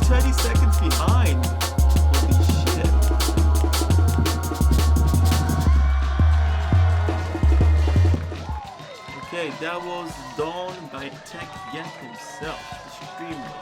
30 seconds behind. Holy shit. Okay, that was done by Tech Yak himself, the streamer.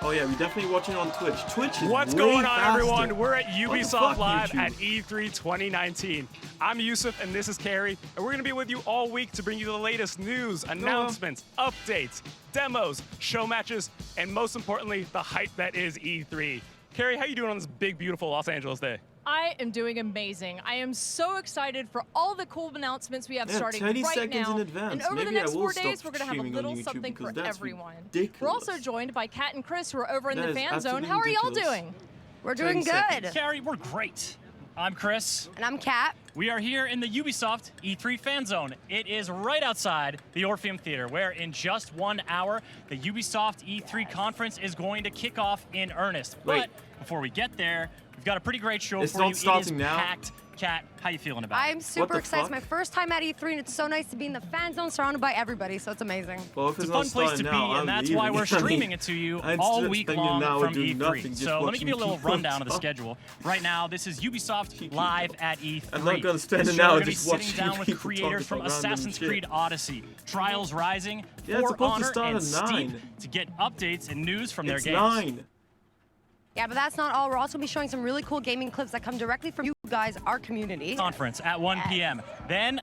Oh yeah, we're definitely watching on Twitch. Twitch is What's way going on, faster. everyone? We're at Ubisoft Live YouTube? at E3 2019. I'm Yusuf, and this is Carrie, and we're going to be with you all week to bring you the latest news, announcements, updates, demos, show matches, and most importantly, the hype that is E3. Carrie, how you doing on this big, beautiful Los Angeles day? I am doing amazing. I am so excited for all the cool announcements we have starting 30 right seconds now. in advance. And over Maybe the next I will 4 days, stop we're going to have a streaming on little YouTube something for because that's everyone. ridiculous. We're also joined by Kat and Chris, who are over in That the is fan zone. How are absolutely y'all ridiculous. doing? We're doing 30 seconds. good. Carrie, we're great. I'm Chris. And I'm Kat. We are here in the Ubisoft E3 fan zone. It is right outside the Orpheum Theater, where in just 1 hour, the Ubisoft E3 conference is going to kick off in earnest. Wait. But before we get there, we've got a pretty great show It's for not you. It is starting now? packed. Kat, how you feeling about it? I'm super the excited. It's fuck? my first time at E3, and it's so nice to be in the fan zone surrounded by everybody, so it's amazing. Well, if It's a not fun place to starting be, now, I'm and that's why leaving. we're I mean, streaming it to you I'm all still week spending long an hour from doing E3. nothing, just So let me give you a little watching people rundown of the talk. schedule. Right now, this is Ubisoft live at E3. I'm not gonna spend This an show, hour we're gonna be just sitting watching down with people talk creators from about random Assassin's shit. Creed Odyssey, Trials Rising, Yeah, it's For supposed to Honor, start and at Steep 9. to get updates and news from their It's games. 9. Yeah, but that's not all. We're also going to be showing some really cool gaming clips that come directly from you guys, our community. Conference at 1 p.m. Then,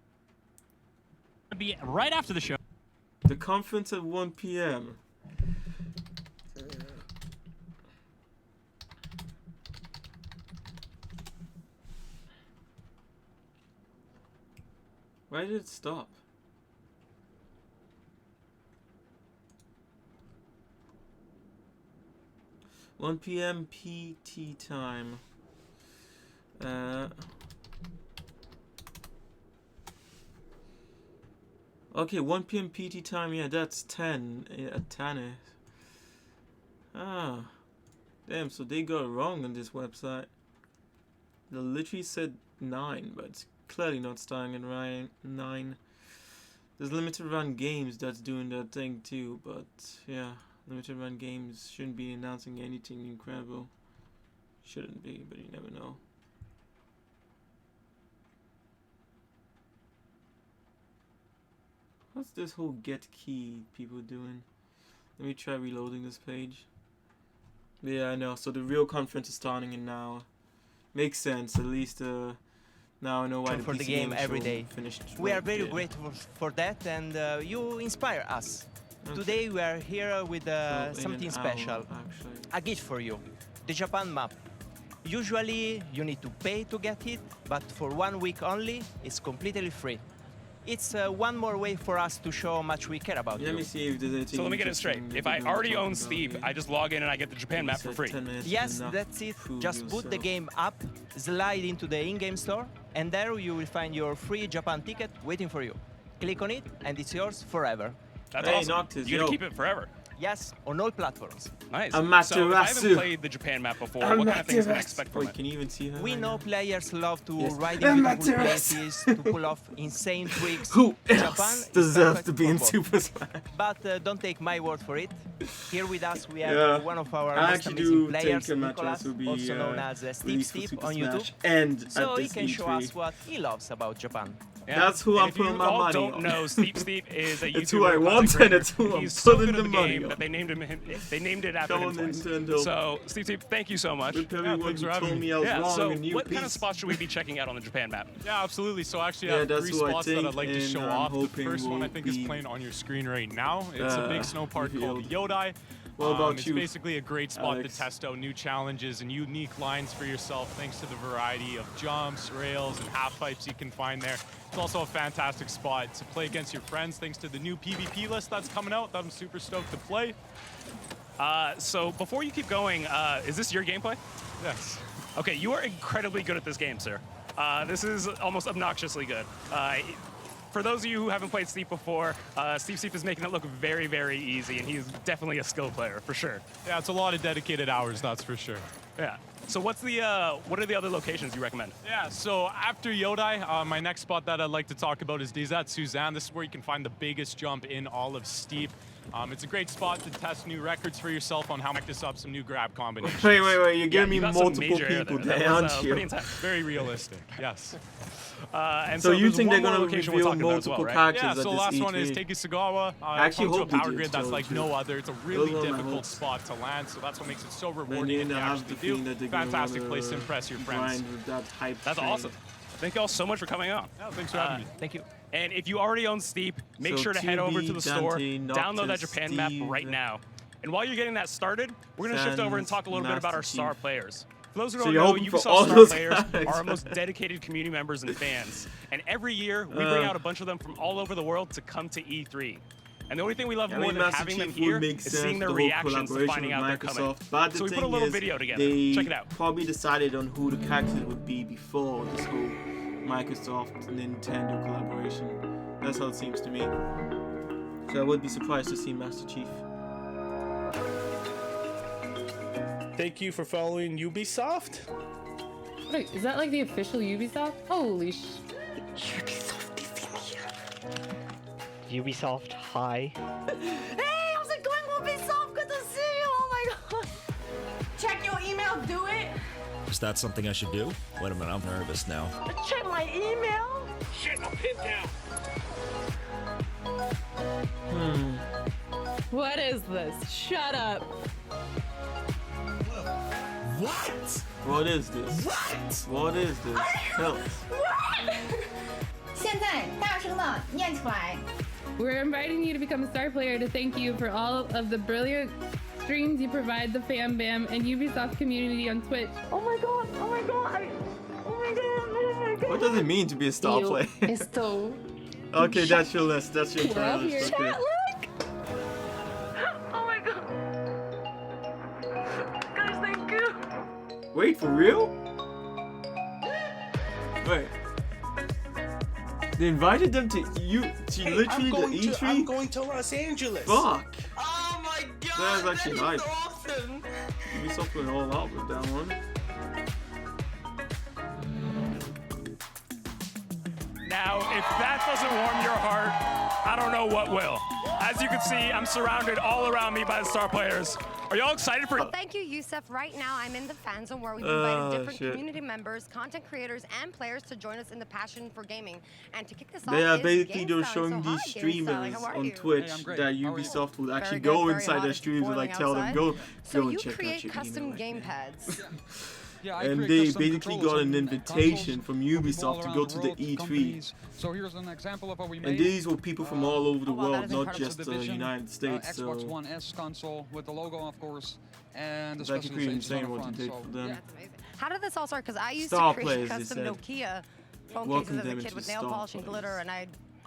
it'll be right after the show. The conference at 1 p.m. Why did it stop? One p.m. PT time. Okay, 1 p.m. PT time. Yeah, that's 10. Yeah, 10. Ah, damn. So they got it wrong on this website. They literally said 9, but it's clearly not starting at 9. There's limited run games that's doing that thing too, but yeah, limited run games shouldn't be announcing anything incredible. Shouldn't be, but you never know. What's this whole get key people doing? Let me try reloading this page. Yeah, I know. So the real conference is starting in now. Makes sense. At least now I know why the for the PC game Games every show day. finished. We are right very there. grateful for that, and you inspire us. Okay. Today we are here with So in something an special, hour, actually. a gift for you, the Japan map. Usually you need to pay to get it, but for 1 week only, it's completely free. It's one more way for us to show how much we care about Let me you. see if there's anything. So let me get it straight. interesting If that I you already talk own about Steep, here. I just log in and I get the Japan map for Said free. 10 minutes is Yes, enough that's it. to Just put the yourself. game up, slide into the in-game store, and there you will find your free Japan ticket waiting for you. Click on it, and it's yours forever. That's Hey, awesome. Noctis, You get yo. to keep it forever. Yes, on all platforms. Nice. Amaterasu. So if I haven't played the Japan map before, what kind of things can I expect from Wait, it? can you even see her? We right know now? players love to Yes. ride in beautiful Amaterasu. places, to pull off insane tricks. Who Japan else is deserves perfect to be for in both. Super Smash? But don't take my word for it. Here with us we have Yeah. one of our I most actually amazing do players, think Nicolas, Amaterasu will be also known as Steve released for Steve Super on Smash YouTube. and So at he this can show E3. us what he loves about Japan. Yeah. That's who And I'm if you putting my all money don't on. know, Steep is a YouTuber. It's who I content want, creator. and it's who I'm He's so putting good at the the money game on. that they named it after Come him on, twice. Nintendo. So, Steve, thank you so much. Look, everyone thanks for who having told me. me I was Yeah, wrong so and you what kind of peace. spots should we be checking out on the Japan map? Yeah, absolutely. So actually, I Yeah, have that's 3 who I spots that think, I'd like to and show I'm off. The hoping first one I will think is be, playing on your screen right now. It's a big snow park called revealed. Yodai. What about it's you, basically a great spot Alex? to test out new challenges and unique lines for yourself thanks to the variety of jumps, rails, and half pipes you can find there. It's also a fantastic spot to play against your friends thanks to the new PvP list that's coming out that I'm super stoked to play. So before you keep going, is this your gameplay? Yes. Okay, you are incredibly good at this game, sir. This is almost obnoxiously good. For those of you who haven't played Steep before, Steve is making it look very, very easy, and he's definitely a skill player, for sure. Yeah, it's a lot of dedicated hours, that's for sure. Yeah. So what are the other locations you recommend? Yeah, so after Yodai, my next spot that I'd like to talk about is Desat Suzanne. This is where you can find the biggest jump in all of Steep. It's a great spot to test new records for yourself on how to practice up some new grab combinations. Wait, you're giving me you got some multiple major air people there. there, That was, aren't pretty you? intense. Very realistic, yes. And So you there's think they're one more gonna location we're reveal talking about as multiple well, right? characters Yeah, at so the this last E3? one is Takesugawa. I actually home to a hope they power do, grid that's so like true. no other. It's a really Those are my difficult hopes. spot to land, so that's what makes it so Then rewarding you if you have the actually feeling do. that they're gonna Fantastic wanna place to impress your friends. grind with that hype That's train. awesome. Thank you all so much for coming on. Yeah, thanks for having me. Thank you. And if you already own Steep, make So sure to head over to 2B, the store, Dante, download that Noctis, Japan map Steve, right now. And while you're getting that started, we're going to shift over and Sans, talk a little bit about our Master star Chief. players. For those who So don't you're know, hoping for all Ubisoft star those players guys. are our most dedicated community members and fans. And every year, we bring out a bunch of them from all over the world to come to E3. And the only thing we love more than Master having them Chief here would make is sense, seeing their the whole reactions to collaboration finding out with they're coming. Microsoft. But the So we put a thing little is, video together. They Check it out. probably decided on who the characters would be before this whole Microsoft Nintendo collaboration. That's how it seems to me. So I would be surprised to see Master Chief. Thank you for following Ubisoft. Wait, is that like the official Ubisoft? Holy sh... Ubisoft, hi. Hey, how's it going, Ubisoft? Good to see you. Oh my god. Check your email, do it. Is that something I should do? Wait a minute, I'm nervous now. Check my email. Shit, I'll pin down. What is this? Shut up. What? What is this? What? What is this? Tell us. We're inviting you to become a star player to thank you for all of the brilliant streams you provide the Fam Bam and Ubisoft community on Twitch. Oh my god. Oh my god. Oh my god. Oh my god. What does it mean to be a star player? Esto. Okay, that's your list. That's your We're all entire list. here. Okay. Oh my god. Guys, thank you. Wait, for real? Wait. They invited them to literally the E3? I'm going to Los Angeles. Fuck. Oh my god! That's actually that is nice. awesome! Ubisoft went all out with that one. Now, if that doesn't warm your heart, I don't know what will. As you can see, I'm surrounded all around me by the star players. Are y'all excited for... Thank you, Yusuf. Right now, I'm in the fan zone where we've invited different shit. community members, content creators, and players to join us in the passion for gaming. And to kick this off, They are is basically Game they're Styling. showing So these hi, Game streamers Styling. How are on you? Twitch Hey, I'm great. that How are you? Ubisoft will actually Very good, go very inside hot. their It's streams and boiling like tell them outside. go So and you check out create your custom email. game pads. Yeah, I And create they custom basically controls got an and invitation consoles from for people Ubisoft all to around go the to the world, E3. companies. So here's an example of what we made. And these were people from all over the Oh, wow, that world, is not incredible. just the Division, United States. Xbox So One S console with the logo, of course, and the it's actually pretty specializations on insane the what front. you did So, for them. That's amazing. How did this all start? Because I used Star to create players, they custom said. Nokia phone Welcome cases as them a into kid with the nail star polish and players. glitter, and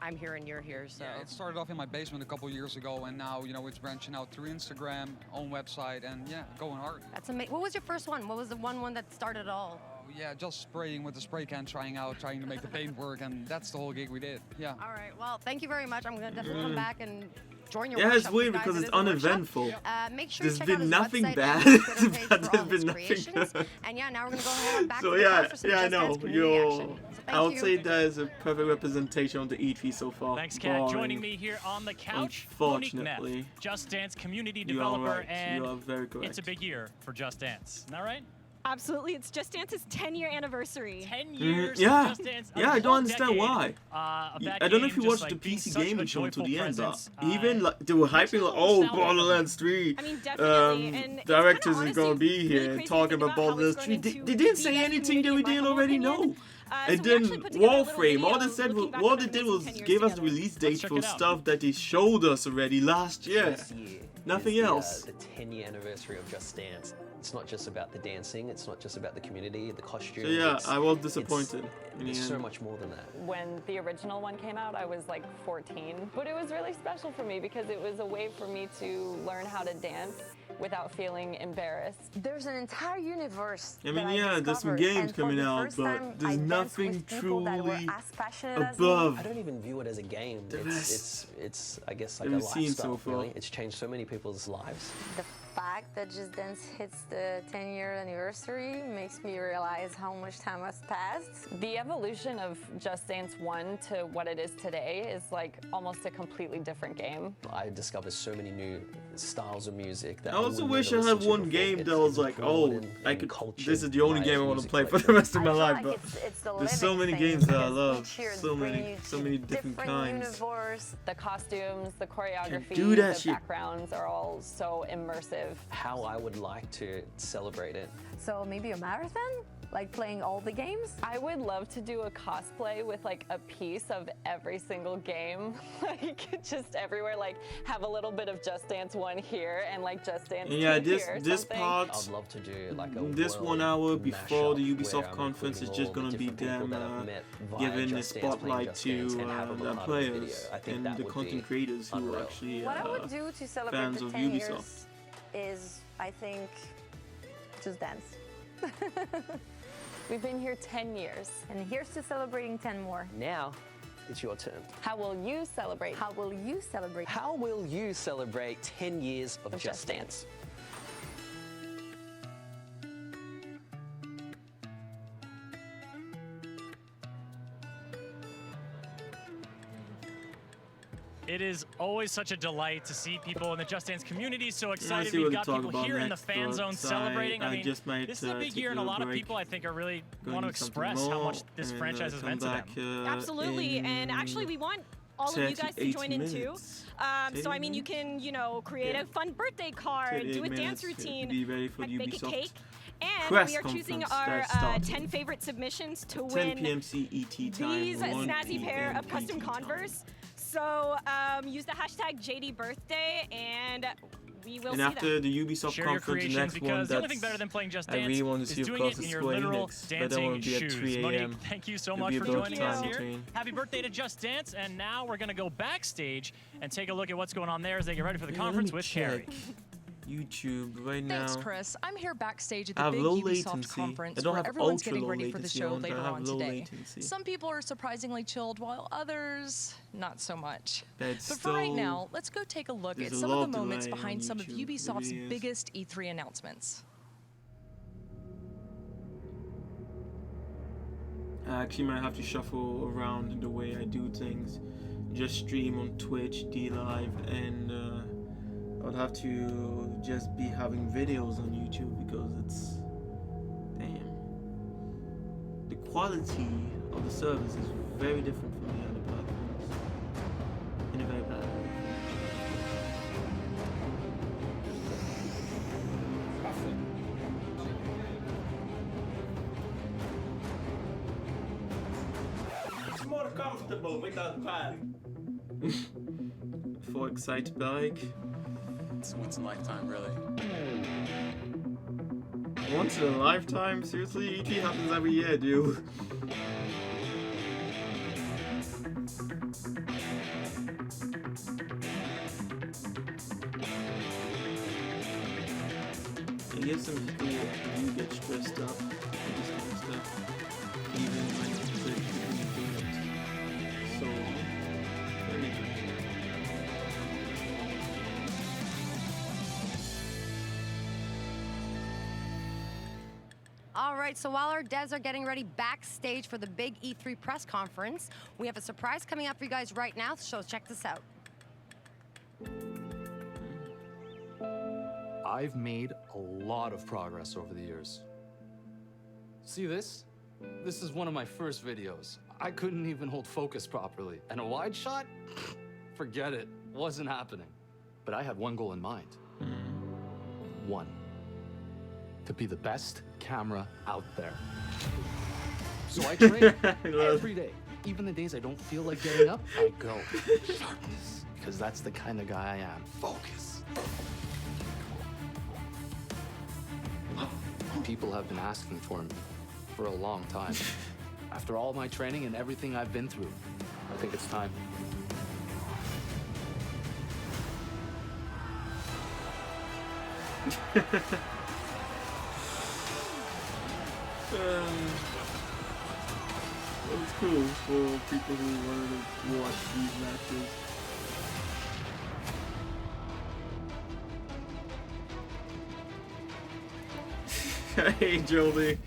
I'm here and you're here. So yeah, it started off in my basement a couple years ago, and now it's branching out through Instagram, own website, and yeah, going hard. that's amazing. What was your first one? What was the one that started it all? Yeah, just spraying with the spray can, trying to make the paint work, and that's the whole gig we did. Yeah. All right. Well, thank you very much. I'm gonna definitely come back and join your Yeah, workshop. it's weird guys. because It it's is a workshop. uneventful. Make sure There's you check been out his nothing website bad, and his Twitter page but for all there's his been nothing creations. good. And yeah, now we're gonna go ahead back So to the yeah, call for some yeah, I Just Dance know. community action. So thank I'll you. say that is a perfect representation of the E3 so far. Thanks, Kat. Barring- Joining me here on the couch, Monique Neff, Unfortunately, Just Dance community you are developer, right. and You are very correct. it's a big year for Just Dance. Isn't that right? Absolutely, it's Just Dance's 10-year anniversary. 10 years Yeah. of Just Dance. Yeah, I don't understand why. Of I that don't know if game you just, watched the like, being PC such a gaming show to joyful the end, but presence, even like they were hyping like, oh, Borderlands 3. I mean, definitely, and it's directors kinda is gonna honestly be really here crazy to talking think about about how Borderlands it's 3. going They to didn't be say that anything that we community, in didn't my already humble know. opinion. And So we then actually put together a little Warframe, all they video said, looking back all at they our did amazing was 10 years give us together. release dates check for it out. stuff that they showed us already last year. This year Nothing is else. The 10-year anniversary of Just Dance. It's not just about the dancing. It's not just about the community, the costumes. So yeah, I was it's- disappointed in the It's so end. much more than that. When the original one came out, I was like 14, but it was really special for me because it was a way for me to learn how to dance without feeling embarrassed. There's an entire universe. I mean, that yeah, there's some discovered, games and for coming the out, first but time, there's I danced nothing with people that were truly as passionate as me. above. I don't even view it as a game. The best It's I guess like that a we've seen lifestyle. so far. Really, it's changed so many people's lives. The fact that Just Dance hits the 10-year anniversary makes me realize how much time has passed. The evolution of Just Dance 1 to what it is today is like almost a completely different game. I discovered so many new styles of music that I also would wish I never had listen to one before. game It's that was like, oh, broad I and could. cultured This is the only by game I its want to music play for the collection. rest of my I feel life. like But it's the there's so living many thing, games that I because love. each year it's So bringing many, you so to many different kinds. universe. The costumes, the choreography, do that the shit. backgrounds are all so immersive. How I would like to celebrate it. So maybe a marathon? Like playing all the games? I would love to do a cosplay with like a piece of every single game, like just everywhere, like have a little bit of Just Dance 1 here and like Just Dance 2 Yeah, here or this something. part, I'd love to do like a this world 1 hour before the mashup Ubisoft where I'm conference is including just all the gonna be different people them that I've met via giving the Just Dance, playing spotlight Just to Dance, and have them the part of the players video. I think and that the would content be creators who unreal. actually What I would do to celebrate fans the of 10 Ubisoft. years is, I think, Just Dance. We've been here 10 years. And here's to celebrating 10 more. Now, it's your turn. How will you celebrate? How will you celebrate? How will you celebrate 10 years of Just Dance? It is always such a delight to see people in the Just Dance community so I excited. see We've what got to talk people about here in the next, fan but zone celebrating. I I mean, just might, this is a big take year, a and a little lot of break. people I think are really Go want to eat something express how more, much this and, franchise has come meant to back, them. Absolutely, and actually we want all of you guys to 38 join in too. minutes. So I mean, you can, you know, create a fun birthday card, do a dance routine, Be ready for the make a Ubisoft cake, and press we are choosing conference our that started. 10 favorite submissions to 10 win p.m. CET time. these 1 snazzy pair p.m. of custom PT time. Converse. So use the hashtag JDBirthday, and we will And see after them. the Ubisoft Share your conference, the creations, next one, because the only that's thing better than playing Just I Dance really want to is see, of doing course, it the in your Square literal Enix, but that dancing won't be at shoes. 3 Monique, a.m. thank you so It'll much be for about joining time us here. between. Happy birthday to Just Dance, and now we're gonna go backstage and take a look at what's going on there as they get ready for the Yeah, let conference me with check Carrie. YouTube right now. Thanks, Chris. I'm here backstage at I the have big low Ubisoft latency. conference I don't where have everyone's ultra getting low ready for the latency show on, but later I have on low today. latency. Some people are surprisingly chilled, while others not so much. But But for right still, now, let's go take a look at there's a some lot of the moments delay on behind some of YouTube. It Ubisoft's really is. biggest E3 announcements. I actually might have to shuffle around the way I do things. Just stream on Twitch, D-Live, and I would have to just be having videos on YouTube because it's... Damn. The quality of the service is very different from the other platforms. In a very bad way. It's more comfortable without bag. For excited bag. It's once in a lifetime, really. Once in a lifetime? Seriously? E3 happens every year, dude. I guess some people do get stressed up with this kind of stuff. Even when they're doing it so very good. All right, so while our devs are getting ready backstage for the big E3 press conference, we have a surprise coming up for you guys right now, so check this out. I've made a lot of progress over the years. See this? This is one of my first videos. I couldn't even hold focus properly. And a wide shot? Forget it. Wasn't happening. But I had one goal in mind. One. To be the best camera out there. So I train every day. Even the days I don't feel like getting up, I go. Sharpness. Because that's the kind of guy I am. Focus. People have been asking for me for a long time. After all my training and everything I've been through, I think it's time. It was cool for people who wanted to watch these matches. Okay, Jody.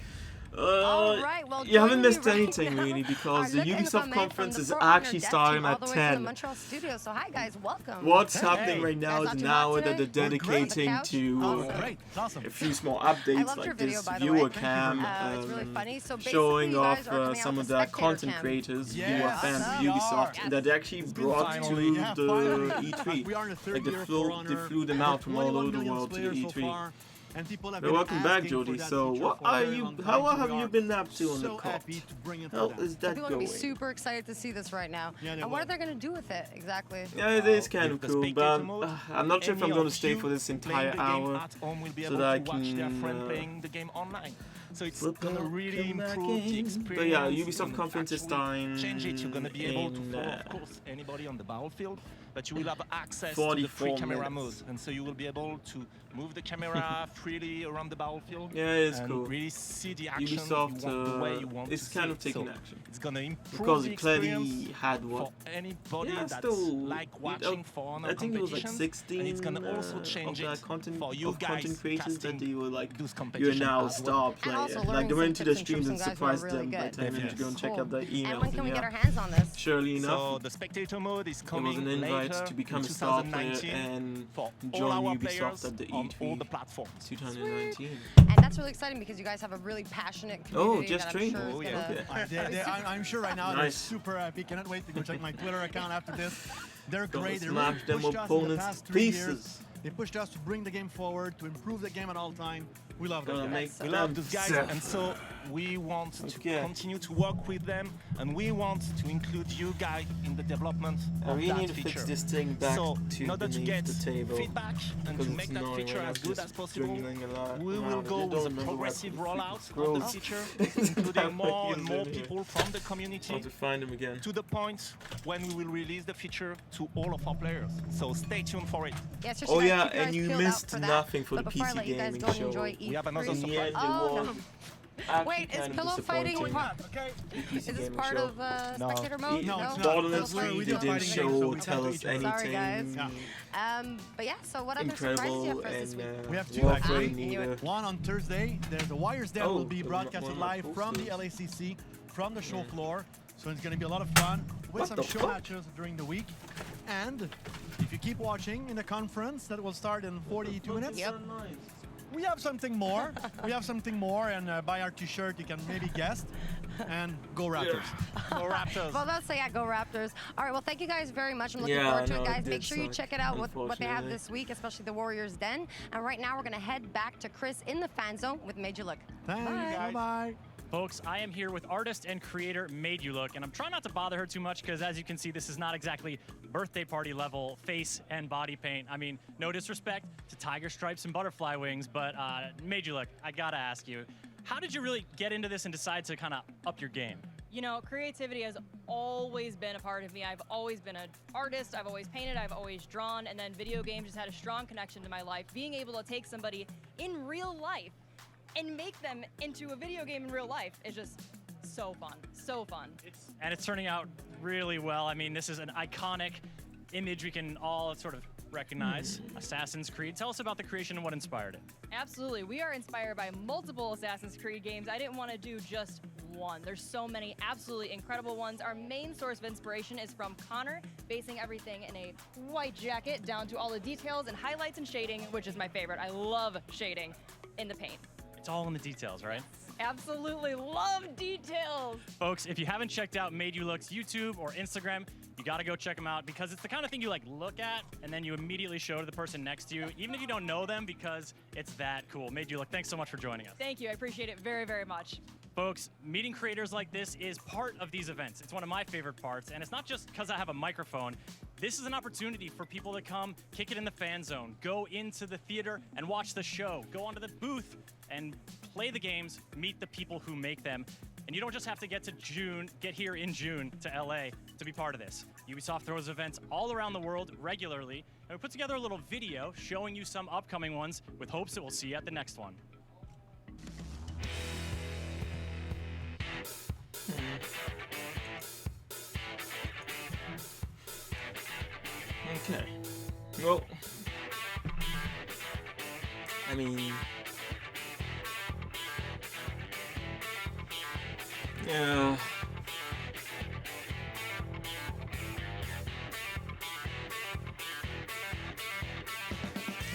All right, well, you haven't joining me missed right anything now really because the are Luke and Ubisoft Fame conference from is the Fort Runner actually dev starting team all at the way from the 10. Montreal studio. So hi guys, welcome. What's happening right now Guys, is not too now hot that they're today? dedicating On the to couch? Awesome. a few small I updates loved your like video, this by the viewer way. cam, It's really funny. So basically, showing you guys off are coming out some with of the their spectator content cam. creators, viewer Yes, fans of we Ubisoft are. that they actually brought finally. to Yeah, the finally. E3. We are in the third Like they year of flew, For they Honor. flew them We have out from all 21 over the million world to players so E3. far, and people have Well, been welcome back, asking Jody. for that So, feature what for a are very you? long time, How so have we you are been up to on the so call? happy to bring it to How them. is that People are going? gonna be super excited to see this right now. Yeah, they And what are will. they gonna do with it exactly? Yeah, it is kind of With the cool, spectator but mode, I'm not sure if I'm any going to of stay you for this playing entire the game hour at home will be so able that to I watch their friend can. playing the game online. So it's Flip gonna out, really come back improve the in. experience. But yeah, It's Ubisoft gonna conference is actually time change it. You're gonna be able to in, follow, of course, anybody on the battlefield, but you will have access to the 44 free camera mode, minutes. and so you will be able to move the camera freely around the battlefield. Yeah, it's and cool. really see the action Ubisoft you want, the way you want is to kind see of it. taking So action it's gonna improve because the it clearly experience had what. for anybody Yeah, that's still, like watching For Honor I think it was like competitions, 16 and it's gonna also of change the it content for you of content guys creators that casting they were like, those you're competitions now a as star well. player. also Like learning they went some to the tips and streams tricks and from guys who are surprised really them by good. telling them to go and check Cool. out their emails. And when can we yeah. get our hands on this? Surely enough, So the spectator mode is it was coming an invite later to become in a star player 2019 and for all join our Ubisoft players at the on all E3 the platforms. 2019. And that's really exciting because you guys have a really passionate community just that I'm trained. sure is Oh, gonna... yeah. I'm sure right now they're Nice. super happy. Cannot wait to go check my Twitter account after this. They're Gonna great. They smash really them pushed us in the opponents past to 3 pieces. years. They pushed us to bring the game forward, to improve the game at all time. We love Gonna them. make We them love those guys, sad. and so we want to Okay. continue to work with them, and we want to include you guys in the development I of really that need to feature. fix this thing back so, to in order to beneath get the table feedback and because to it's make that annoying feature when as I'm good just as possible, dwindling a lot we will around. go I don't with a remember what progressive the rollout of the scrolls. feature, That including more way and is more in here. people from the How community, to find them again. to the point when we will release the feature to all of our players. So stay tuned for it. Yeah, seriously, Oh guys, yeah, keep your eyes and you peeled out missed for that. nothing for But the before I PC let you guys gaming go and show. enjoy E3. We have another In the end, it Oh, was no. actually Wait, is kind of pillow fighting disappointing. part? The PC Is this gaming part show. of No. spectator mode? No, it's not. Borderlands Pillow 3, fighting. they We do didn't fighting games, so show, we tell tend us to each other. Sorry, guys. anything But yeah, so what other surprises do you incredible have for us this and week? We have two Warframe actually. neither. One on Thursday. The Wires Den Oh, will be one broadcasted of my live from the posters. LACC, from the show floor. So it's going to be a lot of fun with What some the show fuck? matches during the week. And if you keep watching in the conference, that will start in 42 minutes. Yep. We have something more. We have something more, and buy our t-shirt, you can maybe guess. And go Raptors. Go Raptors. Well, let's say, yeah, go Raptors. All right, well, thank you guys very much. I'm looking Yeah, forward to I know, it, it guys. did Make sure you suck, check it out, what they have unfortunately. this week, especially the Warriors Den. And right now, we're going to head back to Chris in the fan zone with Made You Look. Thanks. Bye. Bye-bye. Folks, I am here with artist and creator Made You Look, and I'm trying not to bother her too much because, as you can see, this is not exactly birthday party level face and body paint. I mean, no disrespect to tiger stripes and butterfly wings, but Made You Look, I gotta ask you, how did you really get into this and decide to kind of up your game? You know, creativity has always been a part of me. I've always been an artist. I've always painted. I've always drawn. And then video games just had a strong connection to my life. Being able to take somebody in real life and make them into a video game in real life is just so fun. So fun. And it's turning out really well. I mean, this is an iconic image we can all sort of recognize. Assassin's Creed. Tell us about the creation and what inspired it. Absolutely. We are inspired by multiple Assassin's Creed games. I didn't want to do just one. There's so many absolutely incredible ones. Our main source of inspiration is from Connor, basing everything in a white jacket down to all the details and highlights and shading, which is my favorite. I love shading in the paint. It's all in the details, right? Absolutely love details. Folks, if you haven't checked out Made You Look's YouTube or Instagram, you gotta go check them out because it's the kind of thing you like look at and then you immediately show to the person next to you, even if you don't know them, because it's that cool. Made You Look, thanks so much for joining us. Thank you. I appreciate it very, very much. Folks, meeting creators like this is part of these events. It's one of my favorite parts, and it's not just because I have a microphone. This is an opportunity for people to come, kick it in the fan zone, go into the theater and watch the show, go onto the booth and play the games, meet the people who make them. And you don't just have to get here in June to LA to be part of this. Ubisoft throws events all around the world regularly, and we put together a little video showing you some upcoming ones with hopes that we'll see you at the next one. Okay. Well, I mean, Yeah.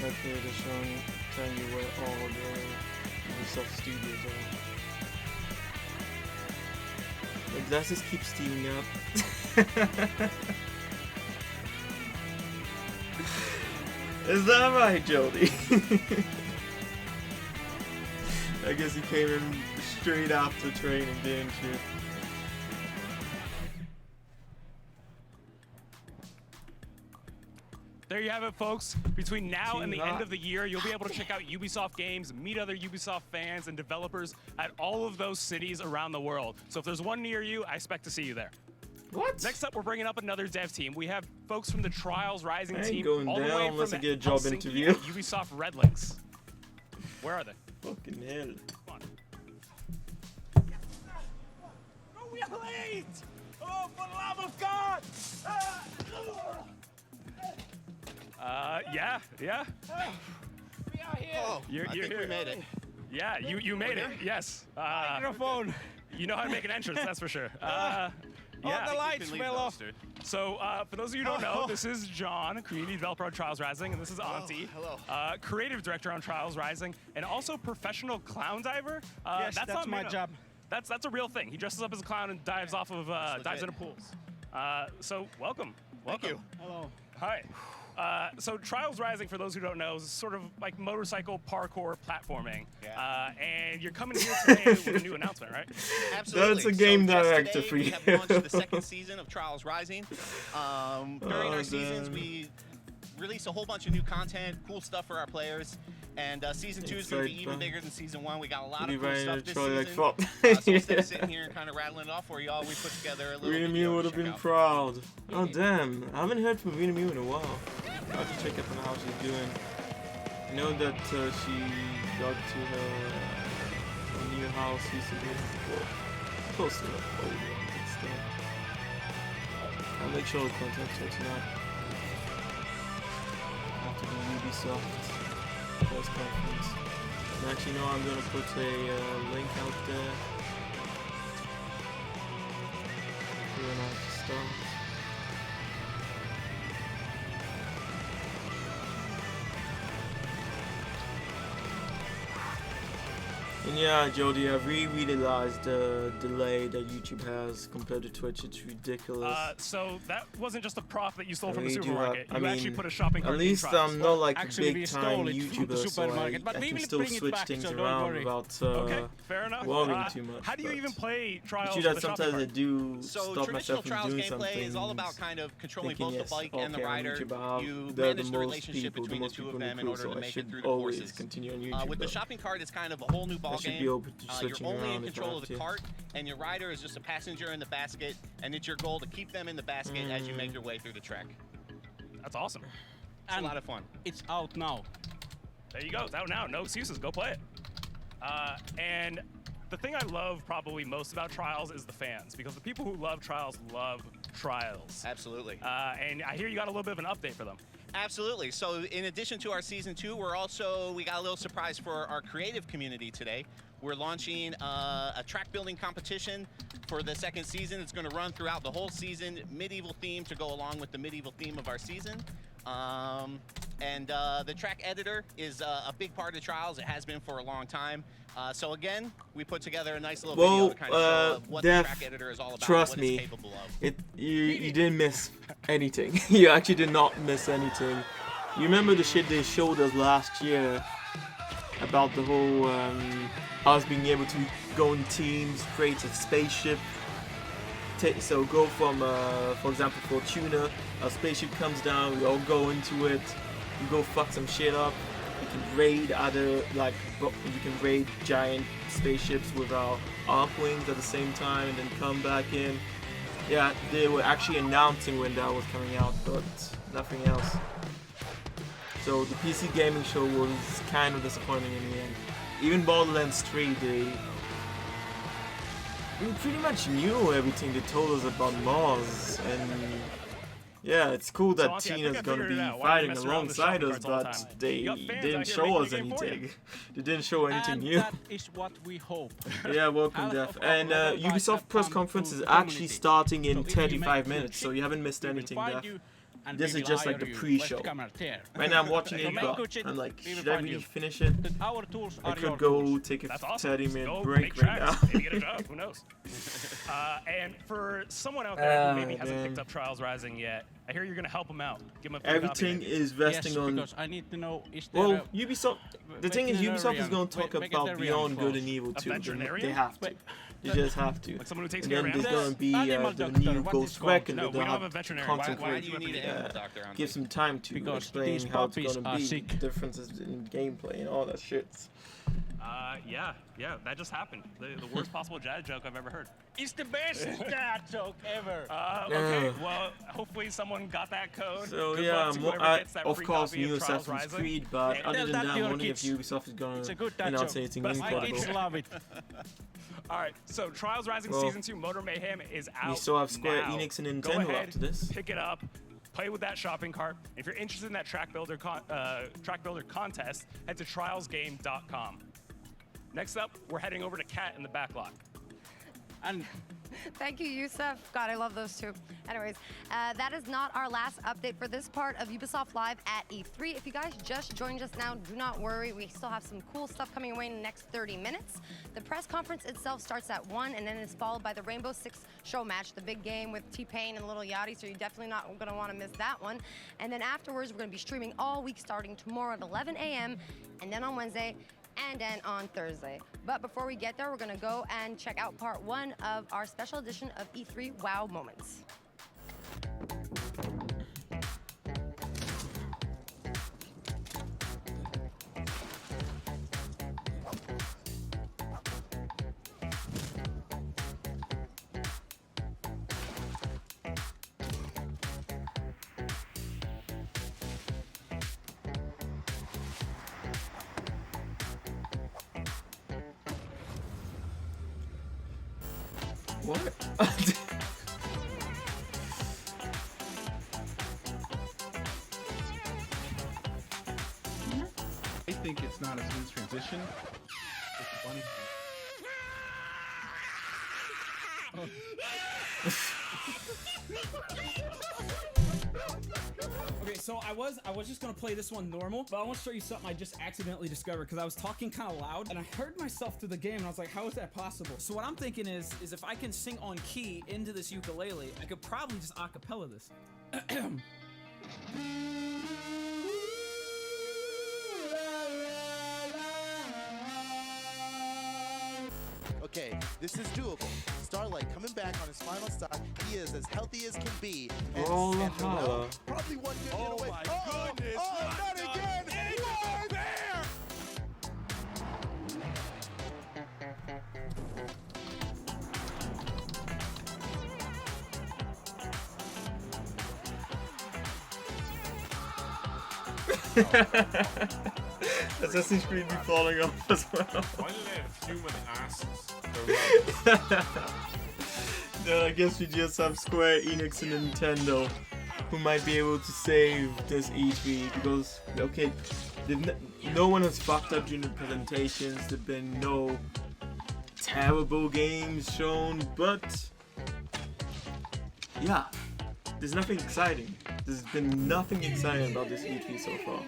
Okay, they're telling you where all the Ubisoft studios are. The glasses keep steaming up. Is that right, Jody? I guess you came in straight after training, didn't you? There you have it, folks. Between now and the end of the year, you'll be able to check out Ubisoft games, meet other Ubisoft fans and developers at all of those cities around the world. So if there's one near you, I expect to see you there. What? Next up, we're bringing up another dev team. We have folks from the Trials Rising I ain't team going all the down way unless from I get a job Helsinki interview. and Ubisoft Red Links. Where are they? Fucking hell. Come on. Oh, we are late! Oh, for the love of God! Yeah. We are here. Oh, I think here. we made it. Yeah, you made it. Yes. Microphone. You know how to make an entrance, that's for sure. Oh, the lights fell off. So, for those of you who don't know, this is John, community developer on Trials Rising, and this is Auntie, creative director on Trials Rising, and also professional clown diver. Yes, that's not my made up. job. That's a real thing. He dresses up as a clown and dives off of dives into pools. So, welcome. Thank you. Hello. Hi. So Trials Rising, for those who don't know, is sort of like motorcycle parkour platforming. And you're coming here today with a new announcement, right? Absolutely. That's a game so just director today, for we you. have launched the second season of Trials Rising. During our seasons, we release a whole bunch of new content, cool stuff for our players. And season 2 is going to be even bigger than season 1. We got a lot of cool stuff this season. So instead of sitting here and kind of rattling it off for y'all, we put together a little Rina video Mew to would have check been out. proud. Oh damn, I haven't heard from Rina Mew in a while. I'll have to check up on how she's doing. I know that she got to her new house recently. Well, close to the old one, but still. I'll make sure to contact her tonight. After the Ubisoft press conference. And actually, no, I'm gonna put a link out there. We're gonna have to start. And yeah, Jody, I've realized the delay that YouTube has compared to Twitch. It's ridiculous. So that wasn't just a prop that you stole I from the really do supermarket. have- You I actually mean, put a shopping cart at in least Trials. I'm not like a Actually, we big stole time it from the YouTuber, so supermarket, but I we can will still bring it switch back, things so don't around worry. without Okay, fair enough. worrying too much. How do you even play Trials? Usually with a shopping sometimes I cart? do So stop traditional myself from Trials doing gameplay something. is all about kind of controlling thinking, both the bike and the okay, on rider. YouTube, I'll- You they're manage the most relationship people, between the most two of people in them the in crew, order so to I make it should through the always courses. continue on YouTube. With the but shopping cart, it's kind of a whole new ball I should game. be open to You're switching only around in if I control have of the to. cart, and your rider is just a passenger in the basket, and it's your goal to keep them in the basket as you make your way through the track. That's awesome. It's a lot of fun. It's out now. There you go. It's out now. No excuses. Go play it. And the thing I love probably most about Trials is the fans, because the people who love Trials. Absolutely. And I hear you got a little bit of an update for them. Absolutely. So in addition to our season 2, we got a little surprise for our creative community today. We're launching a track building competition for the second season. It's going to run throughout the whole season. Medieval theme to go along with the medieval theme of our season. And the track editor is a big part of Trials. It has been for a long time. So again, we put together a nice little video to kind of show what the track editor is all about, trust what me, it's capable of. you didn't miss anything. You actually did not miss anything. You remember the shit they showed us last year about the whole us being able to go in teams, create a spaceship. So go from, for example, Fortuna, a spaceship comes down, we all go into it, we go fuck some shit up. We can raid we can raid giant spaceships with our arc wings at the same time and then come back in. Yeah, they were actually announcing when that was coming out, but nothing else. So the PC gaming show was kind of disappointing in the end. Even Borderlands 3, we pretty much knew everything they told us about Mars, and Yeah, it's cool that Auntie, I think Tina's I gonna figured be it out. Why fighting mess around with the alongside shopping us, carts all the but time? they You got fans out didn't here show making us the game for you. anything. They didn't show anything And new. that is what we hope. Yeah, welcome, Def. And Ubisoft press conference is actually starting in 35 minutes, so you haven't missed anything, Def. This is just like the pre-show. Right now I'm watching it, but I'm like, should I really finish it? I could go take a 30-minute break right now. Maybe get a job. Who knows? And for someone out there who maybe hasn't picked up Trials Rising yet, I hear you're going to help them out. Give them a free Everything copy, is resting on. Because I need to know, is there Well, a Ubisoft. The thing is, Ubisoft is going to talk about Beyond Good and Evil too. They have to. They just have to. Like someone who takes And care then of there's going to be the new Ghost Recon No, that we they'll don't have a have to veterinarian. Why do you concentrate. need an animal doctor on Give some time to Because explain these how it's puppies going to are be, sick. differences in gameplay and all that shit. Yeah, that just happened. The worst possible dad joke I've ever heard. It's the best dad joke ever. Okay, well, hopefully someone got that code. So Good yeah, luck to whoever gets that of free course, copy new of Trials Assassin's Rising. Creed, but And other tell than that that, to I'm your wondering if kids. Ubisoft is going It's a to good dad announce joke. anything My kids incredible. love it. All right, so Trials Rising Well, Season 2 Motor Mayhem is out. We still have Square now. Enix and Go Nintendo ahead, after this. Pick it up, play with that shopping cart. If you're interested in that track builder contest, head to trialsgame.com. Next up, we're heading over to Kat in the back lot. And Thank you, Yusuf. God, I love those two. Anyways, that is not our last update for this part of Ubisoft Live at E3. If you guys just joined us now, do not worry. We still have some cool stuff coming away in the next 30 minutes. The press conference itself starts at 1, and then it's followed by the Rainbow Six show match, the big game with T-Pain and Little Yachty, so you're definitely not going to want to miss that one. And then afterwards, we're going to be streaming all week starting tomorrow at 11 a.m., and then on Wednesday, and then on Thursday. But before we get there, we're gonna go and check out part 1 of our special edition of E3 Wow Moments. What? I think it's not a smooth transition. It's funny. Okay, so I was just gonna play this one normal, but I want to show you something I just accidentally discovered because I was talking kind of loud and I heard myself through the game and I was like, how is that possible? So what I'm thinking is if I can sing on key into this ukulele, I could probably just acapella this. Okay, this is doable. Starlight coming back on his final stop. He is as healthy as can be. And Oh, Sandra holla. Well, probably one good hit away. goodness, not again! What? Assassin's Creed be falling off as well. Why do they have human asses? Then I guess we just have Square Enix and Nintendo who might be able to save this E3 because, okay, no one has fucked up during the presentations. There've been no terrible games shown, but yeah, there's nothing exciting. There's been nothing exciting about this E3 so far.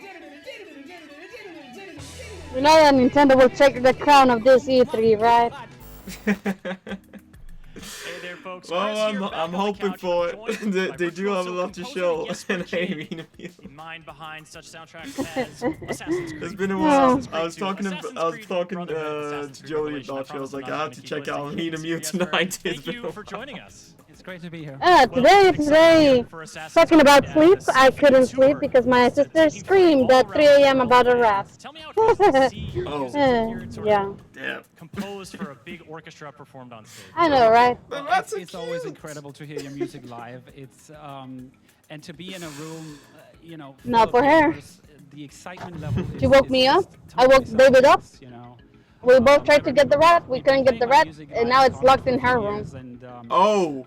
We know that Nintendo will take the crown of this E3, right? Hey there, folks. Well, I'm hoping for it. they do have a lot to show, and I mean, The mind behind such soundtracks as Assassin's Creed. it's been a while. Assassin's I was Creed 2, talking Assassin's Creed to Jody about you. I was like, I have to check out Need a Mute tonight. Thank you for joining us. It's great to be here. Today, talking about sleep, I couldn't sleep because my sister screamed at 3 a.m. about a rat. Yeah. Composed for a big orchestra performed on stage. I know, right? It's always incredible to hear your music live. It's and to be in a room, you know. Not full for of her. gamers, the excitement level. She woke me up. I woke David up. You know. We both tried to get the rat. We couldn't get the rat, and now it's locked in her room. And, Oh.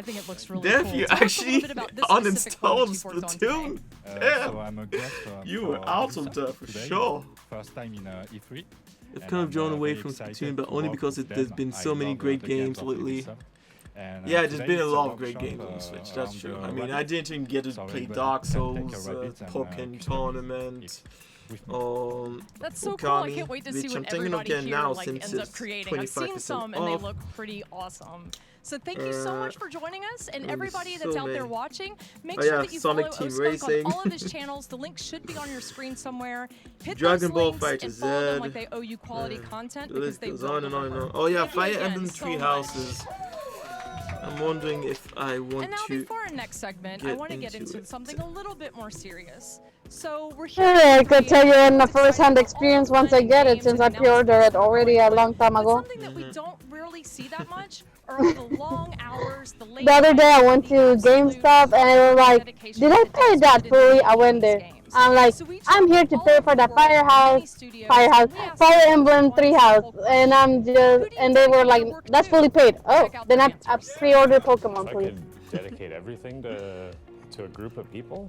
I think it looks really Dev, cool. you Tell us a actually little bit about this specific uninstalled project you've worked on today. Splatoon. So I'm a guest You for were awesome, Ubisoft Dev, for today, sure. First time in E3. I've And kind of I'm, drawn away very from excited Splatoon, but to only work because with there's them. been I so many love, great the games games of lately. Ubisoft. And, yeah, there's today been a it's lot of great workshop, games on Switch. That's around true. the I mean, I rabbit. didn't even get to So play we Dark can take a Souls, rabbit and, Pokken keep Tournament, That's so cool. I Okami, can't wait to which see I'm what thinking of everybody getting here now like since ends up it's creating. I've seen 25% some and they off. look pretty awesome. So thank you so much for joining us, and there's everybody so that's out there many. watching, make Oh, sure yeah, that you Sonic follow Team Oskunk Racing. on all of his channels. The link should be on your screen somewhere. Hit Dragon those Ball links Fighter and follow them Z. like they owe you quality content The because list they goes will on and on and deliver. on. Oh yeah, Thank you Fire again Emblem so Three much. Houses. I'm wondering if I want And now to. before our next segment, I get want to get into into it. something a little bit more serious. So we're here. Yeah, I could tell you in the first-hand experience once I get it, since I pre-ordered it already a long time ago. Something that we don't really see that much are all the long hours, the late The other day I went to GameStop and it was like, did I pay that fully? I went there. I'm like, I'm here to pay for the Fire Emblem 3 House, and and they were like, that's fully paid. Oh, then I pre-ordered Pokemon, If I please. could dedicate everything to a group of people.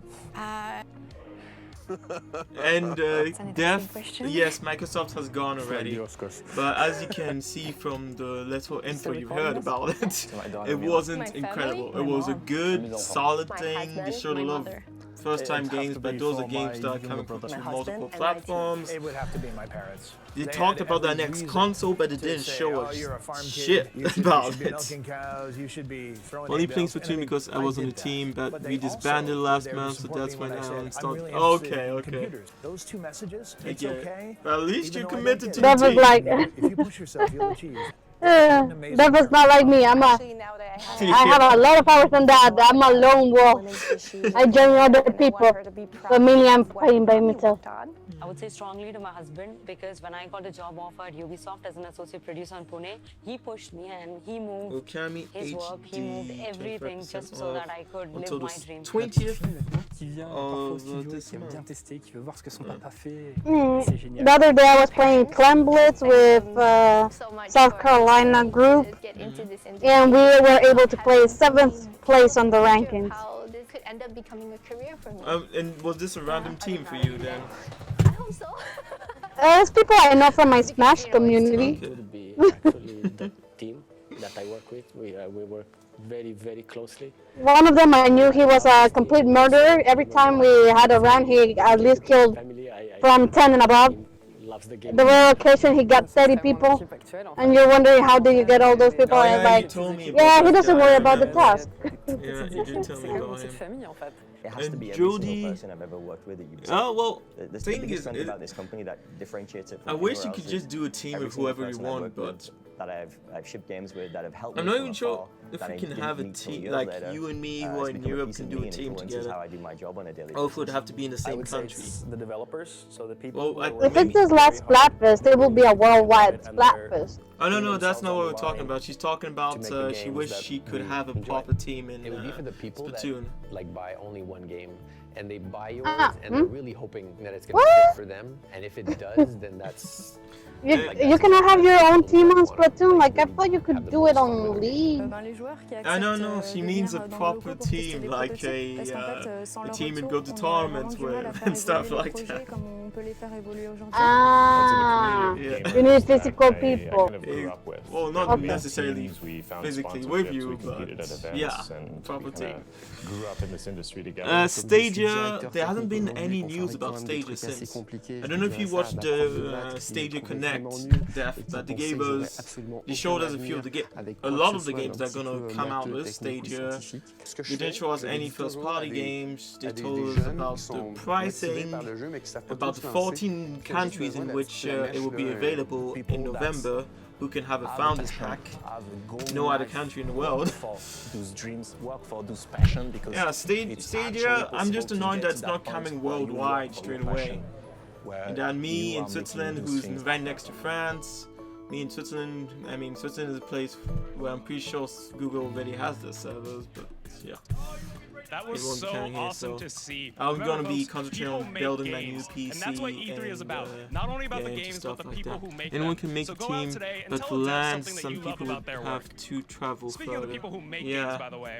And Def, yes, Microsoft has gone already. But as you can see from the little info you've heard about it, it wasn't incredible. It was a good, solid thing. They showed a lot of first-time games, but those are games that are coming from multiple platforms. It would have to be my parents. They talked about their next console, but it didn't show us shit about it. Only playing Splatoon because I was on the team, but we disbanded last month, so that's when I installed. Okay. Those two messages, I it's get it. okay. But at least you committed to the That was team. like, If you push yourself, you'll achieve. that was not like me. I have a lot of hours on that. I'm a lone wolf. I join other people, but mainly I'm playing by myself. I would say strongly to my husband, because when I got a job offer at Ubisoft as an associate producer in Pune, he pushed me and he moved Okami his work, he moved everything just so that I could live until the my dream. 20th of this month. The other day I was playing Clemblitz with South Carolina group, and we were able to play 7th place on the rankings. How this could end up becoming a career for me. And was this a random team for you then? I hope so. It's people I know from my Smash community. Could be actually the team that I work with. We work very, very closely. One of them I knew he was a complete murderer. Every time we had a round, he at least killed from 10 and above. Loves the game. The rare occasion he got 30 people, and you're wondering how do you get all those people, and like, yeah, he doesn't worry about the task. Yeah, you did tell me about him. It has to And be every single Jody- person I've ever worked with at Ubisoft. Oh, well, There's thing the biggest is, thing it- about this company that differentiates it from I wish anywhere you could else just is do a team every with single whoever you person I've want, worked but with, that I've shipped games with, that have helped I'm me not from even sure afar, if that we I can didn't have a meet till team years like later. you and me who It's are in become a Europe piece can of do me a and team influences together. how I do my job on a daily Or if basis. we'd have to be in the I same would say country. it's the developers, so the people Well, who I- are If it's his last Splatfest, it will be a worldwide Splatfest. Oh no, that's not what we're talking about. She's talking about make the she games wished that she could we have a enjoy. proper team in It would be for the people Splatoon. that like buy only one game and they buy yours and Hmm? they're really hoping that it's going to fit for them. And if it does, then that's You cannot have your own team on Splatoon. Like I thought you could do it on League. No, she means a proper team, like a team and go to tournaments with and stuff like that. Ah, Yeah. you need physical people. Well, not Okay. necessarily We found physically with sponsorships, you, we but competed at events, yeah, and proper we kinda team. grew up in this industry together. Stadia, there hasn't been any news about Stadia since. I don't know if you watched the Stadia Connect, Def, but they gave us, they showed us a lot of the games that are gonna come out with Stadia. They didn't show us any first-party games. They told us about the pricing, about the 14 countries in which it will be available in November. Who can have a founders pack? No other country in the world. Those dreams, work for those passion, because Yeah, it's Stadia, actually I'm just possible to annoyed get that it's to not that coming point where you worldwide work for straight your away. passion, where And then me you in are Switzerland, making who's those things right next to France. Me in Switzerland, I mean, Switzerland is a place where I'm pretty sure Google already has their servers, but yeah. That was Everyone's so counting here, awesome so to see. I'm Remember, gonna be folks, concentrating people on make building my new games, PC. and that's what E3 is and, about. Not only about the yeah, games, stuff but the like people that. who make Anyone them. can make So a go out team, today and but tell for a Dev LAN, something that some you love people about their have work. to travel Speaking further. of the people who make yeah. games, by the way,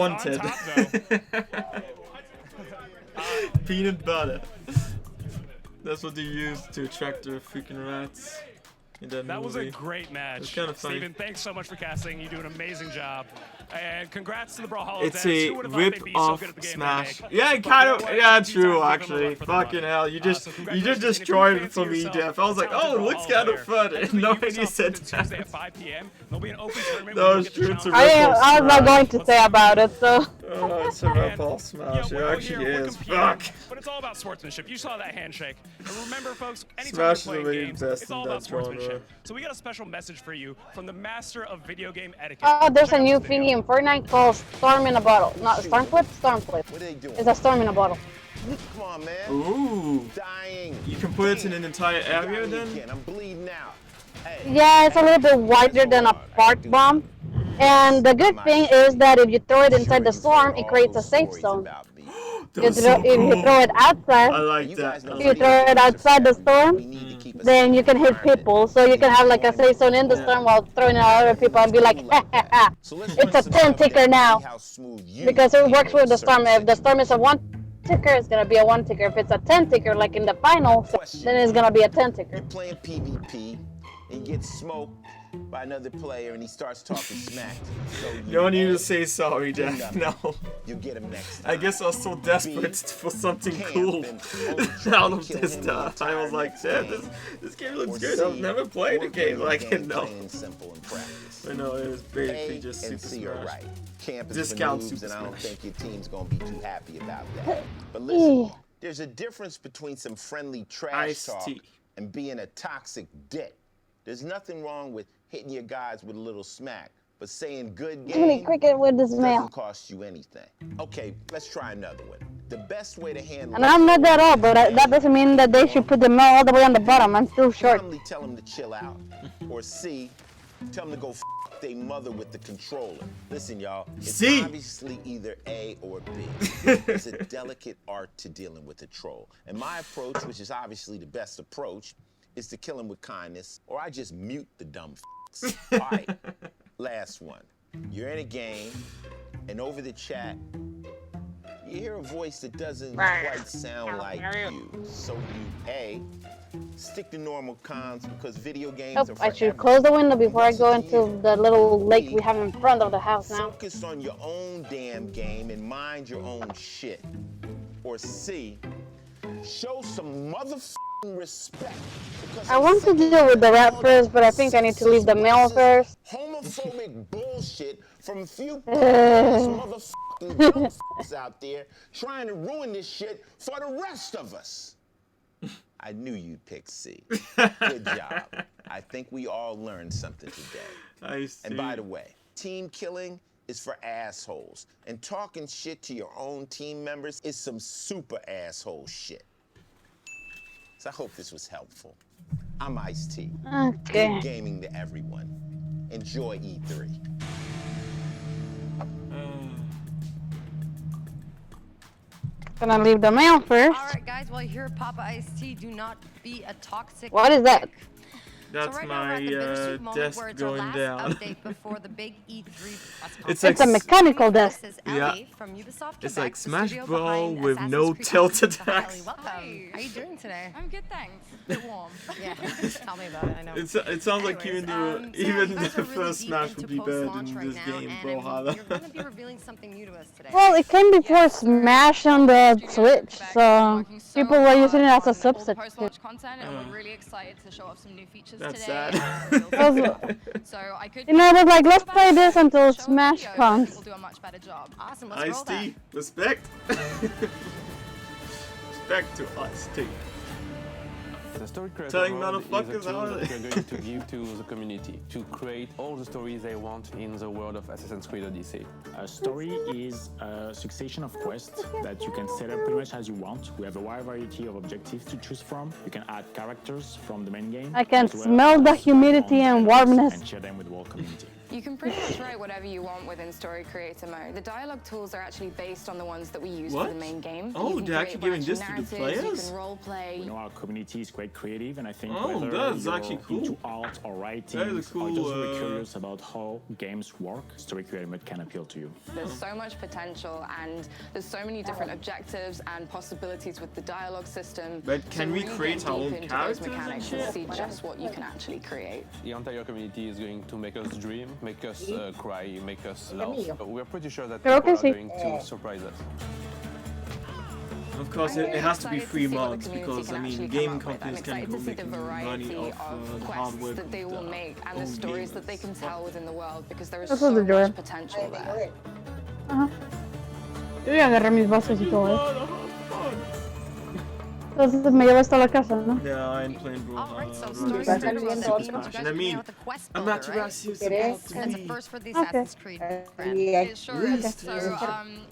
wanted. On top, Peanut butter. That's what they used to attract the freaking rats in that That was movie. a great match. It's kind of funny. Steven, thanks so much for casting. You do an amazing job. And congrats to the Brawlhalla It's devs. a Who would've thought they'd be so rip-off good at the game Smash. they make? Yeah, But kind you of. know what? Yeah, These true. times, give them a Actually, run for the fucking money. hell, you just congratulations. destroyed And it if for you me, fancy Jeff. I was like, yourself a oh, looks talented kind of Brawlhalla fun. player, And head to the nobody Ubisoft said booth Tuesday at 5 p.m. There'll be an open tournament No, where you it's get true. the It's a challenge. I was not going to say about it, so. Oh, it's a rip-off Smash. It actually is. Fuck. But it's all about sportsmanship. You saw that handshake. And remember, folks, anytime Smash is you're playing really games, best it's in all that about sportsmanship. genre. So we got a special message for you from the master of video game etiquette. Oh, there's Check a out new this video. thingy in Fortnite called Storm in a Bottle. Not Storm Flip, Storm Flip. What are they doing? It's a storm in a bottle. Come on, man. Ooh. Dying. You can put it in an entire area then? I'm bleeding out. Hey. Yeah, it's a little bit wider than a fart bomb. And the good thing is that if you throw it inside the storm, it creates a safe zone. If you throw it outside, I like that. if you throw it outside the storm, then you can hit people. So you can have like a safe zone in the storm while throwing it at other people and be like, ha ha ha, it's a 10 ticker now. Because it works with the storm. If the storm is a 1 ticker, it's gonna be a 1 ticker. If it's a 10 ticker, like in the final, then it's gonna be a 10 ticker. You're playing PvP and you get smoked by another player and he starts talking smack. So No need to say sorry, Jeff. No. You get him next time. I guess I was so desperate for something cool out of this stuff. I was like, yeah, this game looks good. I've never played a game like it, no. But no, it was basically just Super Smash. Right. Camp is Discount for noobs, Super and I don't Smash. think your team's gonna be too happy about that. But listen, there's a difference between some friendly trash Iced talk tea. and being a toxic dick. There's nothing wrong with hitting your guys with a little smack, but saying good Too many game cricket with this mail. doesn't cost you anything. Okay, let's try another one. The best way to handle And I'm not that old, but that doesn't mean that they should put the mail all the way on the bottom. I'm still short. Calmly tell them to chill out. Or C, tell them to go f their mother with the controller. Listen, y'all, it's C. obviously either A or B. It's a delicate art to dealing with a troll. And my approach, which is obviously the best approach, is to kill him with kindness, or I just mute the dumb f***s. All right, last one. You're in a game, and over the chat, you hear a voice that doesn't quite sound like you. So you, A, stick to normal comms because video games Nope, are I forever. should close the window before I go into the little lake we have in front of the house now. Focus on your own damn game and mind your own shit. Or C, show some motherfucking respect. I want to deal with the rat first, but I think I need to leave the mail first. Homophobic bullshit from a few motherfucking dumb f***s out there trying to ruin this shit for the rest of us. I knew you'd pick C. Good job. I think we all learned something today. I see. And by the way, team killing is for assholes. And talking shit to your own team members is some super asshole shit. So I hope this was helpful. I'm Ice-T. Okay. Good gaming to everyone. Enjoy E3. Gonna leave the mail first. All right, guys. Well, here at Papa Iced Tea, do not be a toxic. What is that? That's so right now we're at the bittersweet my moment desk where it's our going last down. update before the big E3 press It's It's like a mechanical desk. This is Yeah. Ellie from Ubisoft It's Quebec, like the Smash studio Brawl behind with Assassin's no Creed tilt Odyssey. So, attacks. Ellie, welcome. How are you doing today? I'm good, thanks. A bit warm. Yeah, tell me about it. I know. It sounds like even Anyways, the even you guys the are really first deep Smash into would be better post-launch than right this now, game, and Brawlhalla. you're going to be revealing something new to us today. Well, it came before Smash on the Switch, so people were using it as a substitute. Post-launch content, and we're really excited to show off some new features That's today. sad. So I could. You know, I was like, let's play this until Smash comes. We'll do a much better job. Awesome. Let's roll that. Ice-T, respect. Respect to Ice-T. The story creator Telling mode is a motherfuckers tool how that they- we're going to give to the community to create all the stories they want in the world of Assassin's Creed Odyssey. A story is a succession of quests that you can set up pretty much as you want. We have a wide variety of objectives to choose from. You can add characters from the main game. I can as well smell the as humidity and warmness. and share them with the whole community. You can pretty much write whatever you want within Story Creator mode. The dialogue tools are actually based on the ones that we use What? for the main game. Oh, You can they're actually create giving this branching to the narratives, players? You can role play. We know our community is quite creative, and I think Oh, whether that's you're actually cool. into art or writing, That is a or cool, just very curious about how games work, Story Creator mode can appeal to you. There's so much potential, and there's so many different objectives and possibilities with the dialogue system. But can to we really create get our deep own into those characters and mechanics shit? and see just what you can actually create. The entire community is going to make us dream make us cry, make us laugh. But we're pretty sure that Creo people que are sí. going to surprise us. Of course, it has to be free mods because, I mean, gaming I'm companies excited can go to see the making money variety off of the quests hard work that they will make and the stories that they can tell within the world because there is Eso so es de llorar. much potential there. Ajá. Yo ya agarré mis vasos y todo. Entonces me llevo esto a la casa, ¿no? Yeah, I'm playing Brawlhalla. So Super starting Smash. with everyone, that means you guys I are mean, with the quest I'm builder, not right? Racial Slurs. That's a first for the Assassin's Creed brand. It sure is. So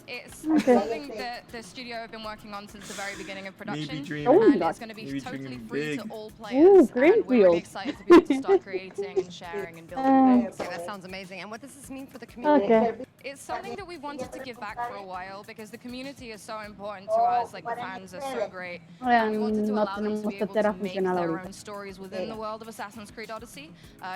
It's Okay. something that the studio have been working on since the very beginning of production. Maybe And dreaming. it's going to be Maybe totally dreaming free big. to all Ooh, players. And we're really Greenfield. excited to be able to start creating and sharing and building things. Okay, that sounds amazing. And what does this mean for the community? Okay. It's something that we've wanted to give back for a while because the community is so important to us. Like, the fans are so great. And we wanted to No allow them to tenemos be able tetera to make funcional their ahorita. own stories within the world of Assassin's Creed Odyssey,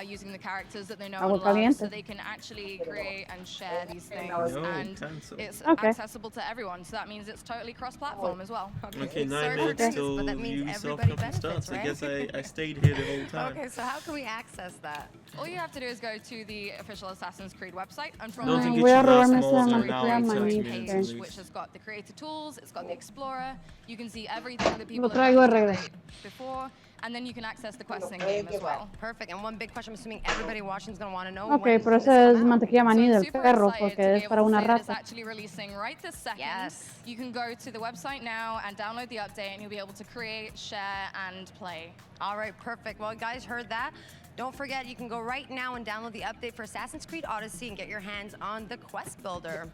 using the characters that they know Agua and love, caliente. so they can actually create and share these things. No, And cancel. it's Okay. accessible to everyone, so that means it's totally cross-platform as well. Okay, 9 Sorry for minutes this, till but that means Ubisoft everybody company benefits, starts. I right? guess I stayed here the whole time. Okay, so how can we access that? All you have to do is go to the official Assassin's Creed website, and from Don't there think you it Voy a should last robarme more esta than an hour mantequilla and 30 manita. minutes page, at least. which has got the creator tools, it's got the explorer. You can see everything that people Lo have traigo de done regreso. before, and then you can access the quests in game as well. Perfect. And one big question I'm assuming everybody watching is going to want to know. Ok, when pero does esa this es come out? mantequilla So maní I'm del super perro excited to porque be es able para to una say that it's raza. actually releasing right this second. Yes. You can go to the website now and download the update, and you'll be able to create, share, and play. All right, perfect. Well, you guys heard that. Don't forget, you can go right now and download the update for Assassin's Creed Odyssey and get your hands on the Quest Builder.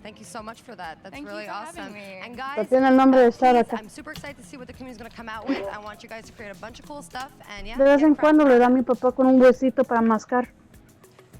Thank you so much for that. That's Thank you really for having awesome. me. And Pero guys, tiene el nombre de Sara please, acá. I'm super excited to see what the community is going to come out with. I want you guys to create a bunch of cool stuff. And yeah, De vez get en cracking cuando on le da a it. mi papá con un huesito para mascar.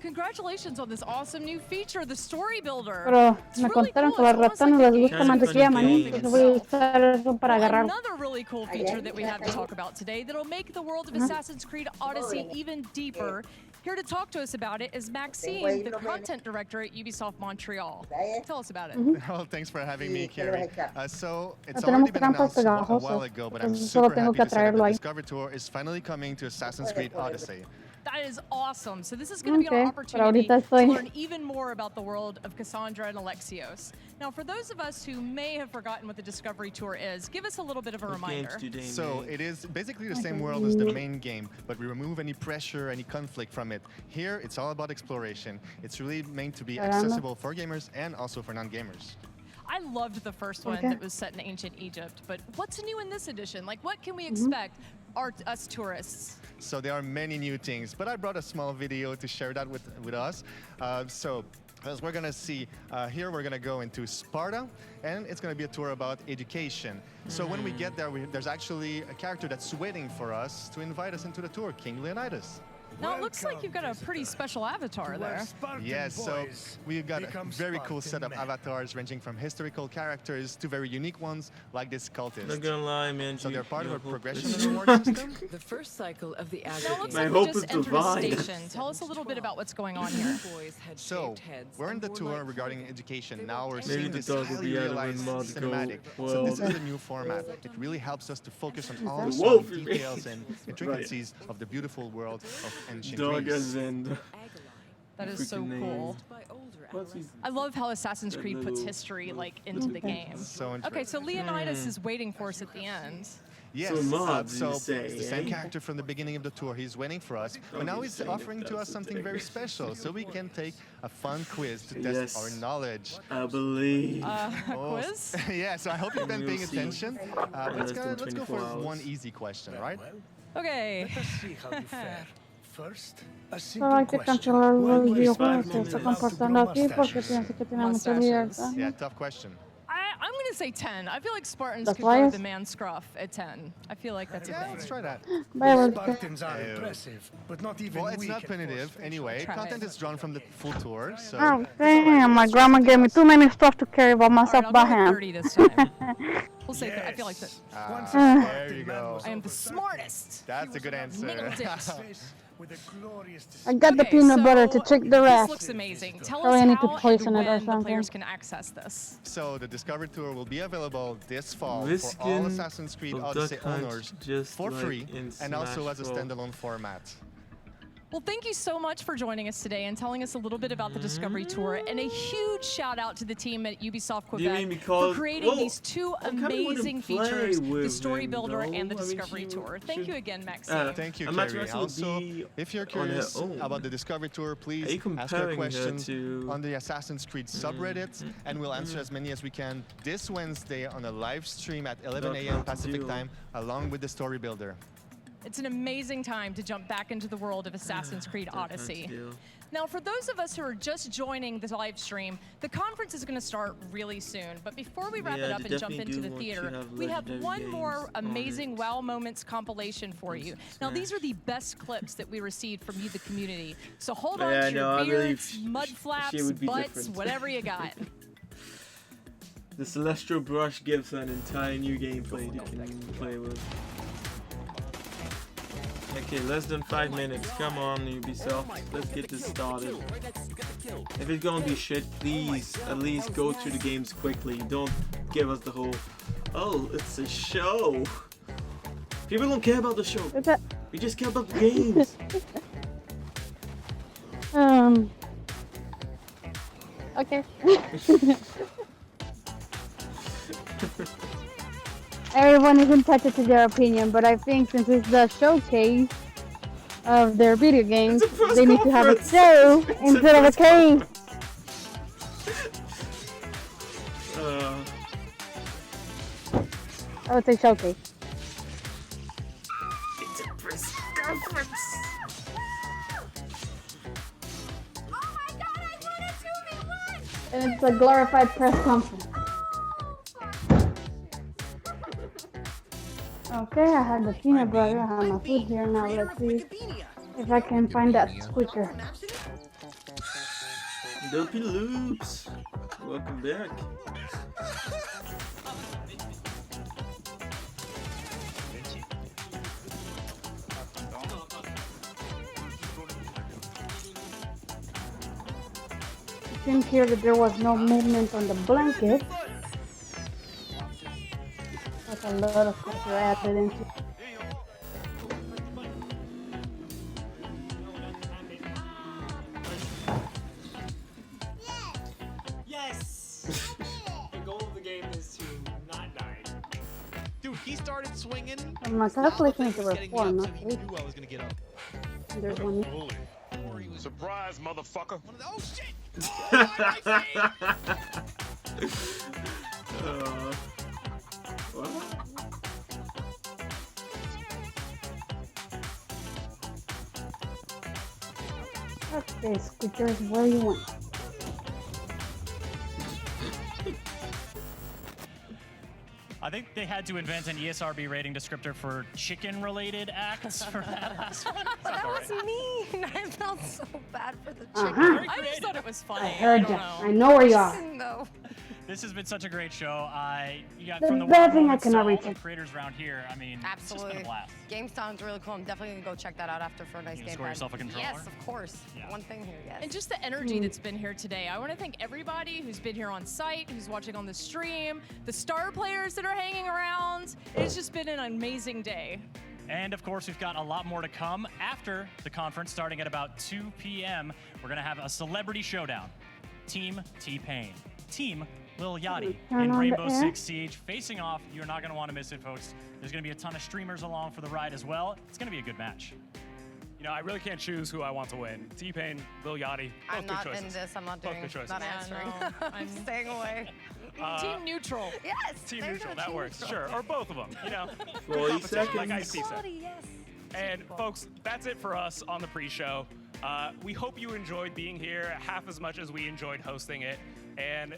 Congratulations on this awesome new feature, the Story Builder. Pero It's me really contaron cool. que a It's las almost ratanas like a les game gusta Sounds mantequilla like a maní, game. entonces voy a usar eso para Well, agarrar. another really cool feature that we have to talk about today that'll make the world of Assassin's Creed Odyssey even deeper. Here to talk to us about it is Maxime, the content director at Ubisoft Montreal. Tell us about it. Well, thanks for having me, Carrie. So it's No already tenemos been trampas announced a pegajosas. while ago, but I'm Entonces solo super tengo happy que to say that atraerlo the ahí. Discovery Tour is finally coming to Assassin's Creed Odyssey. That is awesome. So this is going to be Okay, an pero opportunity ahorita to estoy- learn even more about the world of Cassandra and Alexios. Now, for those of us who may have forgotten what the Discovery Tour is, give us a little bit of a What games reminder. do they So make? it is basically the same world as the main game, but we remove any pressure, any conflict from it. Here, it's all about exploration. It's really meant to be Caramba. accessible for gamers and also for non-gamers. I loved the first one Okay. that was set in ancient Egypt, but what's new in this edition? Like, what can we Mm-hmm. expect, us tourists? So there are many new things, but I brought a small video to share that with us. So as we're gonna see here, we're gonna go into Sparta, and it's gonna be a tour about education. So when we get there, there's actually a character that's waiting for us to invite us into the tour, King Leonidas. Now, it looks like you've got a pretty special avatar there. Yes, so we've got a very cool set of avatars ranging from historical characters to very unique ones like this cultist. Not gonna lie, man. So they're part of a progression hopeless. reward system. The first cycle of the Now, it looks My like hope we is just entered a divided. station. Tell us a little bit about what's going on here. So, we're in the tour regarding education. Now we're Maybe seeing the this dog will highly be out of realized the mod cinematic. go So this is world. the new format. It really helps us to focus on all The the wolf small is details and right. intricacies of the beautiful world of ancient Dog Greece. as in. That is so Freaking cool. What's his- I love how Assassin's That Creed puts little- history like into the game. So Okay, so Leonidas Hmm. is waiting for us at the end. Yes, So mods, so you say, it's the same eh? character from the beginning of the tour. He's waiting for us, but Oh, now he's he's saying offering if to us that's the something thing. very special, so we can take a fun quiz to test Yes. our knowledge. I believe. Oh, Quiz? yeah, so I hope you've been We'll paying see. attention. Less than Let's go for 24 hours. one easy question, right? Okay. Let us see how you fare. First, a Solo simple hay que question. cancelar los Why do you videojuegos que minutes se allowed están to pasando grow aquí porque mustaches? pienso que tiene mucha Mustaches. libertad. Yeah, tough question. I'm going to say 10. I feel like Spartans Las could grow vallas? the man scruff at 10. I feel like that's a Yeah, thing. let's try that. Vaya, The voltea. Spartans are impressive, but not even Well, it's we not can punitive force anyway. Try Content it. is drawn from the full tour, so. Oh, damn, my grandma gave me too many stuff to carry by All right, myself I'll by go with hand. 30 this time. We'll say I feel like that. Once Ah, a there you Spartan man go. was I am the over 30, smartest. That's a good answer. Nailed it. with a glorious I got the Okay, peanut butter to so check the This rest. looks amazing. Tell Probably us need to how and poison it or when the something. players can access this. So the Discovery Tour will be available this fall for Riskin all Assassin's Creed of Odyssey Duck Hunt owners just for like free in and also Smash as a Bros. standalone format. Well, thank you so much for joining us today and telling us a little bit about the Discovery Tour. And a huge shout out to the team at Ubisoft Quebec for creating these two amazing features, the Story Builder and the Discovery Tour. Thank you again, Maxime. Thank you, Carrie. Also, if you're curious about the Discovery Tour, please ask your questions on the Assassin's Creed subreddit, and we'll answer as many as we can this Wednesday on a live stream at 11 a.m. Pacific time, along with the Story Builder. It's an amazing time to jump back into the world of Assassin's Creed Odyssey. Now, for those of us who are just joining the live stream, the conference is going to start really soon. But before we wrap it up and jump into the theater, we have one more amazing WoW Moments compilation for you. Now, these are the best clips that we received from you, the community. So hold on to your beards, mud flaps, butts, whatever you got. The Celestial Brush gives an entire new gameplay you can play with. Okay, less than 5 minutes. Come on, Ubisoft. Let's get this started. If it's gonna be shit, please at least go through the games quickly. Don't give us the whole, oh, it's a show. People don't care about the show. We just care about the games. Okay. Everyone is entitled to their opinion, but I think since it's the showcase of their video games, they need to have a show instead of a case. I would say showcase. It's a press conference. And it's a glorified press conference. Okay, I have the peanut butter, I have my food here. Now let's see if I can find that squeaker. Dopey Loops, welcome back. It seems here that there was no movement on the blanket. That's a lot of stuff to add into. Yes! The goal of the game is to not die. Dude, he started swinging. My calculation is over 4, not 3. I knew I was gonna get up. There's one. Surprise, motherfucker! Oh shit! What? Okay, squeakers, where you want? I think they had to invent an ESRB rating descriptor for chicken-related acts for that last one. That was mean. I felt so bad for the chicken. I just thought it was funny. I heard you. I know where you are. No. This has been such a great show. The from the bad thing I moments to cannot all reach the it. creators around here. I mean, it's just been Absolutely. a blast. Game sounds really cool. I'm definitely gonna go check that out after for a nice You game. score yourself a controller? Yes, of course. One thing here, yes. And just the energy that's been here today. I want to thank everybody who's been here on site, who's watching on the stream, the star players that are hanging around. It's just been an amazing day. And of course, we've got a lot more to come after the conference, starting at about 2 p.m. We're gonna have a celebrity showdown. Team T-Pain, Team Lil Yachty Turn in on the Rainbow air. Six Siege facing off. You're not gonna want to miss it, folks. There's gonna be a ton of streamers along for the ride as well. It's gonna be a good match. You know, I really can't choose who I want to win. T-Pain, Lil Yachty, both I'm good not choices. in this. I'm not Both doing. good choices. Not answering. I'm staying away. Team neutral. Yes. Team there you neutral, go, that team works. neutral. Sure, or both of them. You know, 40 competition like seconds. IC said. Yes. And folks, that's it for us on the pre-show. We hope you enjoyed being here half as much as we enjoyed hosting it. And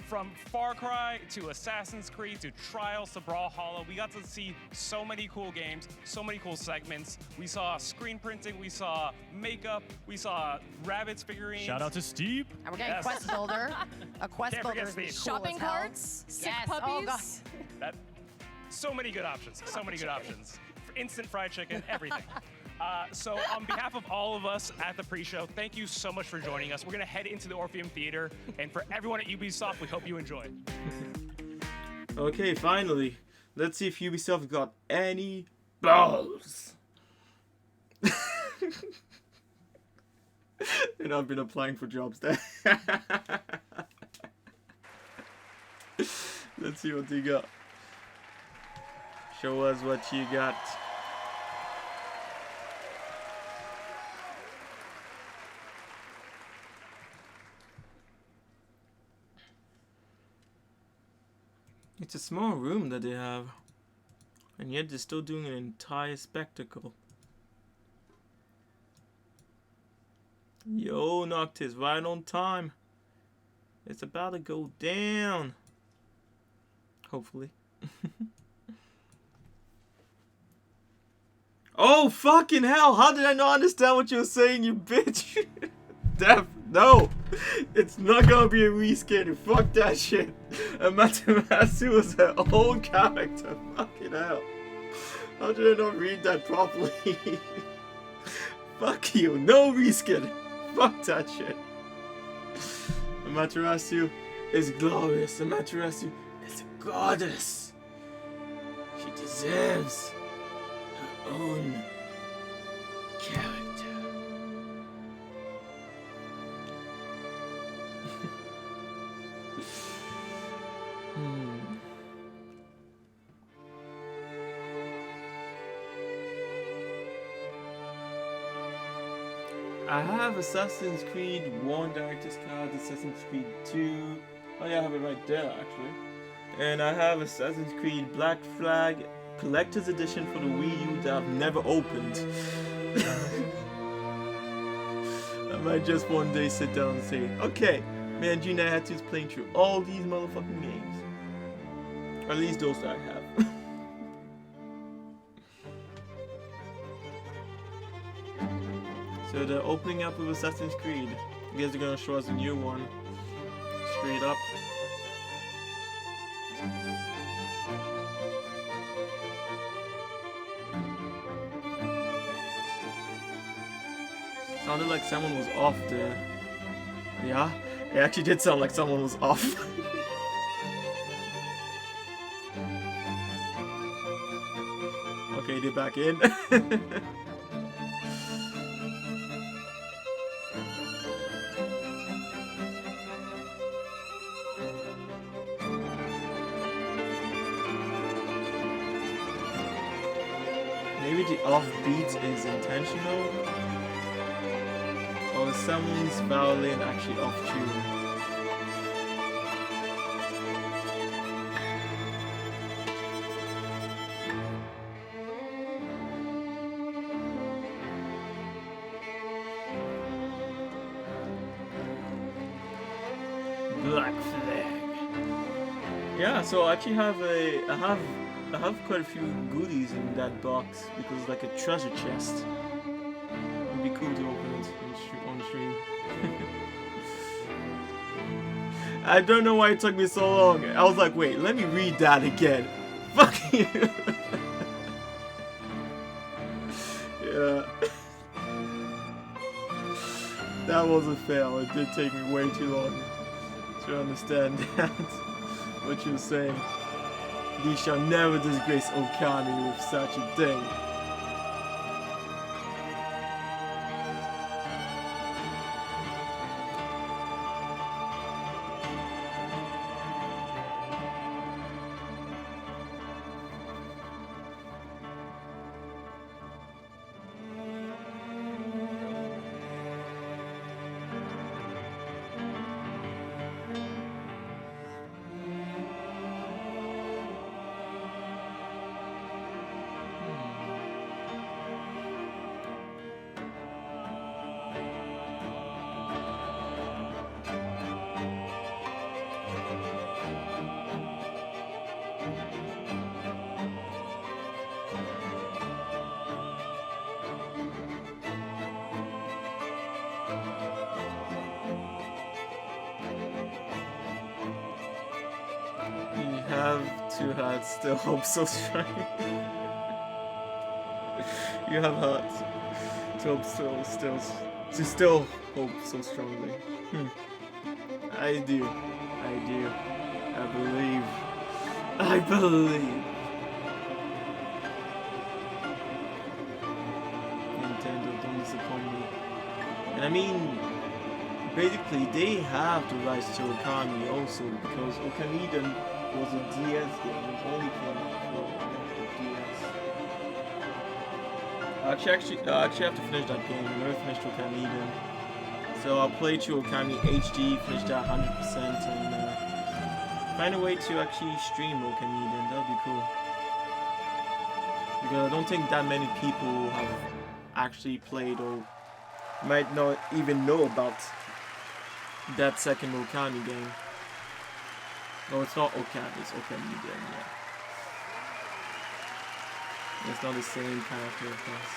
from Far Cry to Assassin's Creed to Trials to Brawlhalla, we got to see so many cool games, so many cool segments. We saw screen printing, we saw makeup, we saw rabbits figurines. Shout out to Steve. And we're getting Quest Builder. A Quest Can't Builder forget is Steve. cool Shopping as hell. carts, sick Yes. puppies. Oh, God. That, so many good options. So many good options. Instant fried chicken, everything. So on behalf of all of us at the pre-show, thank you so much for joining us. We're going to head into the Orpheum Theater. And for everyone at Ubisoft, we hope you enjoy. Okay, finally. Let's see if Ubisoft got any balls. And I've been applying for jobs there. Let's see what you got. Show us what you got. It's a small room that they have, and yet they're still doing an entire spectacle. Yo, Noctis, right on time. It's about to go down. Hopefully. Oh, fucking hell! How did I not understand what you were saying, you bitch? Def, no! It's not gonna be a reskin. Fuck that shit. Amaterasu was her own character. Fucking hell. How did I not read that properly? Fuck you. No reskin. Fuck that shit. Amaterasu is glorious. Amaterasu is a goddess. She deserves her own character. I have Assassin's Creed 1 Director's Card, Assassin's Creed 2. Oh yeah, I have it right there actually. And I have Assassin's Creed Black Flag Collector's Edition for the Wii U that I've never opened. I might just one day sit down and say, okay, man, Junior had to playing through all these motherfucking games. Or at least those that I have. So they're opening up with Assassin's Creed. I guess they're gonna show us a new one. Straight up. Sounded like someone was off there. Yeah, it actually did sound like someone was off. Okay, they're back in. Maybe the offbeat is intentional, or is someone's violin actually off tune? Black Flag. Yeah, so I actually have I have quite a few goodies in that box because it's like a treasure chest. It'd be cool to open it on stream. I don't know why it took me so long. I was like, wait, let me read that again. Fuck you. Yeah. That was a fail. It did take me way too long to understand that. What you were saying. These shall never disgrace Okami with such a thing. Two hearts, still hope so strong. You have hearts to hope still hope so strongly. I do. I believe. Nintendo, don't disappoint me. And I mean, basically they have the rights to Okami also because Okamiden was a DS game. It only came for DS. I actually have to finish that game. I never finished Okamiden. So I'll play through Okami HD, finish that 100%, and find a way to actually stream Okamiden. That would be cool. Because I don't think that many people have actually played or might not even know about that second Okami game. No, it's not Okami, it's Okamiden, yeah. It's not the same character, of course.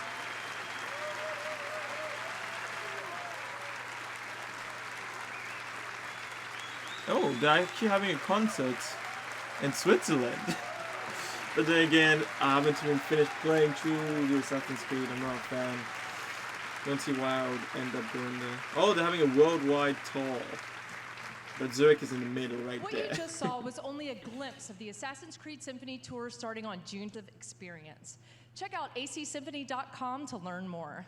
Oh, they're actually having a concert in Switzerland. But then again, I haven't even finished playing through the Assassin's Creed. I'm not a fan. Don't see why I would end up going there. Oh, they're having a worldwide tour. But Zurich is in the middle, right what there. What you just saw was only a glimpse of the Assassin's Creed Symphony Tour starting on June of Experience. Check out acsymphony.com to learn more.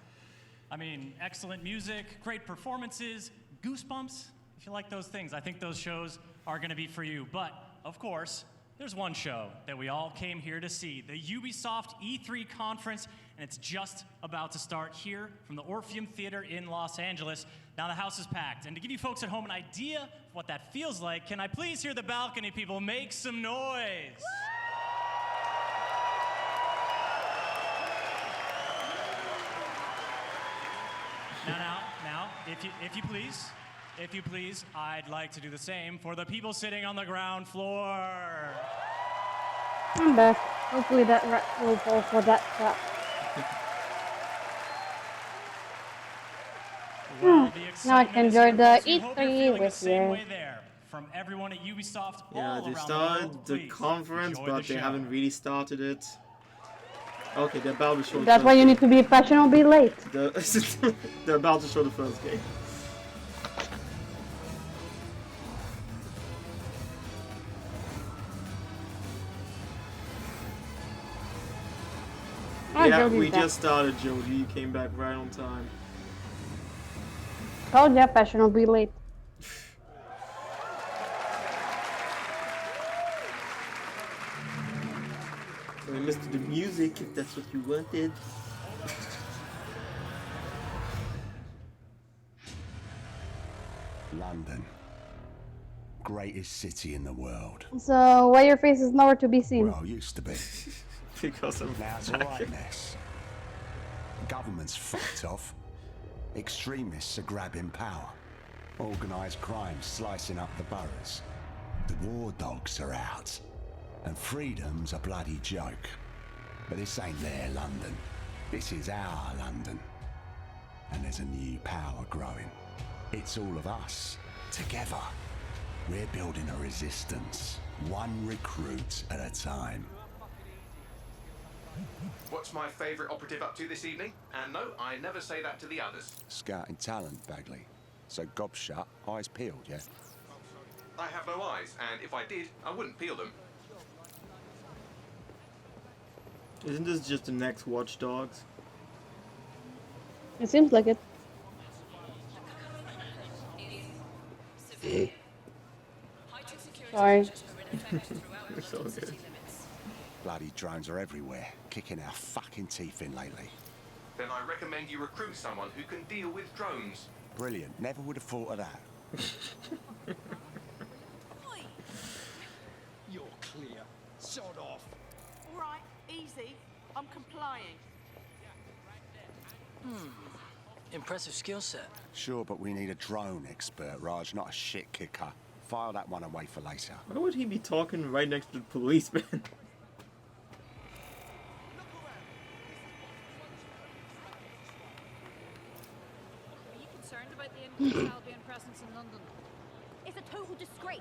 I mean, excellent music, great performances, goosebumps. If you like those things, I think those shows are going to be for you. But, of course, there's one show that we all came here to see, the Ubisoft E3 conference, and it's just about to start here from the Orpheum Theater in Los Angeles. Now the house is packed, and to give you folks at home an idea of what that feels like, can I please hear the balcony people make some noise? Now, if you please, I'd like to do the same for the people sitting on the ground floor. I'm back. Hopefully that rat will fall for that trap. Now I can enjoy the E3 with you. From everyone at Ubisoft yeah, they started the conference, but they haven't really started it. Okay, they're about to show. That's why you need to be professional, be late. They're about to show the first game. Yeah, we just started, Jody. You came back right on time. Told ya, professional, be late. So we missed the music, if that's what you wanted. London. Greatest city in the world. So, why your face is nowhere to be seen? Well, used to be. Because of now it's a right mess. Government's fucked off. Extremists are grabbing power. Organised crime slicing up the boroughs. The war dogs are out. And freedom's a bloody joke. But this ain't their London. This is our London. And there's a new power growing. It's all of us, together. We're building a resistance, one recruit at a time. What's my favourite operative up to this evening? And no, I never say that to the others. Scouting talent, Bagley. So gob shut, eyes peeled, yeah? I have no eyes, and if I did, I wouldn't peel them. Isn't this just the next Watch Dogs? It seems like it. Sorry. So good. Bloody drones are everywhere, kicking our fucking teeth in lately. Then I recommend you recruit someone who can deal with drones. Brilliant. Never would have thought of that. You're clear. Sod off. All right, easy. I'm complying. Impressive skill set. Sure, but we need a drone expert, Raj, not a shit kicker. File that one away for later. Why would he be talking right next to the policeman? Are you concerned about the increased Albion presence in London? It's a total disgrace.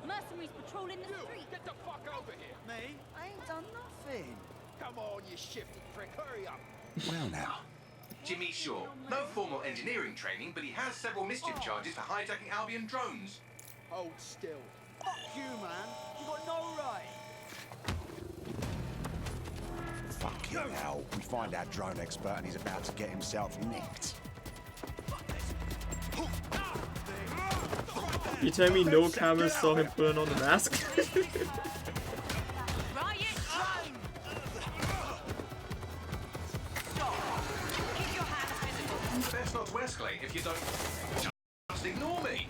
Mercenaries patrolling the street. Get the fuck over here. Me? I ain't done nothing. Come on, you shifty prick. Hurry up. Well now. Jimmy Shaw. No formal engineering training, but he has several mischief charges for hijacking Albion drones. Hold still. Fuck you, man. You got no right. Fucking hell. We find our drone expert and he's about to get himself nicked. You tell me no cameras saw him putting on the mask? Best not to escalate if you don't. Just ignore me.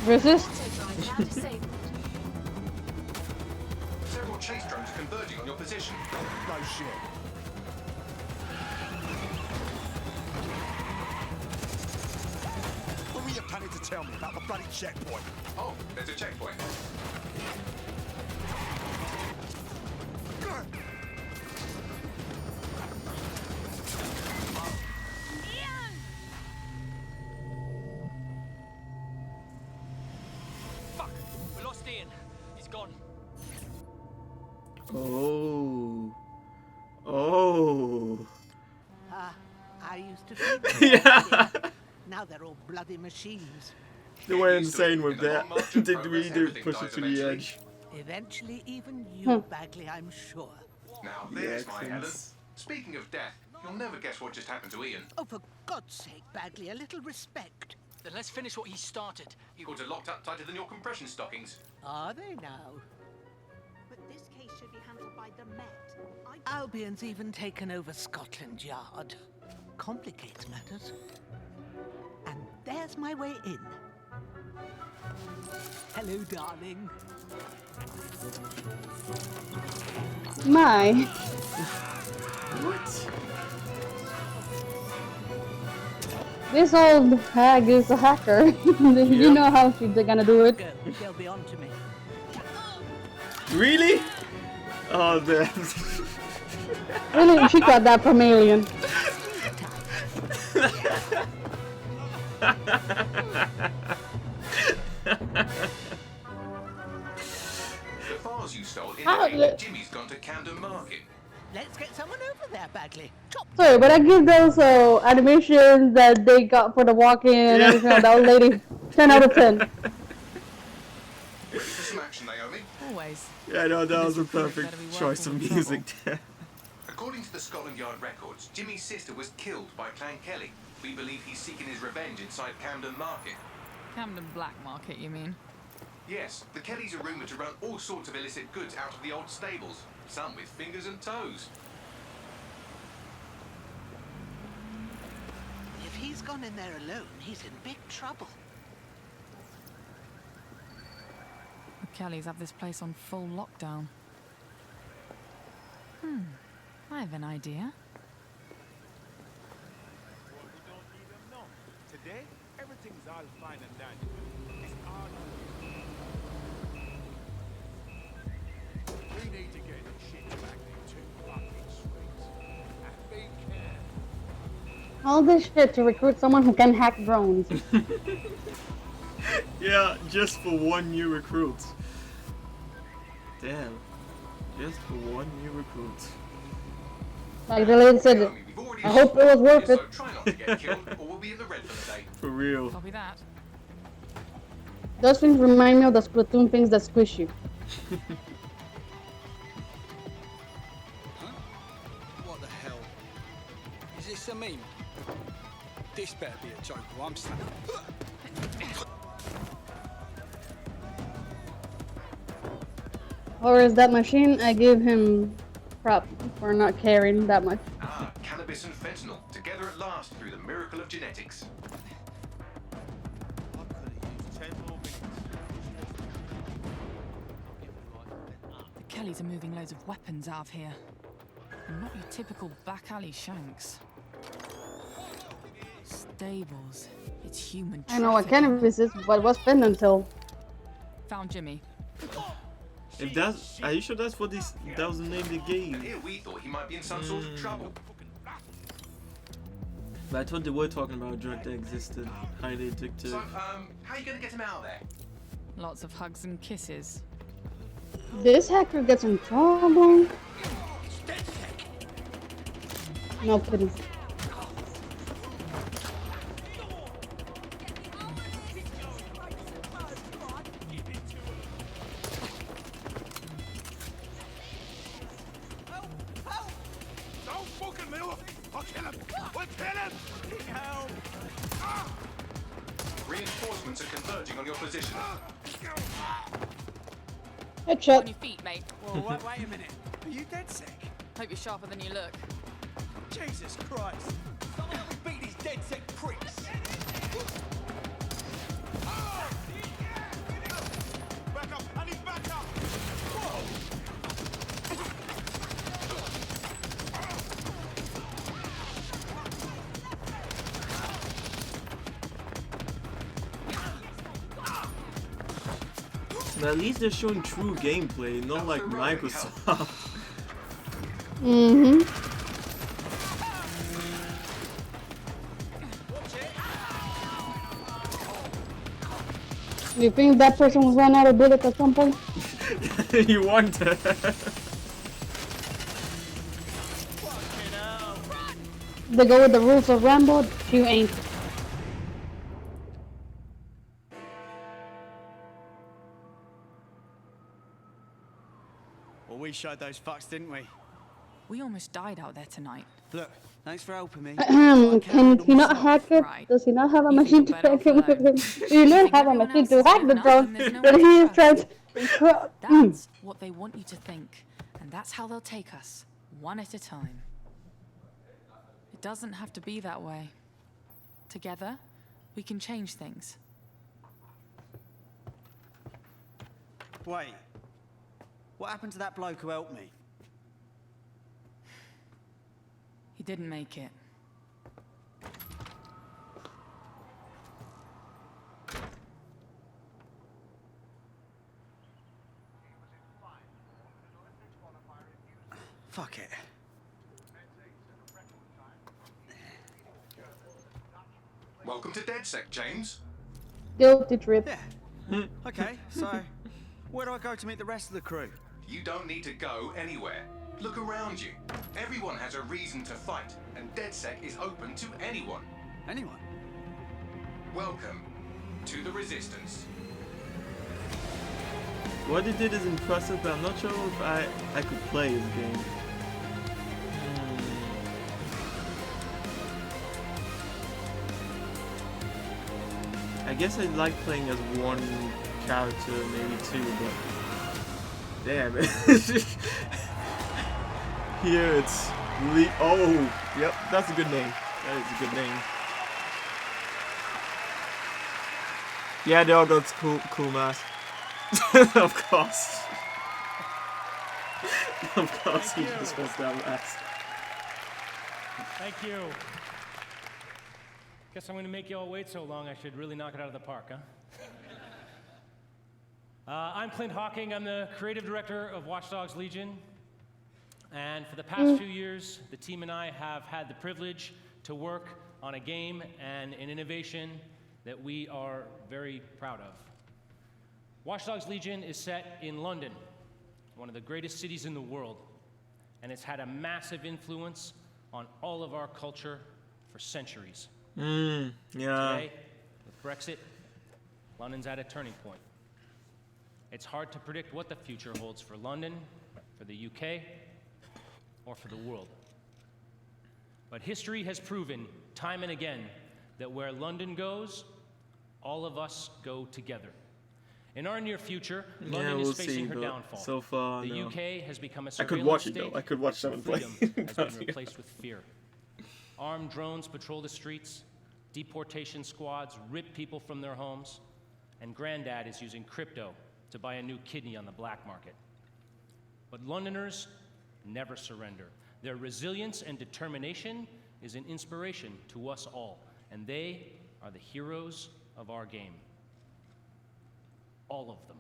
Resist. Several chase drones are converging on your position. No shit. What were you planning to tell me about the bloody checkpoint? Oh, there's a checkpoint. Fuck! We lost Ian. He's gone. Oh. Oh. I used to think Yeah. Now they're all bloody machines. They were insane with that. They really did push it to the edge. Eventually, even you, Bagley, I'm sure. Now there's my Helen. Speaking of death, you'll never guess what just happened to Ian. Oh, for God's sake, Bagley, a little respect. Then let's finish what he started. Yours are locked up tighter than your compression stockings. Are they now? But this case should be handled by the Met. Albion's even taken over Scotland Yard. Complicates matters. And there's my way in. Hello, darling. My. What? This old hag is a hacker. You know how they're gonna do it. They'll be on to me. Really? Oh, damn. Really, she got that from Alien. The files you stole How- indicate Jimmy's gone to Camden Market. Let's get someone over there, Bagley. Chop. Sorry, but I give those animations that they got for the walk-in and everything like that old lady 10 out of 10. Ready for some action, Naomi? Always. Yeah, no, that was a perfect choice of music there. According to the Scotland Yard records, Jimmy's sister was killed by Clan Kelly. We believe he's seeking his revenge inside Camden Market. Camden Black Market, you mean? Yes, the Kellys are rumoured to run all sorts of illicit goods out of the old stables, some with fingers and toes. If he's gone in there alone, he's in big trouble. The Kellys have this place on full lockdown. I have an idea. Today, everything's all fine and dandy. It's all we need to get the shit back into fucking streets. And we can. All this shit to recruit someone who can hack drones. Yeah, just for one new recruit. Damn. Just for one new recruit. Like the lady said, I hope it was worth it. Try not to get killed, or we'll be in the red for the day. For real. Copy that. Those things remind me of the Splatoon things that squish you. What the hell? Is this a meme? This better be a joke or I'm snapping. Or is that machine? I give him prop for not caring that much. Ah, cannabis and fentanyl, together at last through the miracle of genetics. The Kellys are moving loads of weapons out of here. And not your typical back alley shanks. Stables. It's human I know what trafficking. cannabis is, but what's been until. Found Jimmy. If that's, are you sure that's what this? That was the name they And gave. here we thought he might be in some sort of trouble. But I thought they were talking about a drug that existed, highly addictive. So, how are you gonna get him out of there? Lots of hugs and kisses. This hacker gets in trouble. No kidding. Don't fucking move! I'll kill him! We'll kill Reinforcements are converging on your position. Headshot. On your feet, mate. Whoa, wait a minute. Are you dead sick? Hope you're sharper than you look. Jesus Christ. Someone help me beat these dead sick pricks. Back up! I need backup! Whoa! At least they're showing true gameplay, not like Microsoft. Mm-hmm. You think that person will run out of bullets at some point? You wonder. They go with the rules of Rambo, you ain't. Well, we showed those fucks, didn't we? We almost died out there tonight. Look, thanks for helping me. Can he not hack it? Does he not have a machine to hack it? He don't have a machine to hack the drone, but he is trying to... That's what they want you to think. And that's how they'll take us, one at a time. It doesn't have to be that way. Together, we can change things. Wait. What happened to that bloke who helped me? He didn't make it. Fuck it. Welcome to DedSec, James. Guilty trip. Yeah. Okay, so where do I go to meet the rest of the crew? You don't need to go anywhere. Look around you. Everyone has a reason to fight, and DedSec is open to anyone. Anyone? Welcome to the Resistance. What they did is impressive, but I'm not sure if I could play this game. I guess I like playing as one character, maybe two, but damn it. Here it's oh, yep, that's a good name. That is a good name. Yeah, they all got cool masks. Of course. Of course he just wants that mask. Thank you. Guess I'm gonna make you all wait so long, I should really knock it out of the park, huh? I'm Clint Hawking, I'm the creative director of Watch Dogs Legion. And for the past few years, the team and I have had the privilege to work on a game and an innovation that we are very proud of. Watch Dogs Legion is set in London, one of the greatest cities in the world, and it's had a massive influence on all of our culture for centuries. Yeah. Today, with Brexit, London's at a turning point. It's hard to predict what the future holds for London, for the UK, or for the world. But history has proven time and again that where London goes, all of us go together. In our near future, London is facing her downfall. So far, the no. UK has become a I could surveillance watch it state. though. I could watch someone play. Freedom has been replaced with fear. Armed drones patrol the streets, deportation squads rip people from their homes, and Granddad is using crypto to buy a new kidney on the black market. But Londoners never surrender. Their resilience and determination is an inspiration to us all, and they are the heroes of our game. All of them.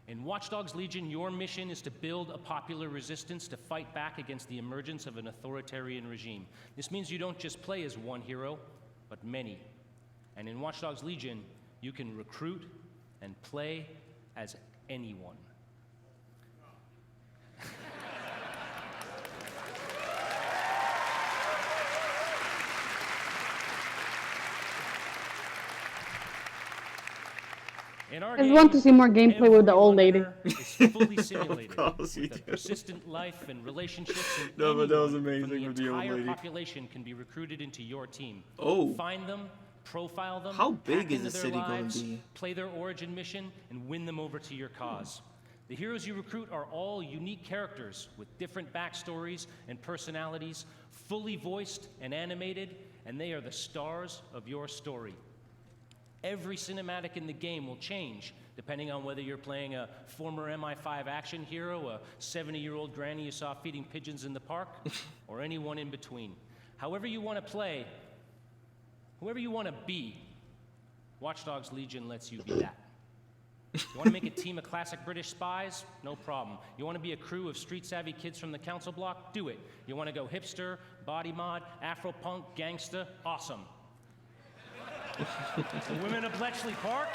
In Watch Dogs Legion, your mission is to build a popular resistance to fight back against the emergence of an authoritarian regime. This means you don't just play as one hero, but many. And in Watch Dogs Legion, you can recruit and play as anyone. In our I just want to see more gameplay with the old lady. is fully simulated. course you with a do. persistent life and relationships. And No, but that was anyone amazing from with the the old entire lady. population can be recruited into your team. Oh. Find them, profile them. How big hack is into the their city gonna lives, be? Play their origin mission, and win them over to your cause. The heroes you recruit are all unique characters with different backstories and personalities, fully voiced and animated, and they are the stars of your story. Every cinematic in the game will change depending on whether you're playing a former MI5 action hero, a 70-year-old granny you saw feeding pigeons in the park, or anyone in between. However you want to play, whoever you want to be, Watch Dogs Legion lets you be that. You want to make a team of classic British spies? No problem. You want to be a crew of street-savvy kids from the council block? Do it. You want to go hipster, body mod, Afro-punk, gangsta? Awesome. The women of Bletchley Park?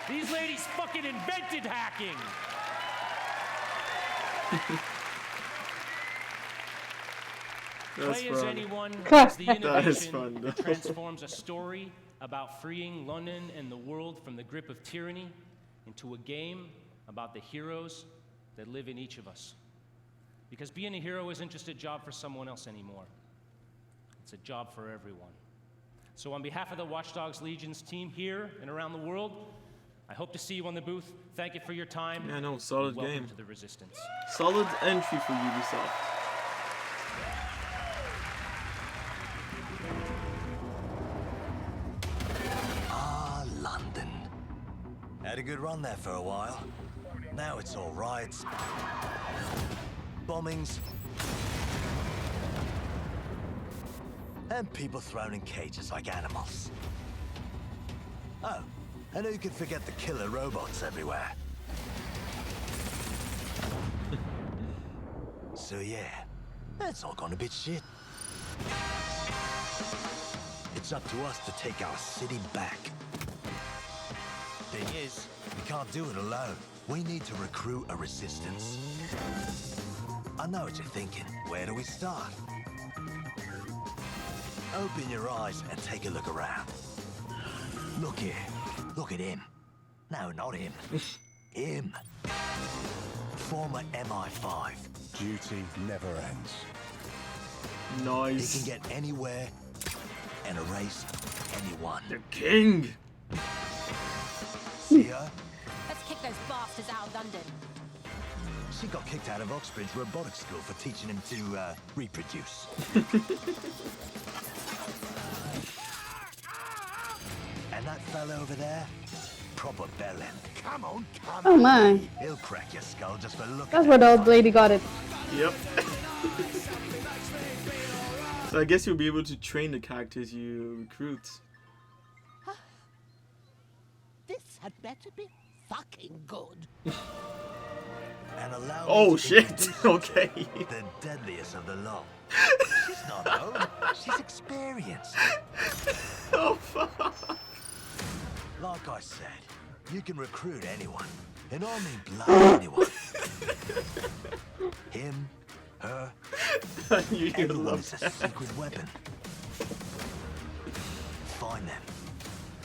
These ladies fucking invented hacking! Play as anyone is the innovation that transforms a story about freeing London and the world from the grip of tyranny into a game about the heroes that live in each of us. Because being a hero isn't just a job for someone else anymore. It's a job for everyone. So on behalf of the Watch Dogs Legion's team here and around the world, I hope to see you on the booth. Thank you for your time. Yeah, no, solid Welcome game. to the Resistance. Solid entry for Ubisoft. London. Had a good run there for a while. Now it's all riots, bombings, and people thrown in cages like animals. Oh, and who could forget the killer robots everywhere? So yeah, it's all gone a bit shit. It's up to us to take our city back. Thing is, we can't do it alone. We need to recruit a resistance. I know what you're thinking. Where do we start? Open your eyes and take a look around. Look here. Look at him. No, not him. Him. Former MI5. Duty never ends. Nice. He can get anywhere and erase anyone. The king. See her? Let's kick those bastards out of London. She got kicked out of Oxbridge Robotics School for teaching him to reproduce. And that fella over there, proper bellend. Come on, come Oh on. my. He'll crack your skull just for looking That's at where the it. old lady got it. Yep. So I guess you'll be able to train the characters you recruit. This had better be fucking good. And allow Oh me to shit, introduce okay. the deadliest of the lot. She's not old, she's experienced. Oh fuck. Like I said, you can recruit anyone. And I mean bloody anyone. Him, her, You everyone love is a that. secret weapon. Find them,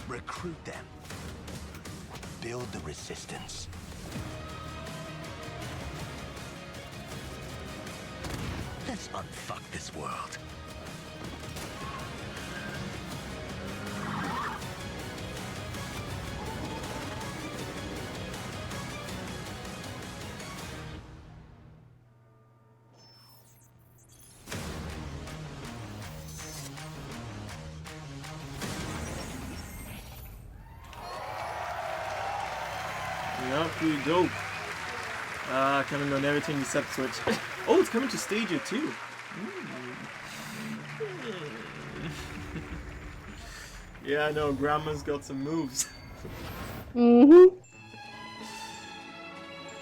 recruit them, build the resistance. Let's unfuck this world. Yeah, pretty dope. Coming on everything except Switch. Oh, it's coming to Stadia too. Yeah, I know. Grandma's got some moves. Mm-hmm.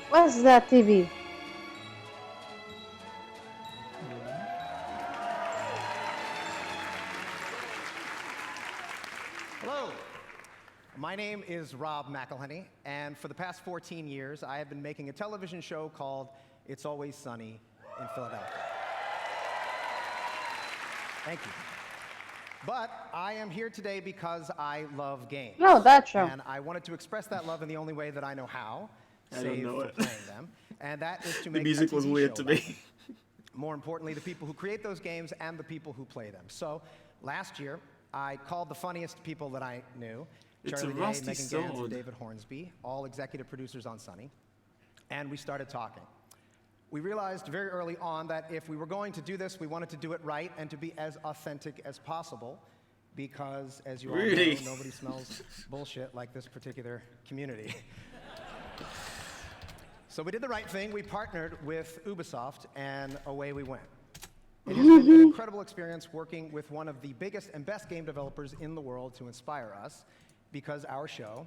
What's that TV? Hello, my name is Rob McElhenney, and for the past 14 years, I have been making a television show called It's Always Sunny in Philadelphia. Thank you. But I am here today because I love games. No, that show. And I wanted to express that love in the only way that I know how, I don't save know for it. playing them. And that is to The make music a was TV weird show to about me. them. More importantly, the people who create those games and the people who play them. So last year, I called the funniest people that I knew, It's Charlie a Day, rusty Megan Gans, and sword. David Hornsby, all executive producers on Sunny. And we started talking. We realized very early on that if we were going to do this, we wanted to do it right and to be as authentic as possible, because, as you all Really? know, nobody smells bullshit like this particular community. So we did the right thing. We partnered with Ubisoft, and away we went. It has been an incredible experience working with one of the biggest and best game developers in the world to inspire us, because our show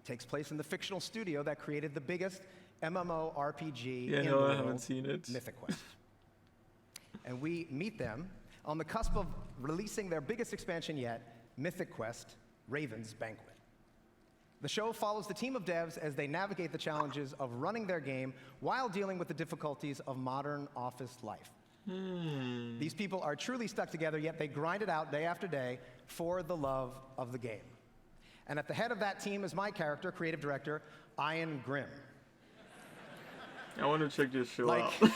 takes place in the fictional studio that created the biggest MMORPG Yeah, in no, the I world, haven't seen it. Mythic Quest. And we meet them on the cusp of releasing their biggest expansion yet, Mythic Quest: Raven's Banquet. The show follows the team of devs as they navigate the challenges of running their game while dealing with the difficulties of modern office life. These people are truly stuck together, yet they grind it out day after day for the love of the game. And at the head of that team is my character, creative director, Ian Grimm. I want to check this show Like- out.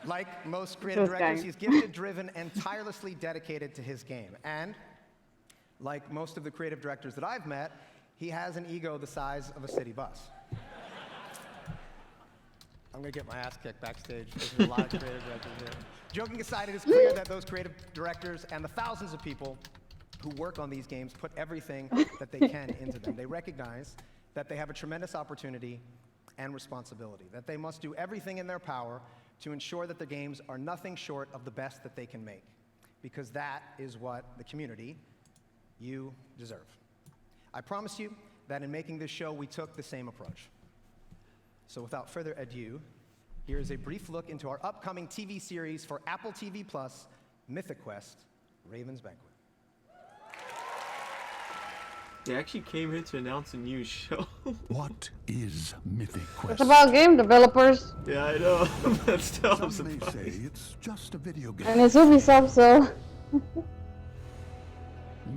Like most creative This directors, guy. he's gifted, driven, and tirelessly dedicated to his game. And like most of the creative directors that I've met, he has an ego the size of a city bus. I'm gonna get my ass kicked backstage. There's a lot of creative directors here. Joking aside, it is clear that those creative directors and the thousands of people who work on these games put everything that they can into them. They recognize that they have a tremendous opportunity and responsibility, that they must do everything in their power to ensure that the games are nothing short of the best that they can make, because that is what the community, you, deserve. I promise you that in making this show, we took the same approach. So without further ado, here is a brief look into our upcoming TV series for Apple TV+, Mythic Quest: Raven's Banquet. They actually came here to announce a new show. What is Mythic Quest? It's about game developers, Yeah, I know. But still, I'm Some may say surprised. it's just a video game. and it's Ubisoft, so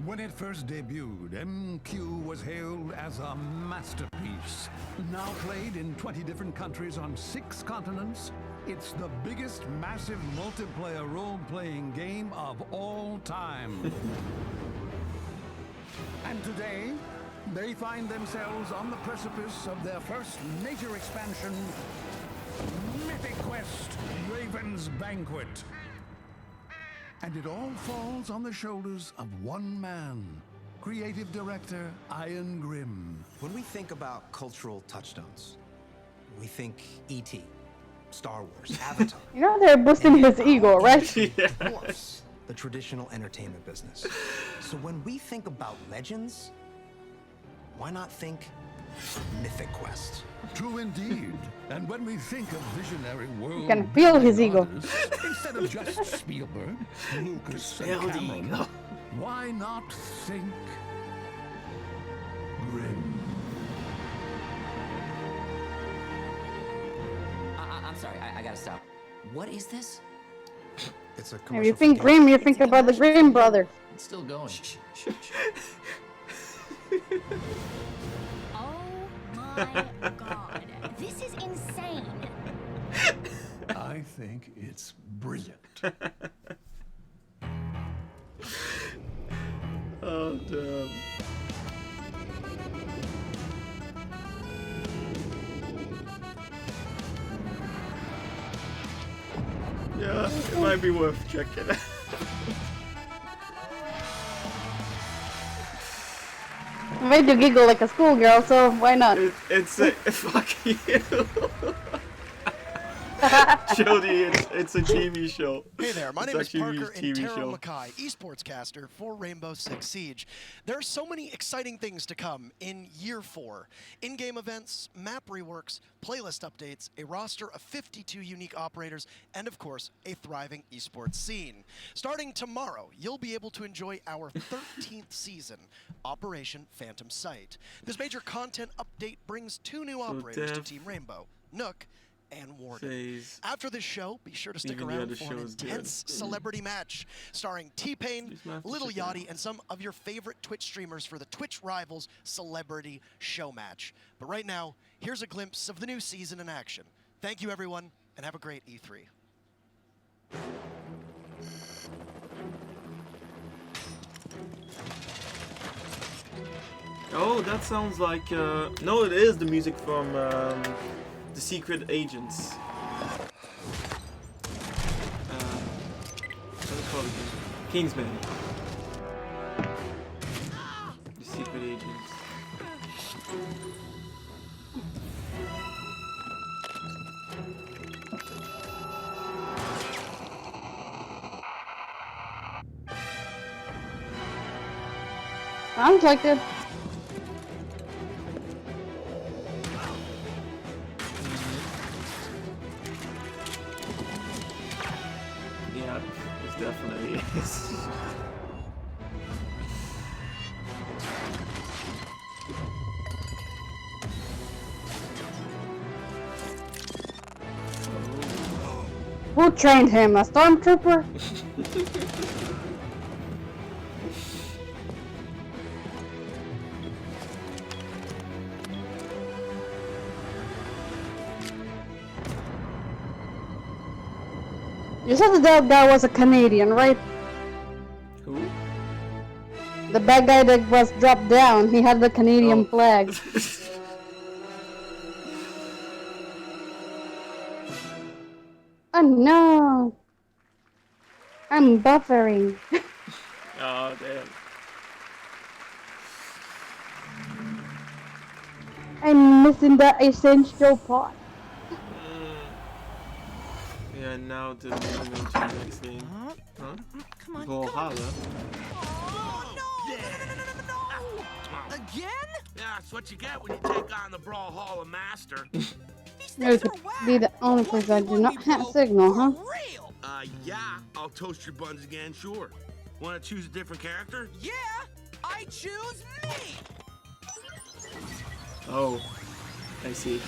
When it first debuted, MQ was hailed as a masterpiece. Now played in 20 different countries on 6 continents, it's the biggest massive multiplayer role-playing game of all time. And today, they find themselves on the precipice of their first major expansion, Mythic Quest: Raven's Banquet. And it all falls on the shoulders of one man, creative director Ian Grimm. When we think about cultural touchstones, we think E.T., Star Wars, Avatar. you know they're boosting his ego, right? Dwarfs the traditional entertainment business. So when we think about legends, why not think Mythic Quest? True indeed. And when we think of visionary world, can feel his ego. instead of just Spielberg, Lucas, and Feel the Cameron, ego. why not think Grimm? I'm sorry, I gotta stop. What is this? It's a If you think Grimm, you think about the Grimm brothers. It's still going. Oh my god. This is insane. I think it's brilliant. Oh, damn. Yeah, it might be worth checking out. It made you giggle like a schoolgirl, so why not? It's a fuck you. Jody, it's a TV show. Hey there, my It's name is actually a Parker TV and Tara show. Mackay, esports caster for Rainbow Six Siege. There are so many exciting things to come in Year 4. In-game events, map reworks, playlist updates, a roster of 52 unique operators, and of course, a thriving esports scene. Starting tomorrow, you'll be able to enjoy our 13th season, Operation Phantom Sight. This major content update brings 2 new operators to Dev. Team Rainbow, Nook and Warden. Phase. After this show, be sure to stick Even the around other for an show is good. intense celebrity match starring T-Pain, have to Little check it out. Yachty, and some of your favorite Twitch streamers for the Twitch Rivals Celebrity Show Match. But right now, here's a glimpse of the new season in action. Thank you, everyone, and have a great E3. Oh, that sounds like no, it is the music from the Secret Agents. What is it called again? Kingsman. The Secret Agents. Sounds like it. Yeah, it definitely is. Who trained him? A stormtrooper? You said that guy was a Canadian, right? Who? The bad guy that was dropped down. He had the Canadian flag. Oh no! I'm buffering. Oh damn. I'm missing the essential part. Yeah, now to move into the next game. Huh? Come on, Valhalla. Again? Yeah, that's what you get when you take on the Brawlhalla Master. This would be the only place I do not have signal, huh? Yeah, I'll toast your buns again, sure. Want to choose a different character? Yeah, I choose me. Oh, I see.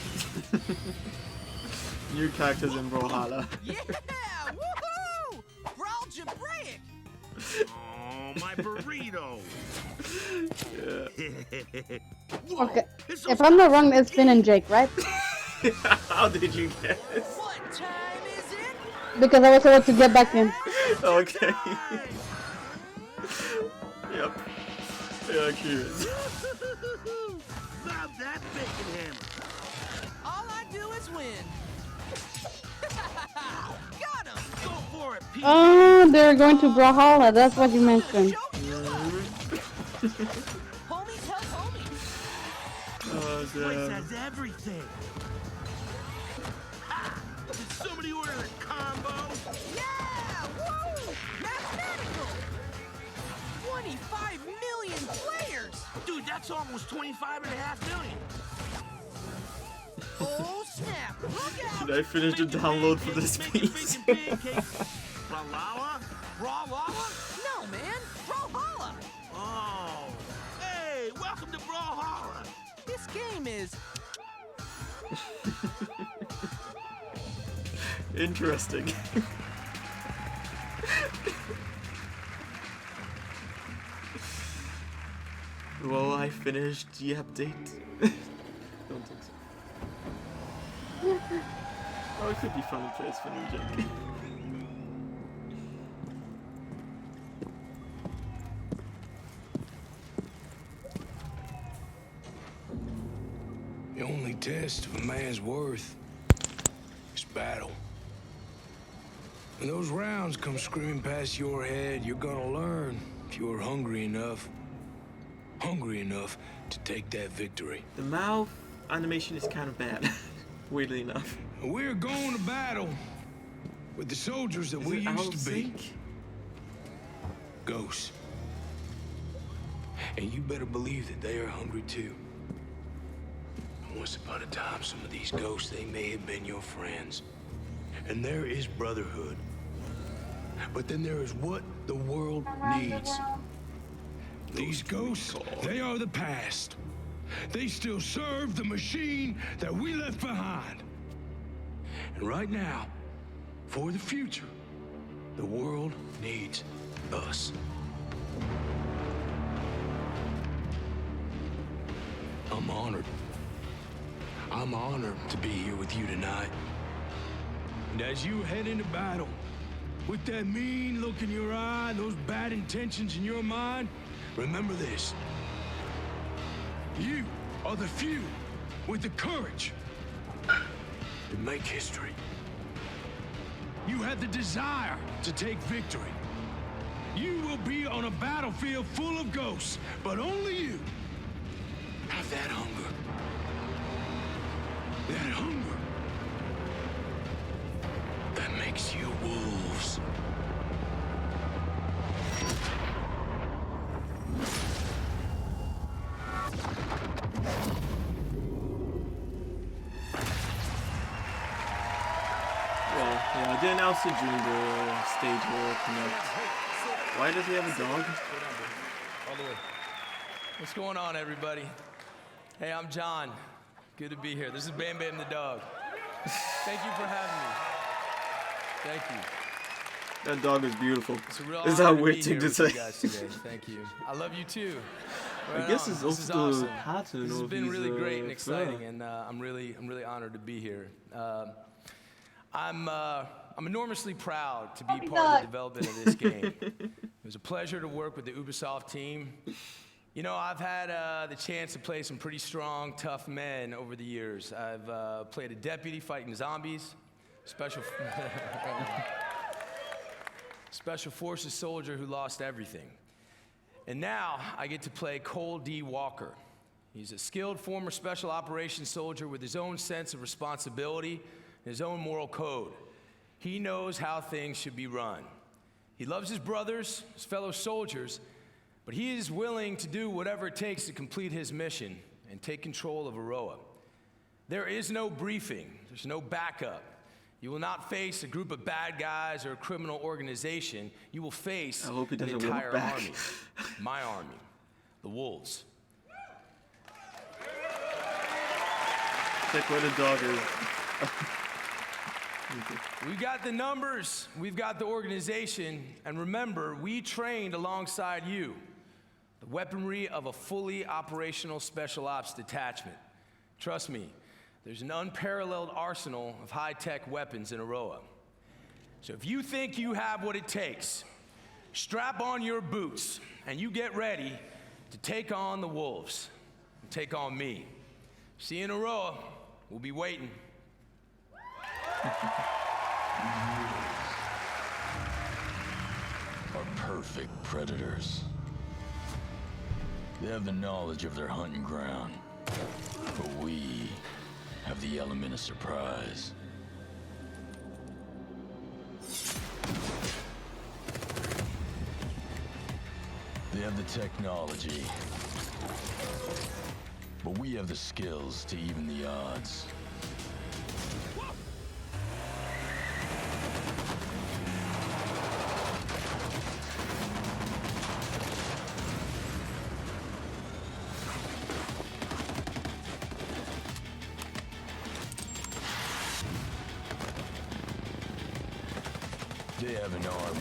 New characters in Brawlhalla. Yeah, woohoo! Brawl Jabraic. Oh, my burrito. Yeah. Okay, if I'm not wrong, it's Finn and Jake, right? How did you guess? What time is it? Because I was able to get back in. Okay. Yep. Yeah, curious. Love that bacon hammer. All I do is win. Got him. Go for it, Pete. Oh, they're going to Brawlhalla. That's what you mentioned. Homies help homies. Oh, This place has everything. Ha! Did somebody order a combo? Yeah, woo! Mathematical. 25 million players. Dude, that's almost 25.5 million. Oh snap! Look out! Should I finish the download for this piece? Brawlhalla? Brawlhalla? No, man. Brawlhalla. Oh. Hey, welcome to Brawlhalla. This game is Interesting. Well, I finished the update. Don't think so. Oh, it could be fun to play as Finn and Jake. The only test of a man's worth is battle. When those rounds come screaming past your head, you're gonna learn if you're hungry enough to take that victory. The mouth animation is kind of bad, weirdly enough. We're going to battle with the soldiers that we used to be. Ghosts. And you better believe that they are hungry too. Once upon a time, some of these ghosts, they may have been your friends. And there is brotherhood. But then there is what the world needs. These ghosts, they are the past. They still serve the machine that we left behind. And right now, for the future, the world needs us. I'm honored. I'm honored to be here with you tonight. And as you head into battle, with that mean look in your eye, those bad intentions in your mind, remember this. You are the few with the courage to make history. You have the desire to take victory. You will be on a battlefield full of ghosts, but only you have that hunger. That hunger that makes you wolves. Well, yeah, I didn't also during the stage where it connects. Why does he have a dog? All the way. What's going on, everybody? Hey, I'm John. Good to be here. This is Bam Bam the dog. Thank you for having me. Thank you. That dog is beautiful. It's a real Is that honor weird be thing here to with say? you guys today. Thank you. I love you too. I Right guess on. it's This is also the awesome. pattern This has of been his, really great and exciting, fur. and I'm really honored to be here. I'm enormously proud to be part of the development of this game. It was a pleasure to work with the Ubisoft team. You know, I've had the chance to play some pretty strong, tough men over the years. I've played a deputy fighting zombies, special forces soldier who lost everything. And now I get to play Cole D. Walker. He's a skilled former special operations soldier with his own sense of responsibility and his own moral code. He knows how things should be run. He loves his brothers, his fellow soldiers, but he is willing to do whatever it takes to complete his mission and take control of Aroa. There is no briefing. There's no backup. You will not face a group of bad guys or a criminal organization. You will face I hope he an doesn't entire walk back. army. My army. The Wolves. Check where the dog is. We've got the numbers, we've got the organization, and remember, we trained alongside you. The weaponry of a fully operational special ops detachment. Trust me, there's an unparalleled arsenal of high-tech weapons in Aroa. So if you think you have what it takes, strap on your boots, and you get ready to take on the Wolves, and take on me. See you in Aroa, we'll be waiting. Are perfect predators. They have the knowledge of their hunting ground, but we have the element of surprise. They have the technology, but we have the skills to even the odds. They have an army.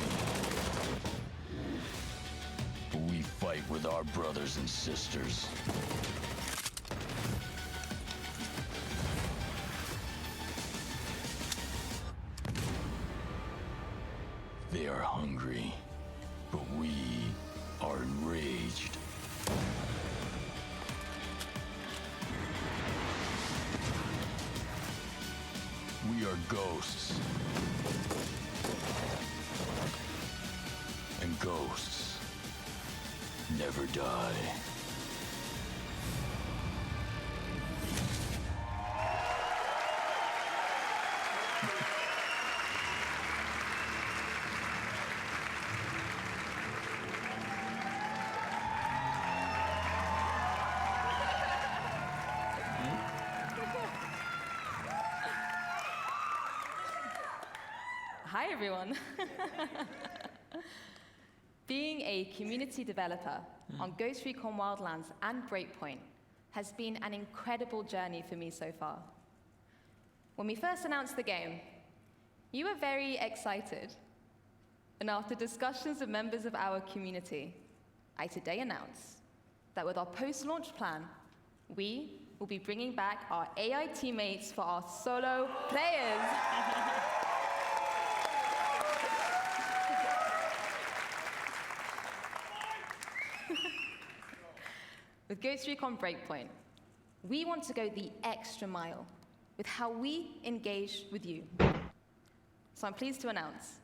But we fight with our brothers and sisters. They are hungry, but we are enraged. We are ghosts. And ghosts never die. Hi, everyone. Being a community developer on Ghost Recon Wildlands and Breakpoint has been an incredible journey for me so far. When we first announced the game, you were very excited. And after discussions with members of our community, I today announce that with our post-launch plan, we will be bringing back our AI teammates for our solo players. With Ghost Recon Breakpoint, we want to go the extra mile with how we engage with you. So I'm pleased to announce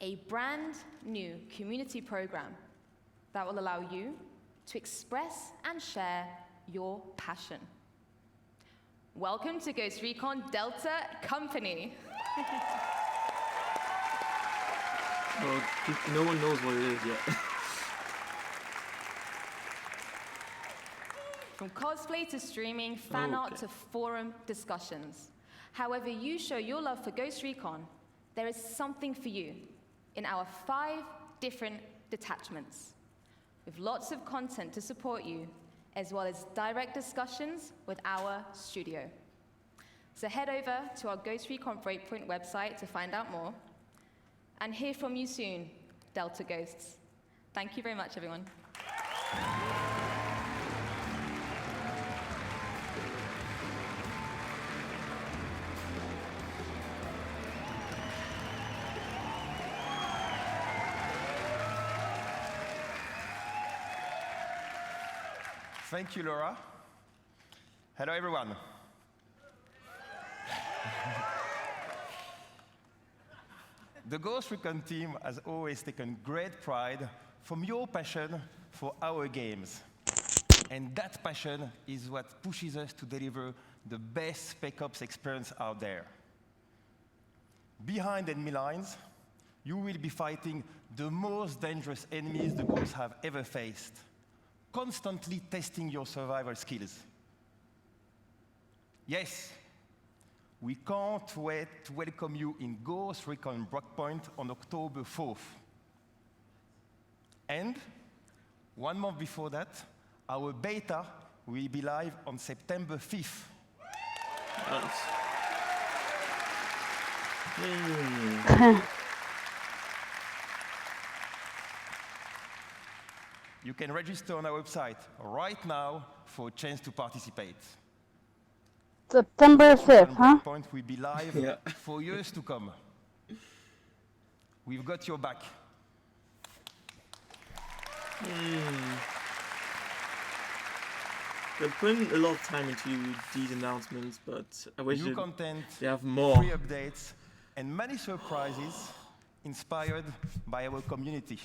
a brand new community program that will allow you to express and share your passion. Welcome to Ghost Recon Delta Company. Well, no one knows what it is yet. From cosplay to streaming, fan art to forum discussions. However you show your love for Ghost Recon, there is something for you in our 5 different detachments, with lots of content to support you, as well as direct discussions with our studio. So head over to our Ghost Recon Breakpoint website to find out more, and hear from you soon, Delta Ghosts. Thank you very much, everyone. Thank you, Laura. Hello, everyone. The Ghost Recon team has always taken great pride from your passion for our games. And that passion is what pushes us to deliver the best Spec Ops experience out there. Behind enemy lines, you will be fighting the most dangerous enemies the Ghosts have ever faced, constantly testing your survival skills. Yes, we can't wait to welcome you in Ghost Recon Breakpoint on October 4th. And 1 month before that, our beta will be live on September 5th. You can register on our website right now for a chance to participate. September 5th, huh? Point will be live for years to come. We've got your back. They're putting a lot of time into these announcements, but I wish new content, they have more. Free updates, and many surprises inspired by our community.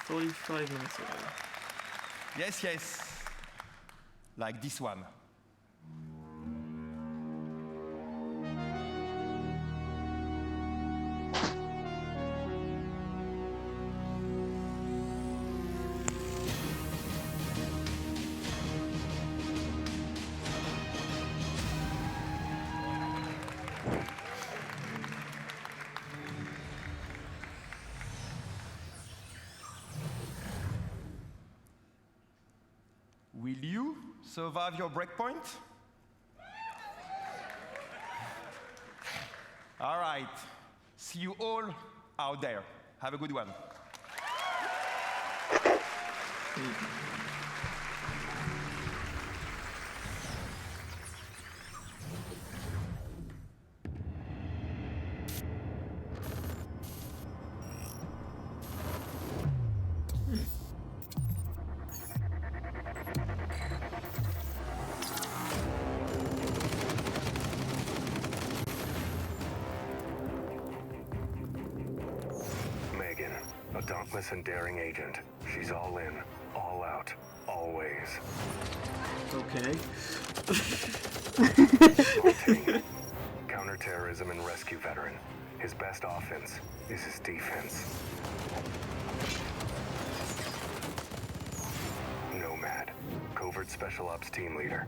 45 minutes ago. Yes, yes. Like this one. Will you survive your breakpoint? All right. See you all out there. Have a good one. A dauntless and daring agent. She's all in, all out, always. Okay. Counterterrorism and rescue veteran. His best offense is his defense. Nomad. Covert Special Ops team leader.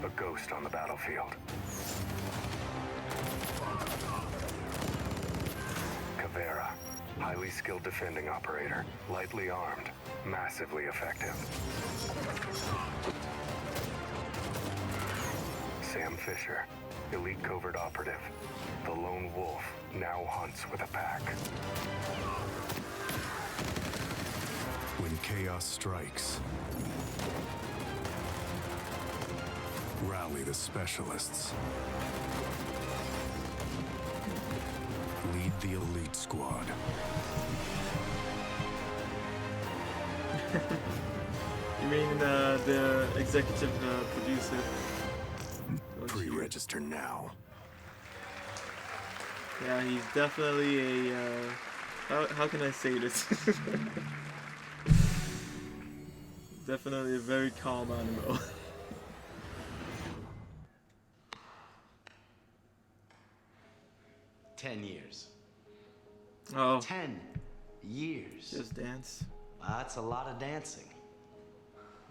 A ghost on the battlefield. Caveira. Highly skilled defending operator, lightly armed, massively effective. Sam Fisher, elite covert operative. The lone wolf now hunts with a pack. When chaos strikes, rally the specialists. Lead the elite squad. You mean the executive producer? Pre-register now. Yeah, he's definitely a. How can I say this? Definitely a very calm animal. 10 years. Oh. 10 years. Just dance. That's a lot of dancing.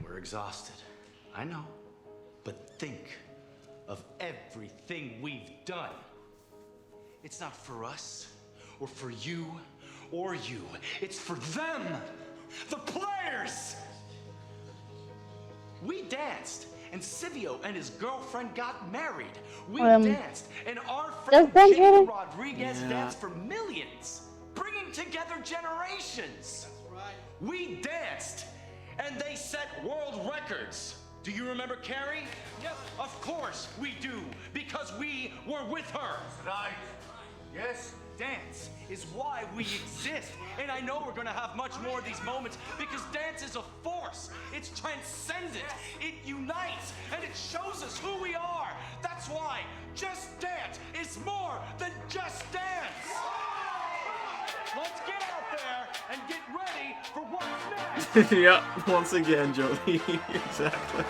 We're exhausted. I know. But think of everything we've done. It's not for us, or for you, or you. It's for them, the players! We danced, and Silvio and his girlfriend got married. We danced, and our friend Jamie Rodriguez danced for millions, bringing together generations. That's right. We danced, and they set world records. Do you remember Carrie? Yep. Of course we do, because we were with her. Right. Yes. Dance is why we exist. And I know we're gonna have much more of these moments because dance is a force. It's transcendent. It unites and it shows us who we are. That's why Just Dance is more than just dance. Let's get out there and get ready for what's next. Yeah, once again, Jolie. Exactly.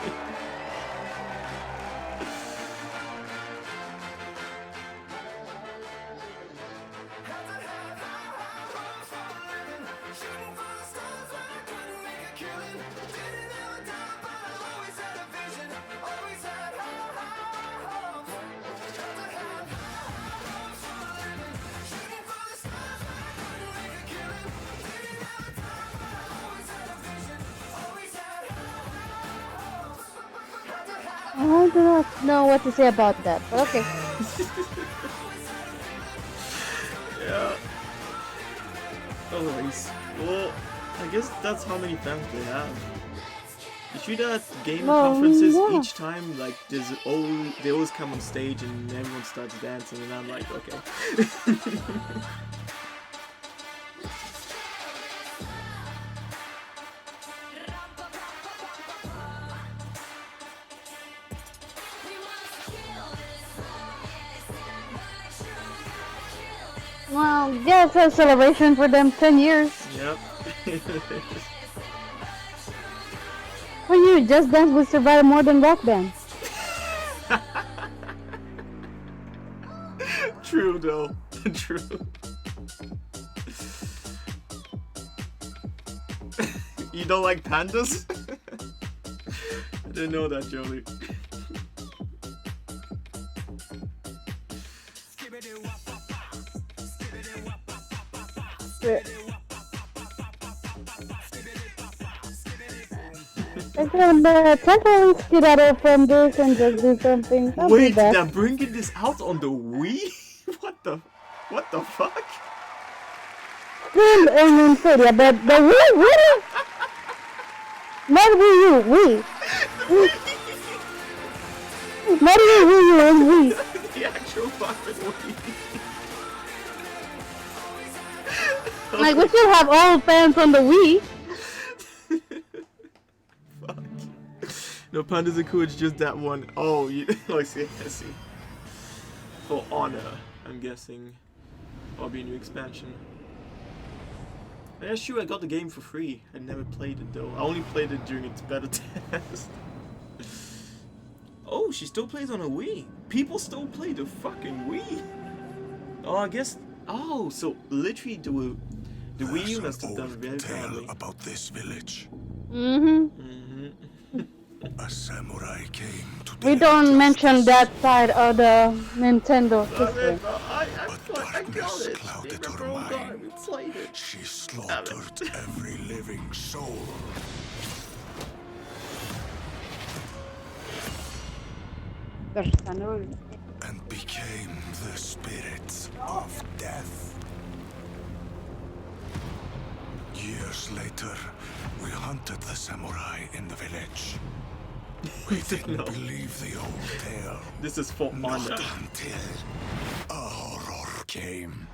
I do not know what to say about that, but okay. Yeah. Always. Well, I guess that's how many fans they have. You should at game conferences each time, like they always come on stage and everyone starts dancing, and I'm like, okay. Well, yeah, it's a celebration for them, 10 years. Yep. For you, Just Dance will survive more than Rock Band. True though. True. You don't like pandas? I didn't know that, Jolie. Temporarily skedaddle from this and just do something. Wait, they're bringing this out on the Wii? What the fuck? Still in Stadia, but the Wii, really? Not Wii U, Wii. Not even Wii U, and Wii. The actual fucking Wii. Like, we still have all fans on the Wii. No, Pandas are cool, it's just that one. Oh, I see. For Honor, I'm guessing. Or be a new expansion. Yeah, sure, I got the game for free. I never played it though. I only played it during its beta test. Oh, she still plays on a Wii. People still play the fucking Wii. Oh, I guess. Oh, so literally the Wii U must have done very badly. About this village. A samurai came to We don't mention that side of the Nintendo history. I got it. Clouded her mind. She slaughtered every living soul. And became the spirits of death. Years later, we hunted the samurai in the village. We didn't believe the old tale. This is for Not honor. until a horror came.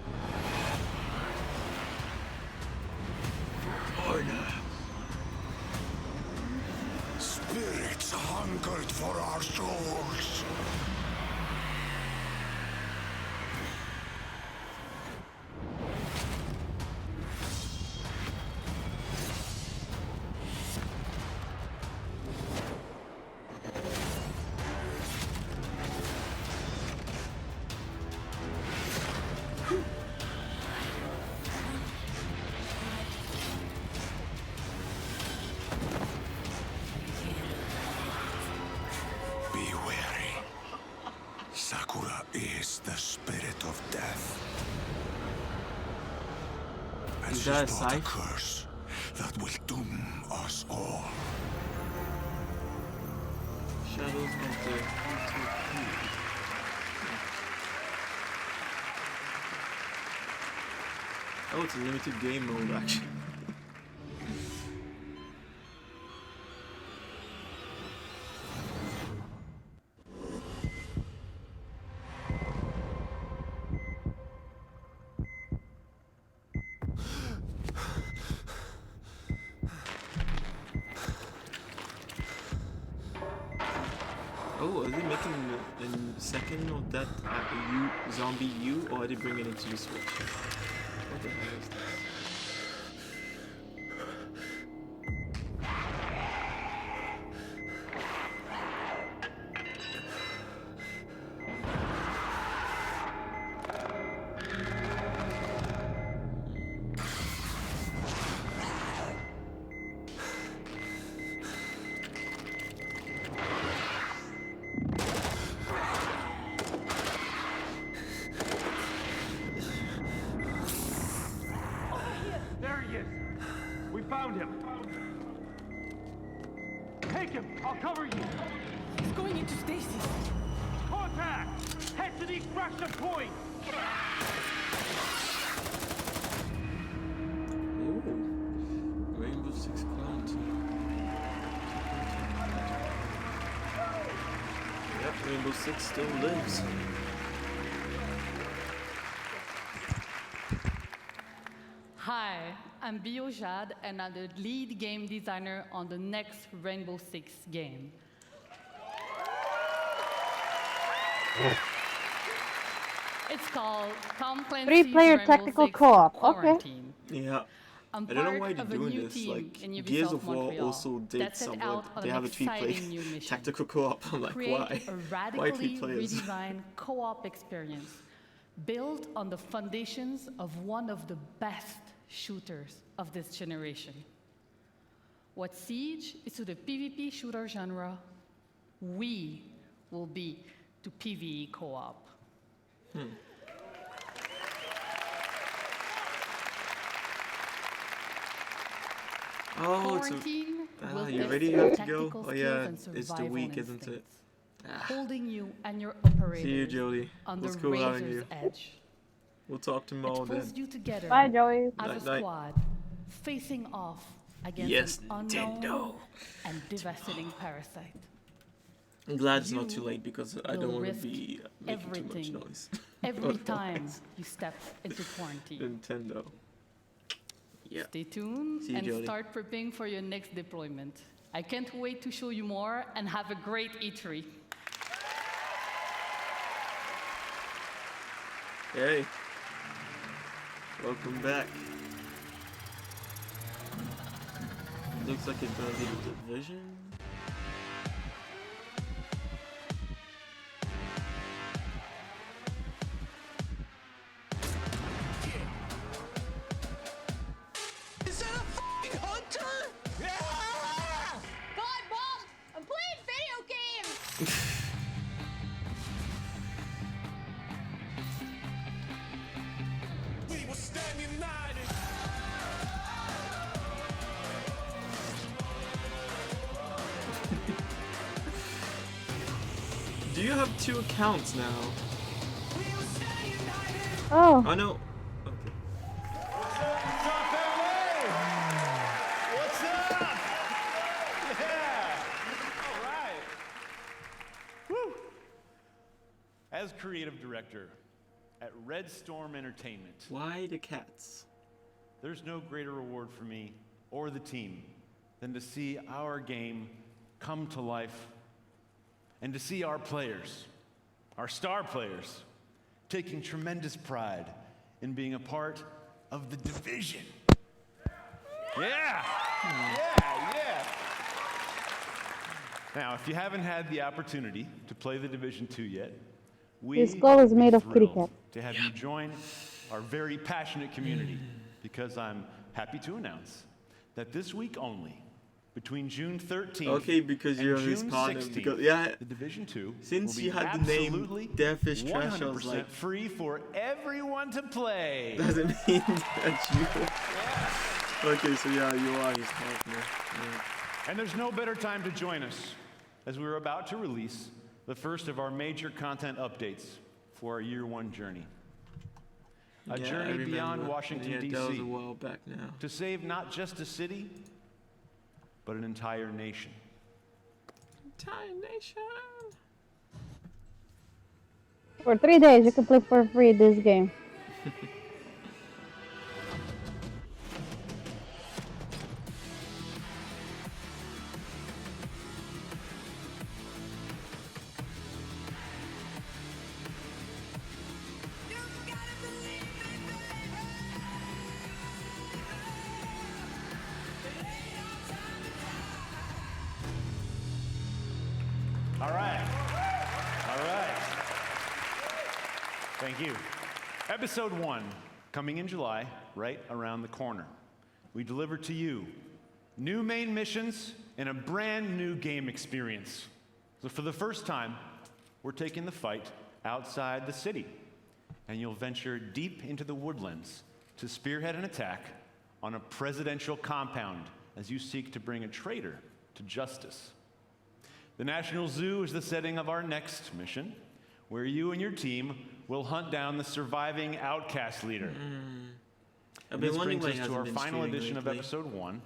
Honor. Spirits hungered for our souls. Be wary. Sakura is the spirit of death. And Is she's that a brought a scythe? curse that will doom us all. Shadows Hunter. Oh, it's a limited game mode actually. Oh, are they making a second of that zombie U, or are they bringing it to the Switch? What the hell is this? There he is! We found him! Take him! I'll cover you! He's going into stasis. Contact! Head to the extraction point! Ooh. Rainbow Six Cloud. Yep, Rainbow Six still lives. Hi, I'm Bio Jade, and I'm the lead game designer on the next Rainbow Six game. It's called Tom Clancy's 3-player Rainbow tactical Six co-op. Okay. Quarantine. Yeah. I'm I don't know part why they're of a doing new this. team Like in Gears Ubisoft of War Montreal also did that set somewhat. out on They an have a 3-player exciting new mission. tactical co-op. I'm like, Create why? a Why 3 radically players? redesigned co-op experience built on the foundations of one of the best shooters of this generation. What Siege is to the PvP shooter genre, we will be to PvE co-op. Oh, it's Quarantine will you test ready? your You have to go? tactical Oh yeah, skills and it's the survival week, isn't it? instincts, holding you and your operators See you, Jody. on It was the cool having razor's you. edge. We'll talk tomorrow It pulls then. you together Bye, Joey. as Night, a night. squad, facing off against Yes, an Nintendo. unknown and devastating parasite. I'm glad it's not You too late because I will don't want to risk be making too everything much noise. every time Otherwise. you step into quarantine. Nintendo. Yeah. Stay tuned See you, and Jody. start prepping for your next deployment. I can't wait to show you more and have a great E3. Hey. Welcome back. Looks like it's gonna be the Division. Is that a f***ing hunter? Yeah! God, Bob! I'm playing video games! We will stand united! have 2 accounts now? Oh. I know. What's up? Yeah. All right. Woo. As creative director at Red Storm Entertainment. Why the cats? There's no greater reward for me or the team than to see our game come to life and to see our players, our star players, taking tremendous pride in being a part of the Division. Yeah! Yeah! Now, if you haven't had the opportunity to play the Division 2 yet, we His skull is made of kitty thrilled cat. to have you join our very passionate community, because I'm happy to announce that this week only, between June 13th Okay, because you're and his June partner. 16th, Because yeah, the Division 2 since will you be had the name absolutely Deafish Trash, I was 100% like, free for everyone to play. does it mean that you? Okay, so yeah, you are his partner. Yeah. And there's no better time to join us, as we're about to release the first of our major content updates for our year 1 journey. A Yeah, I journey remember. beyond Washington, Yeah, D.C. that was a while back now. To save not just a city, but an entire nation. Entire nation. For 3 days, you can play for free this game. All right. All right. Thank you. Episode 1, coming in July, right around the corner. We deliver to you new main missions and a brand new game experience. So for the first time, we're taking the fight outside the city, and you'll venture deep into the woodlands to spearhead an attack on a presidential compound as you seek to bring a traitor to justice. The National Zoo is the setting of our next mission, where you and your team will hunt down the surviving outcast leader. I've And been this wondering brings why he us to hasn't our been final streaming edition of lately. episode 1,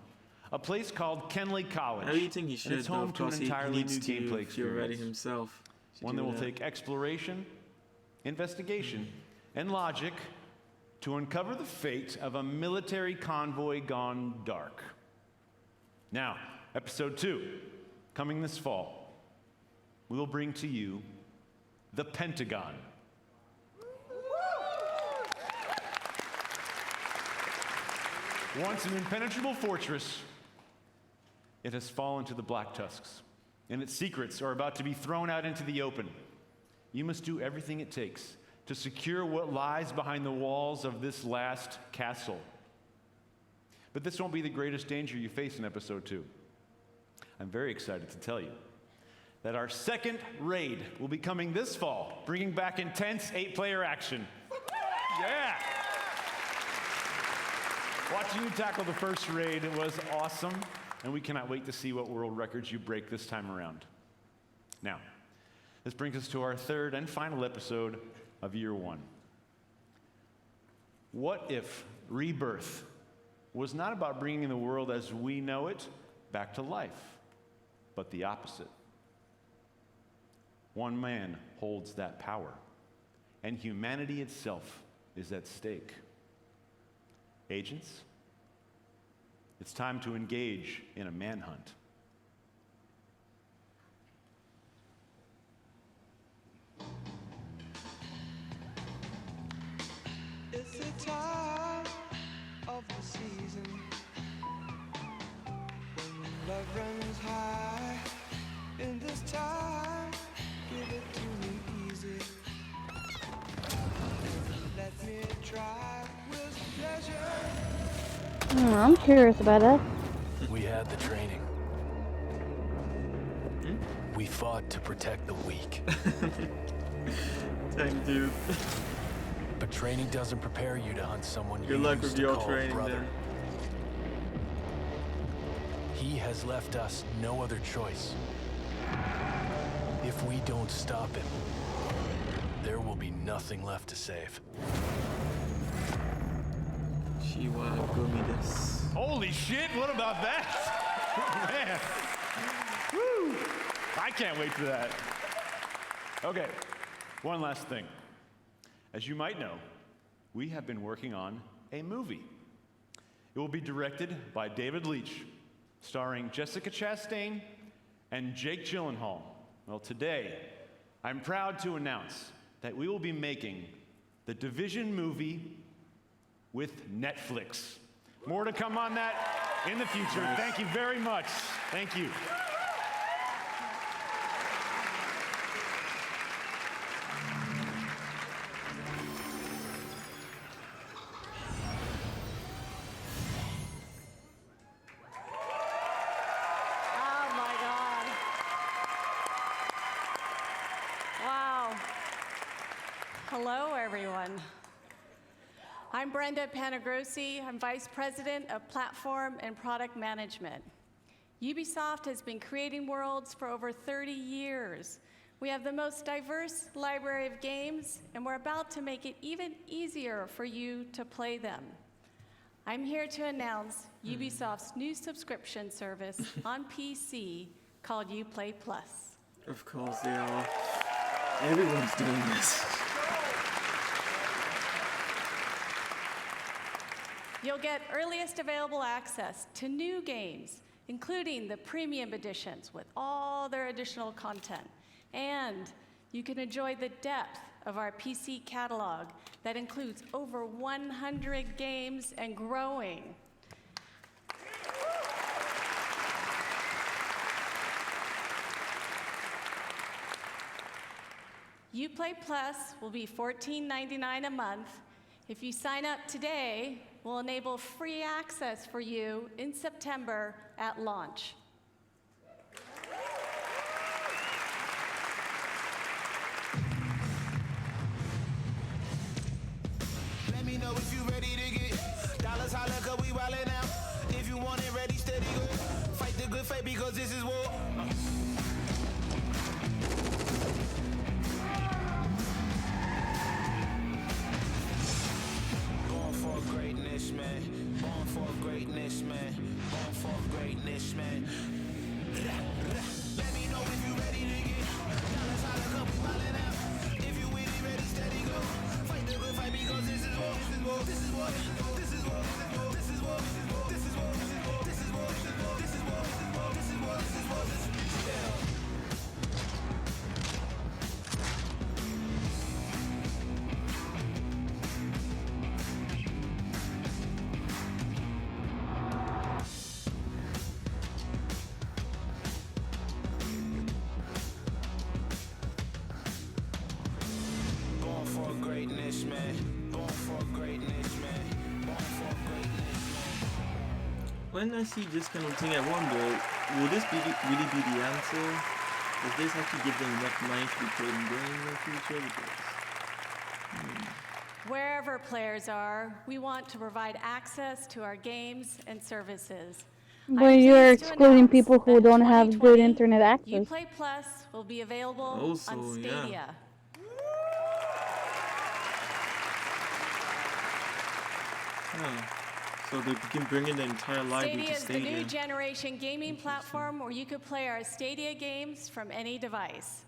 a place called Kenley College. I really think he and should, it's though. home Of to an course, he entirely needs new to gameplay feel ready experience. himself. to One do that will that. take exploration, investigation, and logic to uncover the fate of a military convoy gone dark. Now, episode 2, coming this fall, we will bring to you the Pentagon. Once an impenetrable fortress, it has fallen to the Black Tusks, and its secrets are about to be thrown out into the open. You must do everything it takes to secure what lies behind the walls of this last castle. But this won't be the greatest danger you face in episode 2. I'm very excited to tell you that our second raid will be coming this fall, bringing back intense 8-player action. Yeah! Watching you tackle the first raid was awesome, and we cannot wait to see what world records you break this time around. Now, this brings us to our third and final episode of year 1. What if rebirth was not about bringing the world as we know it back to life, but the opposite? One man holds that power, and humanity itself is at stake. Agents, it's time to engage in a manhunt. It's the time of the season when love runs high. In this time, give it to me easy. Let me try with pleasure. I'm curious about that. We had the training. We fought to protect the weak. Dang, dude. But training doesn't prepare you to hunt someone Good you luck used with to your call training brother. then. He has left us no other choice. If we don't stop him, there will be nothing left to save. Holy shit, what about that? Man. Woo! I can't wait for that. Okay, one last thing. As you might know, we have been working on a movie. It will be directed by David Leitch, starring Jessica Chastain and Jake Gyllenhaal. Well, today, I'm proud to announce that we will be making the Division movie with Netflix. More to come on that in the future. Nice. Thank you very much. Thank you. Hello, everyone. I'm Brenda Panagrossi. I'm Vice President of Platform and Product Management. Ubisoft has been creating worlds for over 30 years. We have the most diverse library of games, and we're about to make it even easier for you to play them. I'm here to announce Ubisoft's new subscription service on PC called Uplay Plus. Of course they are. Everyone's doing this. You'll get earliest available access to new games, including the premium editions with all their additional content. And you can enjoy the depth of our PC catalog that includes over 100 games and growing. Uplay Plus will be $14.99 a month. If you sign up today, we'll enable free access for you in September at launch. Let me know if you ready to get dollars, holla, 'cause we wildin' out. If you want it ready, steady, go. Fight the good fight because this is war. Born for greatness, man. Born for greatness, man. Born for greatness, man. Let me know if you ready to get dollars, holla, 'cause we wildin' out. If you with it, ready, steady, go. Fight the good fight because this is war. This is war. This is war. This is war. This is war. This is war. This is war. This is war. This is war. This is war. Born for greatness, man. Born for greatness, man. Born for greatness, man. When I see this kind of thing, I wonder, will this really be the answer? Does this actually give them enough money to be playing games in the future? Wherever players are, we want to provide access to our games and services. But you're excluding people who don't have good internet access. Uplay Plus will be available Also, on Stadia. yeah. So they can bring in the entire library Stadia to is the Stadia. new generation gaming platform where you could play our Stadia games from any device.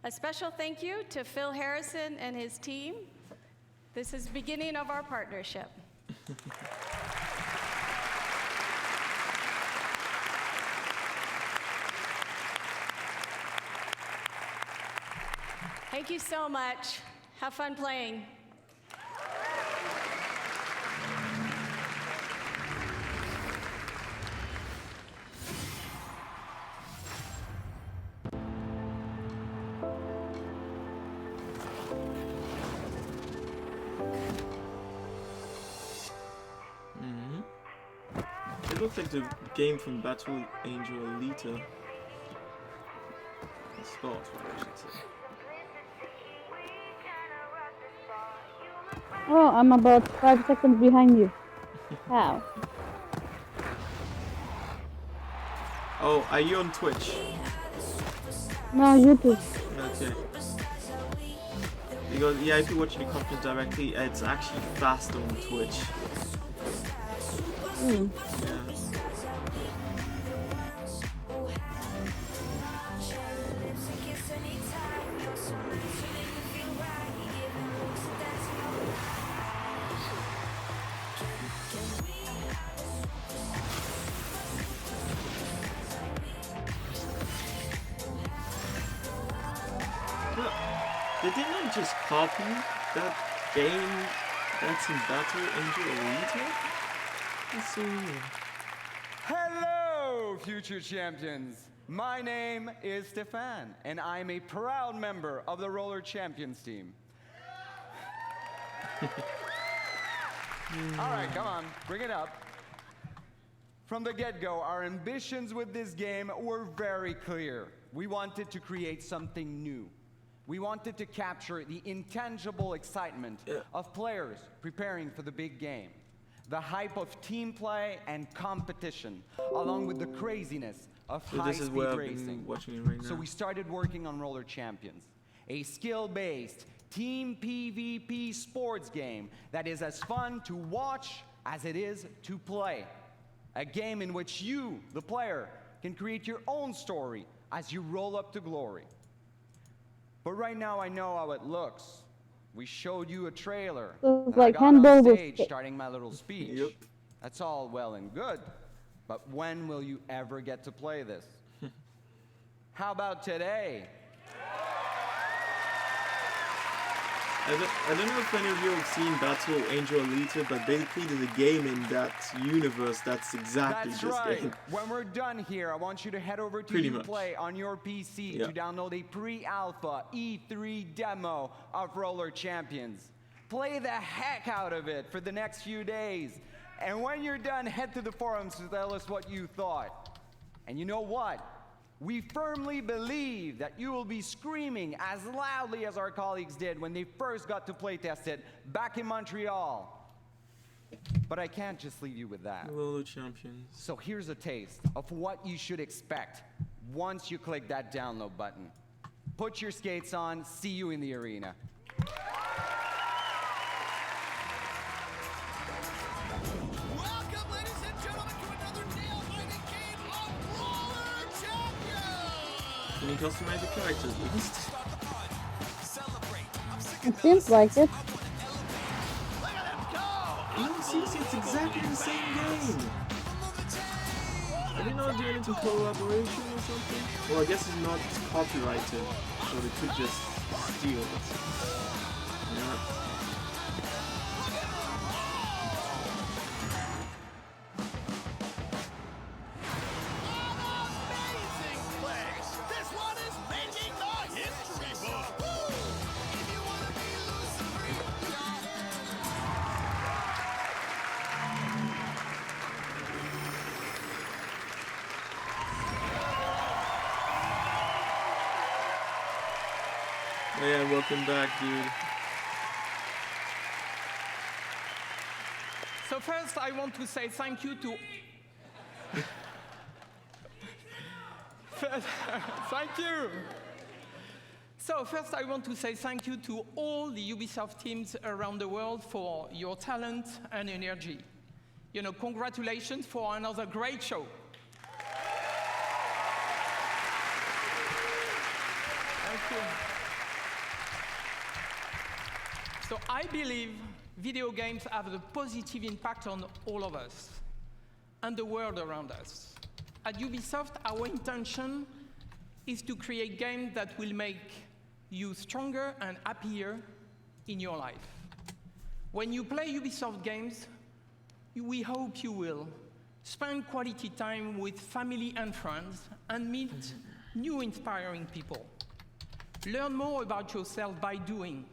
A special thank you to Phil Harrison and his team. This is the beginning of our partnership. Thank you so much. Have fun playing. It looks like the game from Battle Angel Alita. Sports, I should say. Oh, I'm about 5 seconds behind you. How? Oh, are you on Twitch? No, YouTube. Okay. Because yeah, if you're watching the conference directly, it's actually faster on Twitch. Mm. Yeah. But they did not just copy that game that's in Battle Angel Elite. That's so weird. Hello, future champions. My name is Stefan, and I'm a proud member of the Roller Champions team. All right, come on, bring it up. From the get-go, our ambitions with this game were very clear. We wanted to create something new. We wanted to capture the intangible excitement of players preparing for the big game, the hype of team play and competition, along with the craziness of high-speed racing. So we started working on Roller Champions, a skill-based team PvP sports game that is as fun to watch as it is to play. A game in which you, the player, can create your own story as you roll up to glory. But right now I know how it looks. We showed you a trailer. It's I like got handball on with stage starting my little speech. That's all well and good. But when will you ever get to play this? How about today? I don't know if any of you have seen Battle Angel Elite, but basically there's a game in that universe that's exactly That's this right. game. When we're done here, I want you to head over to Pretty much. Uplay on your PC Yeah. to download a pre-alpha E3 demo of Roller Champions. Play the heck out of it for the next few days. And when you're done, head to the forums to tell us what you thought. And you know what? We firmly believe that you will be screaming as loudly as our colleagues did when they first got to playtest it back in Montreal. But I can't just leave you with that. Roller Champions. So here's a taste of what you should expect once you click that download button. Put your skates on, see you in the arena. Welcome, ladies and gentlemen, to another nail-biting game of Roller Champions! Can you customize the characters at least? It seems like it. No, seriously, it's exactly the same game. Are they not doing it in collaboration or something? Well, I guess it's not copyrighted, so they could just steal it. Yeah. Amazing place! This one is making the history book! Woo! If you wanna be Lucifer, Yeah, welcome back, dude. So first, I want to say thank you to... Thank you. So first, I want to say thank you to all the Ubisoft teams around the world for your talent and energy. You know, congratulations for another great show. Thank you. So I believe video games have a positive impact on all of us and the world around us. At Ubisoft, our intention is to create games that will make you stronger and happier in your life. When you play Ubisoft games, we hope you will spend quality time with family and friends and meet new inspiring people. Learn more about yourself by doing,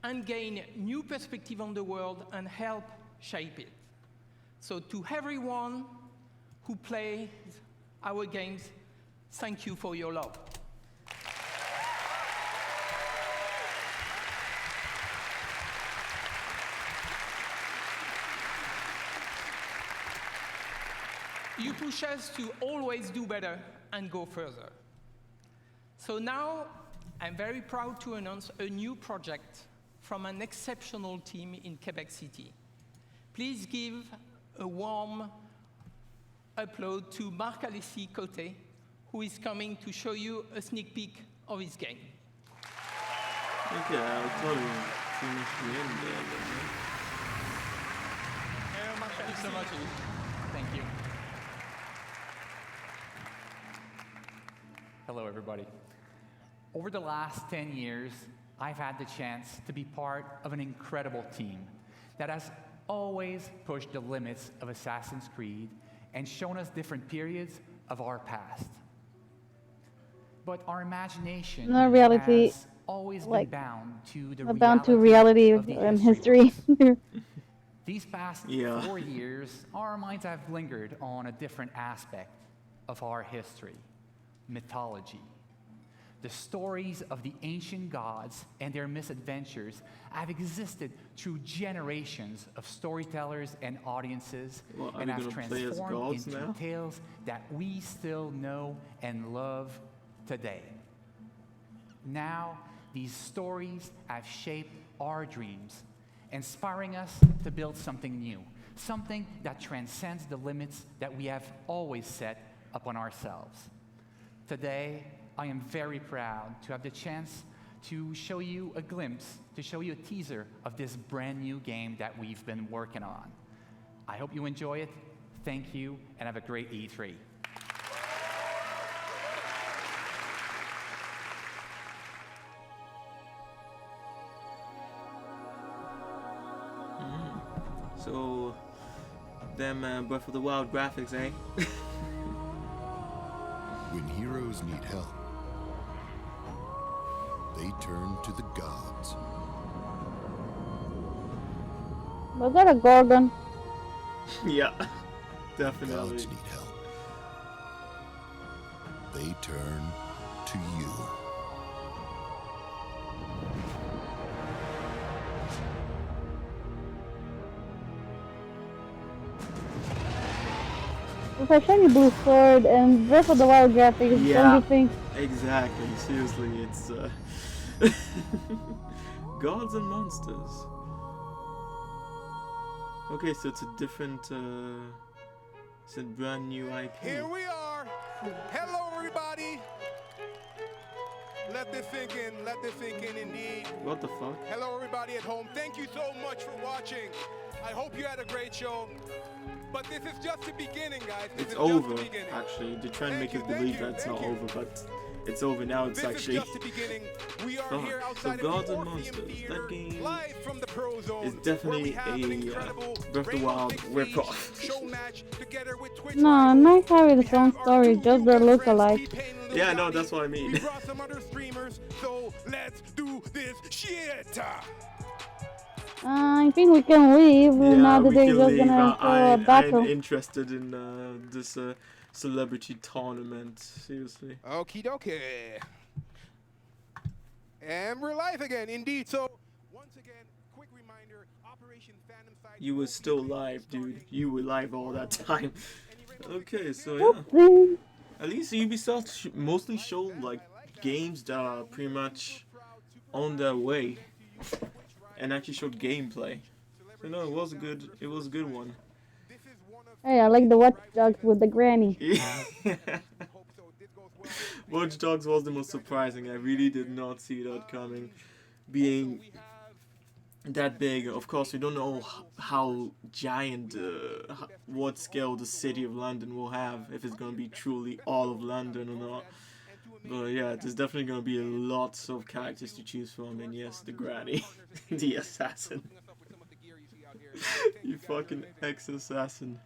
and gain new perspective on the world and help shape it. So to everyone who plays our games, thank you for your love. You push us to always do better and go further. So now I'm very proud to announce a new project from an exceptional team in Quebec City. Please give a warm upload to Marc-Alexis Côté, who is coming to show you a sneak peek of his game. Okay, I'll totally finish the end there. Thank you so much. Thank you. Hello, everybody. Over the last 10 years, I've had the chance to be part of an incredible team that has always pushed the limits of Assassin's Creed and shown us different periods of our past. But our imagination No reality, has always been like, bound to the bound to reality reality of the and history. These past 4 years, our minds have lingered on a different aspect of our history, mythology. The stories of the ancient gods and their misadventures have existed through generations of storytellers and audiences and have transformed into tales that we still know and love today. Now, these stories have shaped our dreams, inspiring us to build something new, something that transcends the limits that we have always set upon ourselves. Today, I am very proud to have the chance to show you a glimpse, to show you a teaser of this brand new game that we've been working on. I hope you enjoy it. Thank you, and have a great E3. So, them Breath of the Wild graphics, eh? When heroes need help, they turn to the gods. Was that a Gorgon? Yeah, definitely. Gods need help. They turn to you. With a shiny blue sword and Breath of the Wild graphics, don't you think? Exactly. Seriously, it's gods and monsters. Okay, so it's a different, it's a brand new IP. Here we are. Hello, everybody. Let this sink in. Let this sink in, indeed. What the fuck? Hello, everybody at home. Thank you so much for watching. I hope you had a great show. But this is just the beginning, guys. It's over, actually. They're trying to make us believe that it's not over, but it's over now. It's actually. This is just the beginning. We are here So outside Gods of and the Orpheum Monsters, Theater, that game live from the Pro Zone, is definitely where we have an incredible Breath of the Wild rip-off. show match together with Twitch. No, not having its own story, just the look-alike. Yeah, no, that's what I mean. We brought some other streamers, so let's do this shit. I think we can leave now that they're just gonna throw a battle. I'm interested in this celebrity tournament. Seriously. Okie dokie. And we're live again, indeed. So, once again, quick reminder, Operation Phantom Side. You were still live, dude. You were live all that time. Okay, so yeah. At least Ubisoft mostly showed like games that are pretty much on their way, and actually showed gameplay. So no, it was a good one. Hey, I like the Watch Dogs with the granny. Watch Dogs was the most surprising. I really did not see that coming. Being that big, of course, we don't know how giant, what scale the city of London will have, if it's going to be truly all of London or not. But yeah, there's definitely going to be lots of characters to choose from, and yes, the granny, the assassin. You fucking ex-assassin.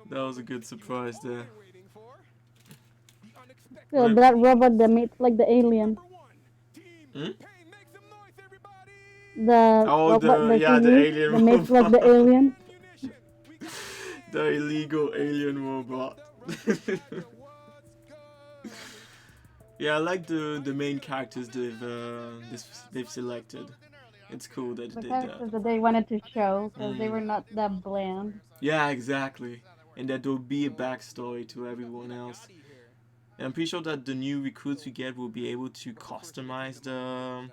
That was a good surprise there. So that robot that makes like the alien. Hmm? The robot that the alien that makes like the robot. alien. The illegal alien robot. Yeah, I like the main characters they've selected. It's cool that The they did characters that. that they wanted to show, because they were not that bland. Yeah, exactly. And that there will be a backstory to everyone else. And I'm pretty sure that the new recruits we get will be able to customize the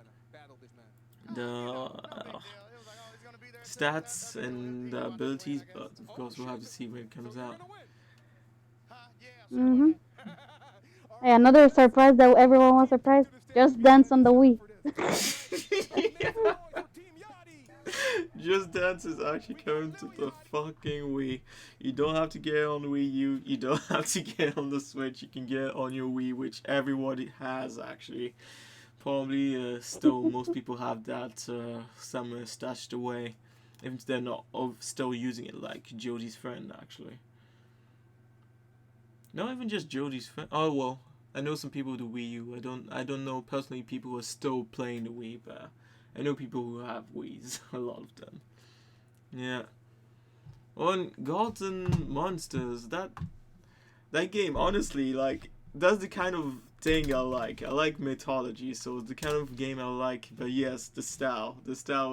stats and the abilities, but of course we'll have to see when it comes out. Hey, another surprise that everyone was surprised. Just Dance on the Wii. Just Dance is actually coming to the fucking Wii. You don't have to get it on the Wii U. You don't have to get it on the Switch. You can get it on your Wii, which everybody has actually. Probably still most people have that somewhere stashed away, if they're not still using it, like Jody's friend actually. Not even just Jody's friend. Oh well, I know some people with the Wii U. I don't know personally people who are still playing the Wii, but I know people who have Wiis. A lot of them. Yeah. On Gods and Monsters, that game honestly, like, that's the kind of thing I like. I like mythology, so it's the kind of game I like. But yes, the style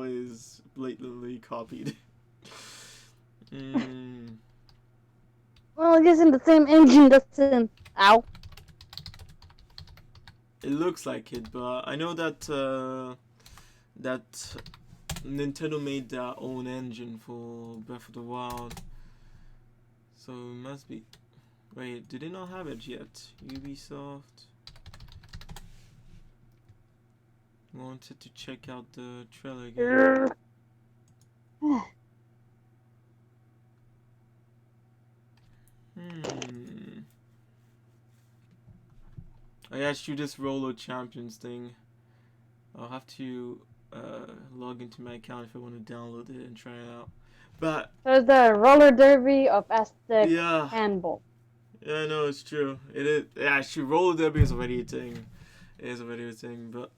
is blatantly copied. Well, using the same engine doesn't. Ow. It looks like it, but I know that that Nintendo made their own engine for Breath of the Wild, so it must be. Wait, do they not have it yet? Ubisoft. Wanted to check out the trailer again. I asked you this Roller Champions thing. I'll have to log into my account if I want to download it and try it out. But there's the roller derby of Aztec handball. Yeah, I know, it's true. It is. Yeah, actually, roller derby is already a thing. It is already a thing, but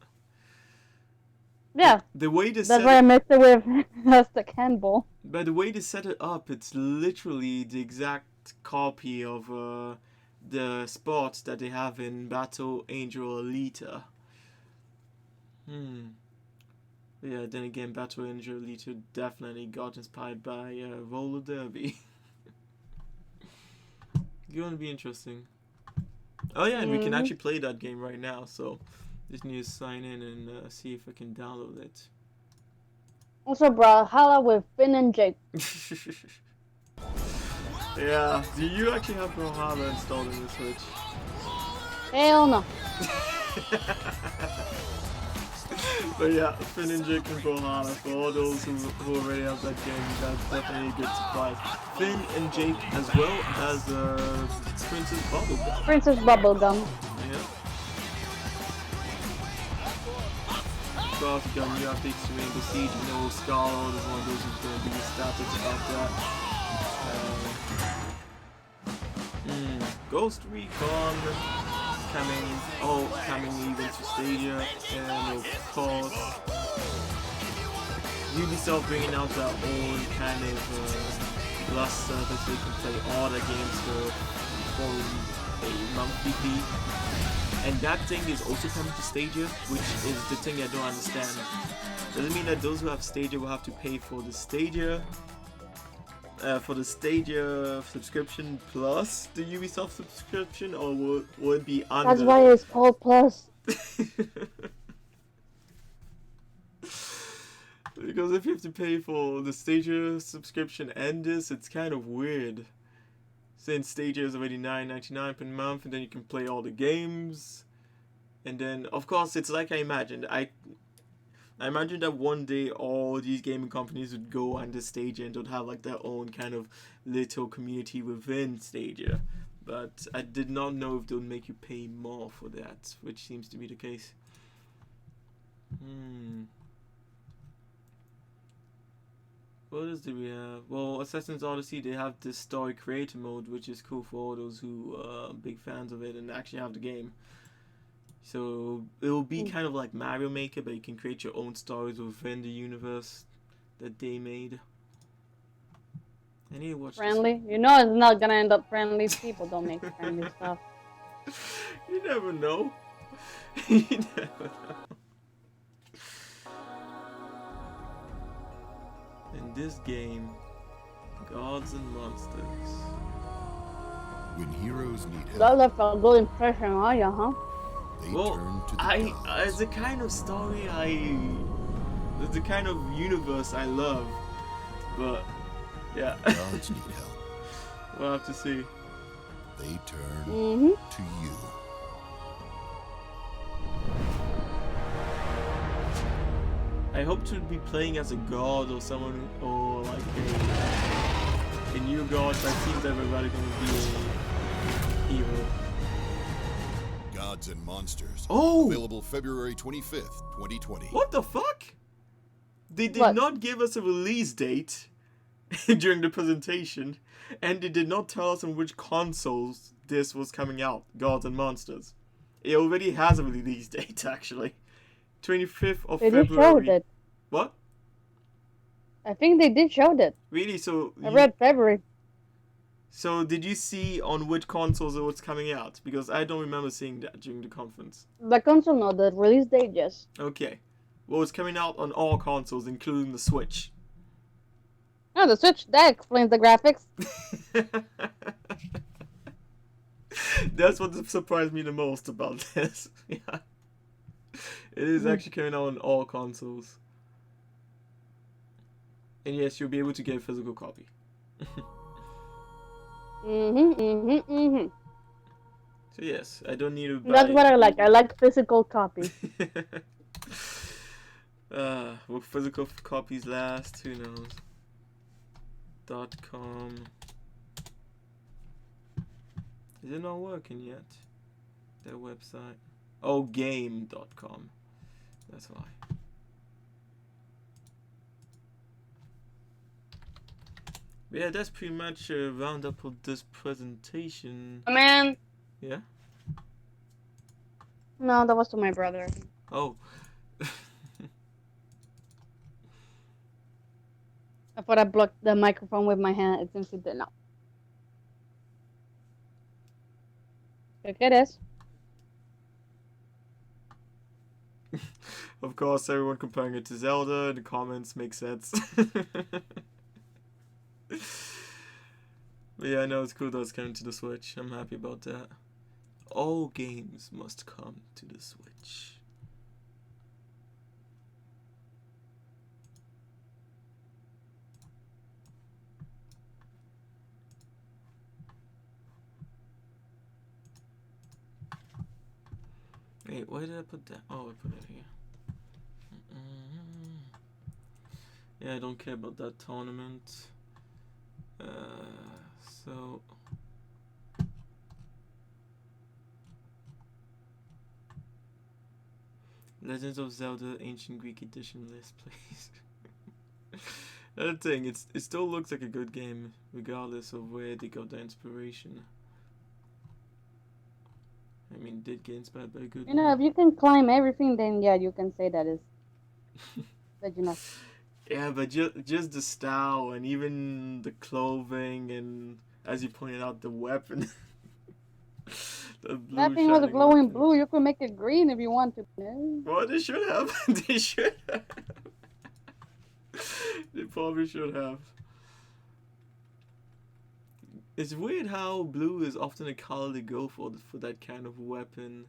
yeah, the way they that's why I mixed it with Aztec handball. But the way they set it up, it's literally the exact copy of the spots that they have in Battle Angel Alita. Yeah, then again, Battle Angel Alita definitely got inspired by roller derby. Going to be interesting. Oh yeah, and we can actually play that game right now, so just need to sign in and see if I can download it. Also, Brawlhalla with Finn and Jake. Yeah, do you actually have Brawlhalla installed in the Switch? Hell no. But yeah, Finn and Jake and Brawlhalla, for all those who already have that game, that's definitely a good surprise. Finn and Jake, as well as Princess Bubblegum. Princess Bubblegum. Yeah. Cross gun, you have to extreme the siege, you know, Scarlet is one of those who's going to be ecstatic about that. Ghost Recon coming even to Stadia, and of course Ubisoft bringing out their own kind of plus service where you can play all the games for a monthly fee. And that thing is also coming to Stadia, which is the thing I don't understand. Does it mean that those who have Stadia will have to pay for the Stadia subscription plus the Ubisoft subscription, or will it be under? That's why it's called Plus. Because if you have to pay for the Stadia subscription and this, it's kind of weird. Since Stadia is already $9.99 per month, and then you can play all the games. And then, of course, it's like I imagined. I imagined that one day all these gaming companies would go under Stadia and would have like their own kind of little community within Stadia. But I did not know if they would make you pay more for that, which seems to be the case. What else do we have? Well, Assassin's Odyssey, they have this story creator mode, which is cool for all those who are big fans of it and actually have the game. So it will be kind of like Mario Maker, but you can create your own stories within the universe that they made. I need to watch friendly? This. You know it's not gonna end up friendly. People don't make friendly stuff. You never know. You never know. In this game, Gods and Monsters. When heroes need help, That left a good impression on you, huh? they Well, turn to the I gods. as the kind of story the kind of universe I love, but yeah, Gods need help. we'll have to see. They turn to you. I hope to be playing as a god or someone, or like a new god, but it seems everybody gonna be a hero. Gods and Monsters. Oh! Available February 25th, 2020. What the fuck? They did not give us a release date during the presentation, and they did not tell us on which consoles this was coming out, Gods and Monsters. It already has a release date, actually. 25th of They did February. show it. What? I think they did show that. Really? So I read February. So did you see on which consoles it was coming out? Because I don't remember seeing that during the conference. The console, no. The release date, yes. Okay. Well, it's coming out on all consoles, including the Switch. Oh, the Switch. That explains the graphics. That's what surprised me the most about this. Yeah. It is actually coming out on all consoles. And yes, you'll be able to get a physical copy. So yes, I don't need to buy... that's what I like. I like physical copy. Will physical copies last? Who knows? .com. Is it not working yet? Their website. Oh, game.com. That's why. But yeah, that's pretty much a roundup of this presentation. Man. Yeah? No, that was to my brother. Oh. I thought I blocked the microphone with my hand. It seems it did not. ¿Qué quieres? Of course, everyone comparing it to Zelda. The comments make sense. But yeah, I know it's cool that it's coming to the Switch. I'm happy about that. All games must come to the Switch. Wait, where did I put that? Oh, I put it here. Yeah, I don't care about that tournament. So... Legends of Zelda Ancient Greek Edition list, please. Another thing, it still looks like a good game, regardless of where they got their inspiration. I mean, did get inspired by a good You know, if you can climb everything, then yeah, you can say that is. That you know. Yeah, but just the style and even the clothing and, as you pointed out, the weapon. The blue That thing was a shining glowing weapon. blue. You could make it green if you want to. Well, they should have. They should have. They probably should have. It's weird how blue is often a color they go for that kind of weapon.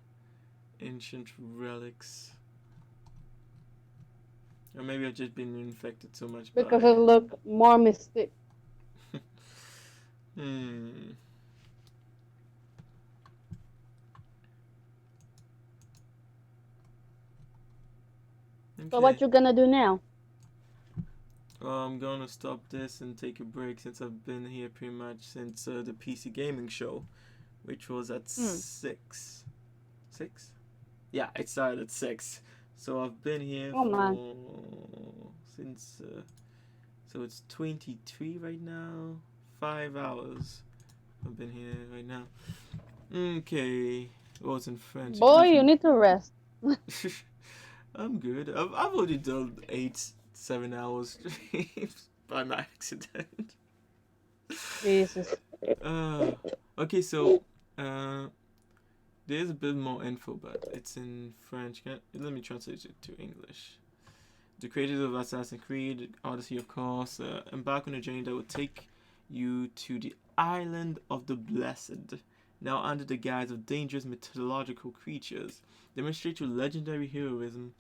Ancient relics. Or maybe I've just been infected so much by... Because it look more mystic. So what you gonna do now? I'm gonna stop this and take a break since I've been here pretty much since the PC gaming show, which was at 6. 6? Yeah, it started at 6. So I've been here since so it's 23 right now. 5 hours I've been here right now. Okay, well, it's in French. Boy, you need to rest. I'm good. I've already done 7 hours by my accident. Jesus. Okay, so there's a bit more info, but it's in French. Let me translate it to English. The creators of Assassin's Creed Odyssey, of course, embark on a journey that will take you to the island of the blessed, now under the guise of dangerous mythological creatures, demonstrate your legendary heroism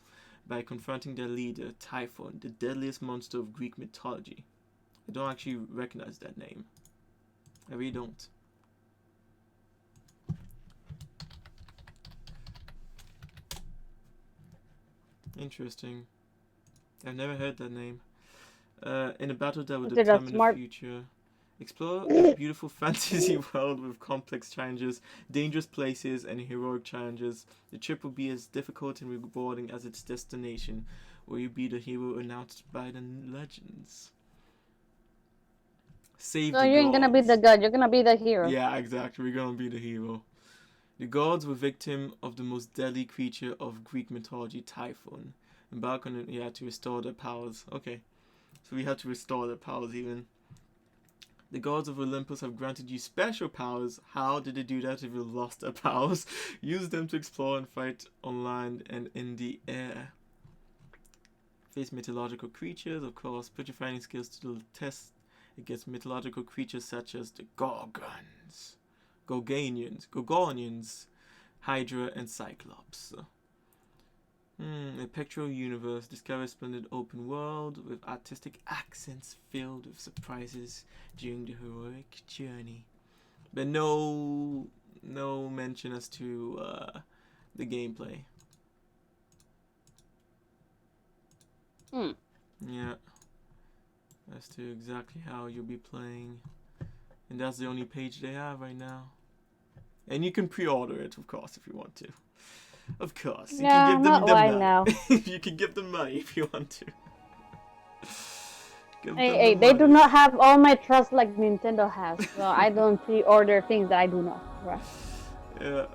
by confronting their leader, Typhon, the deadliest monster of Greek mythology. I don't actually recognize that name. I really don't. Interesting. I've never heard that name. In a battle that will determine the future. Explore a beautiful fantasy world with complex challenges, dangerous places, and heroic challenges. The trip will be as difficult and rewarding as its destination, where you be the hero announced by the legends. Save so the you ain't gonna be gods. the god, you're gonna be the hero. Yeah, exactly. We're gonna be the hero. The gods were victim of the most deadly creature of Greek mythology, Typhon. Embark on it, yeah, to restore their powers. Okay. So we had to restore their powers even. The gods of Olympus have granted you special powers. How did they do that if you lost their powers? Use them to explore and fight on land and in the air. Face mythological creatures, of course. Put your fighting skills to the test against mythological creatures such as the Gorgonians, Hydra, and Cyclops. A pictorial universe. Discover a splendid open world with artistic accents filled with surprises during the heroic journey. But no mention as to the gameplay. Yeah. As to exactly how you'll be playing. And that's the only page they have right now. And you can pre-order it, of course, if you want to. Of course. You Yeah, can give them not the right money. now. You can give them money if you want to. Hey, they do not have all my trust like Nintendo has. So I don't pre-order things that I do not trust. Yeah.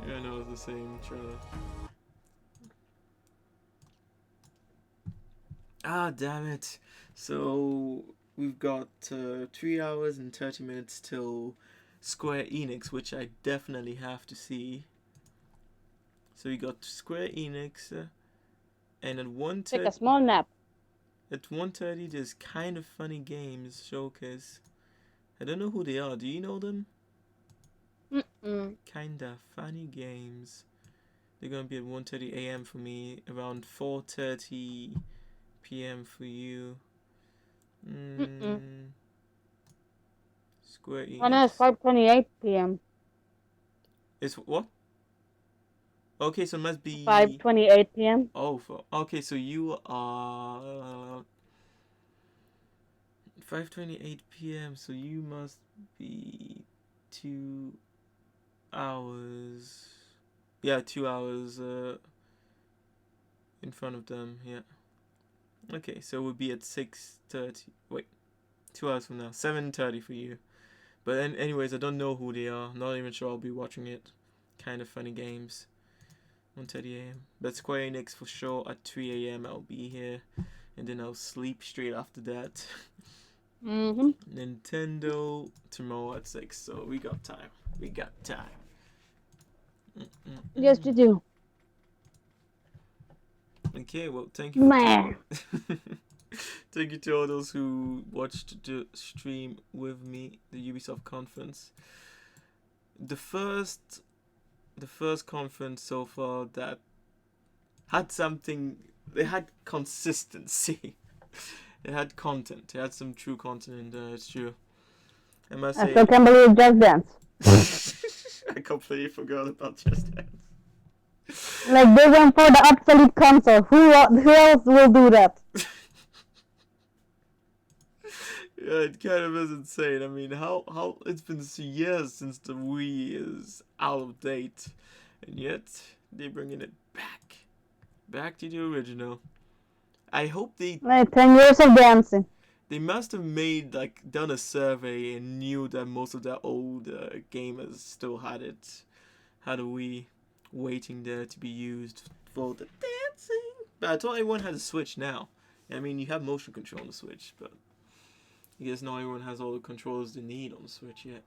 Yeah, no, it's the same trailer. Ah, damn it. So, we've got 3 hours and 30 minutes till Square Enix, which I definitely have to see. So we got Square Enix, and at 1:30... Take a small nap. At 1:30, there's Kind of Funny Games showcase. I don't know who they are. Do you know them? Kinda Funny Games. They're gonna be at 1:30 a.m. for me, around 4:30 p.m. for you. Square Enix. Oh no, it's 5:28 p.m. It's what? Okay, so it must be 5:28 p.m. Oh, okay, so you are 5:28 p.m. So you must be 2 hours. Yeah, 2 hours in front of them. Yeah. Okay, so we'll be at 6:30. Wait, 2 hours from now. 7:30 for you. But anyways, I don't know who they are. Not even sure I'll be watching it. Kind of Funny Games. 1:30 a.m. But Square Enix for sure at 3 a.m. I'll be here. And then I'll sleep straight after that. Nintendo tomorrow at 6. So we got time. We got time. Yes, you do. Okay, well, thank you. Thank you to all those who watched the stream with me, the Ubisoft conference. The first conference so far that had something. They had consistency. They had content. They had some true content in there. It's true. I must say. I still can't believe Just Dance. I completely forgot about Just Dance. Like they went for the obsolete console. Who else will do that? Yeah, it kind of is insane. I mean, how it's been years since the Wii is out of date, and yet they're bringing it back to the original. I hope they. Like 10 years of dancing. They must have done a survey and knew that most of their old gamers still had a Wii waiting there to be used for the dancing. But I thought everyone had a Switch now. I mean, you have motion control on the Switch, but I guess not everyone has all the controls they need on the Switch yet.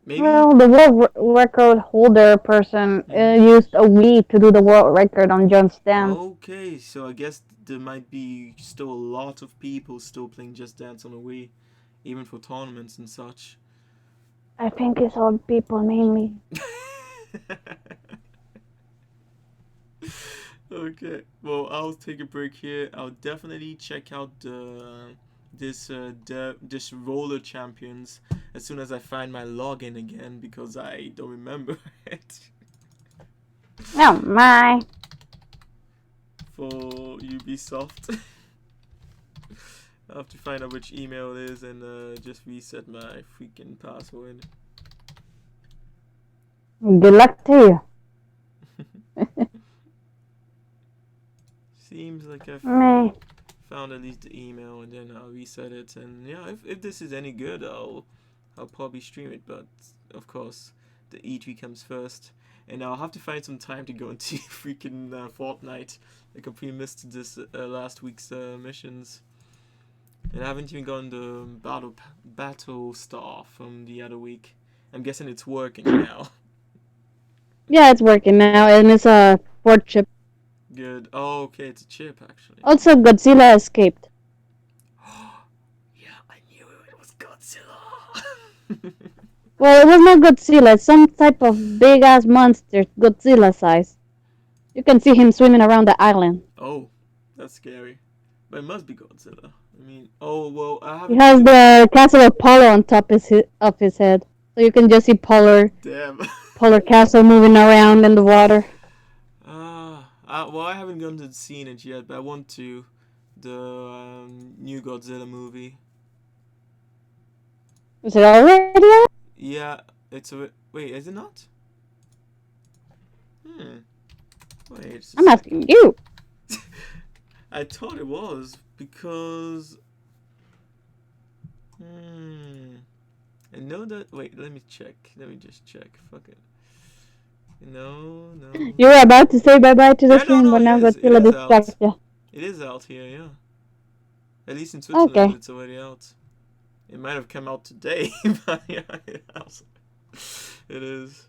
Maybe. Well, the world record holder person used a Wii to do the world record on Just Dance. Okay, so I guess there might be still a lot of people still playing Just Dance on a Wii. even for tournaments and such. I think it's old people mainly. Okay, well, I'll take a break here. I'll definitely check out this roller champions as soon as I find my login again, because I don't remember it. Oh my. For Ubisoft. I have to find out which email it is and just reset my freaking password. Good luck to you. Seems like I've found at least the email, and then I'll reset it. And yeah, if this is any good, I'll probably stream it. But of course, the E3 comes first, and I'll have to find some time to go into freaking Fortnite. I completely missed this last week's missions, and I haven't even gotten the battle star from the other week. I'm guessing it's working now. Yeah, it's working now, and it's a port chip. Good. Oh, okay, it's a chip actually. Also, Godzilla escaped. Yeah, I knew it was Godzilla. Well, it was not Godzilla. It's some type of big-ass monster, Godzilla size. You can see him swimming around the island. Oh, that's scary. But it must be Godzilla. I mean, oh, well, I have... He has the castle of Polar on top of his head. So you can just see Polar Castle moving around in the water. Well, I haven't gone to seen it yet, but I want to. The new Godzilla movie. Is it already out? Yeah, it's a... Wait, is it not? Wait. I'm asking you. I thought it was, because... I know that... Wait, let me check. Let me just check. Fuck it. No. You were about to say bye-bye to the stream, but now Godzilla distracts you. It is out here, yeah. At least in Switzerland, it's already out. It might have come out today, but yeah, it is.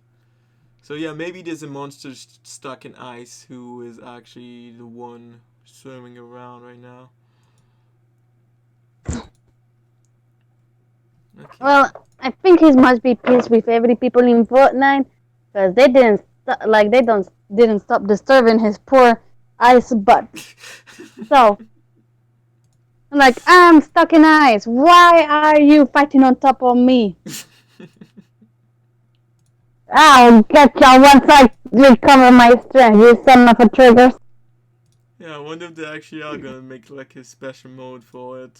So yeah, maybe there's a monster stuck in ice who is actually the one swimming around right now. Okay. Well, I think he must be pissed with every people in Fortnite, because they didn't stop disturbing his poor ice butt. So, like, I'm stuck in ice. Why are you fighting on top of me? I'll get you once I recover my strength, you son of a trigger. Yeah, I wonder if they actually are gonna make like a special mode for it.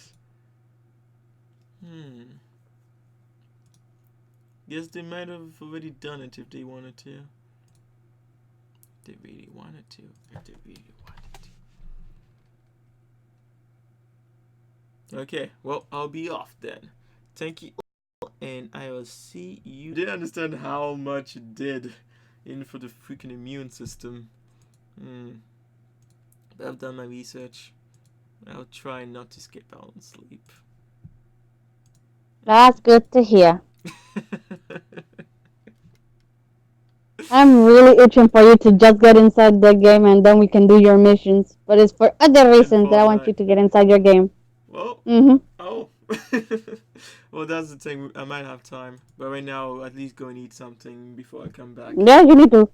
Guess they might have already done it if they wanted to. If they really wanted to. Okay, well, I'll be off then. Thank you, and I will see you. I didn't understand how much it did in for the freaking immune system. But I've done my research. I'll try not to skip out on sleep. That's good to hear. I'm really itching for you to just get inside the game and then we can do your missions. But it's for other reasons that I want you to get inside your game. Well, oh. Well, that's the thing. I might have time. But right now, at least go and eat something before I come back. Yeah, you need to.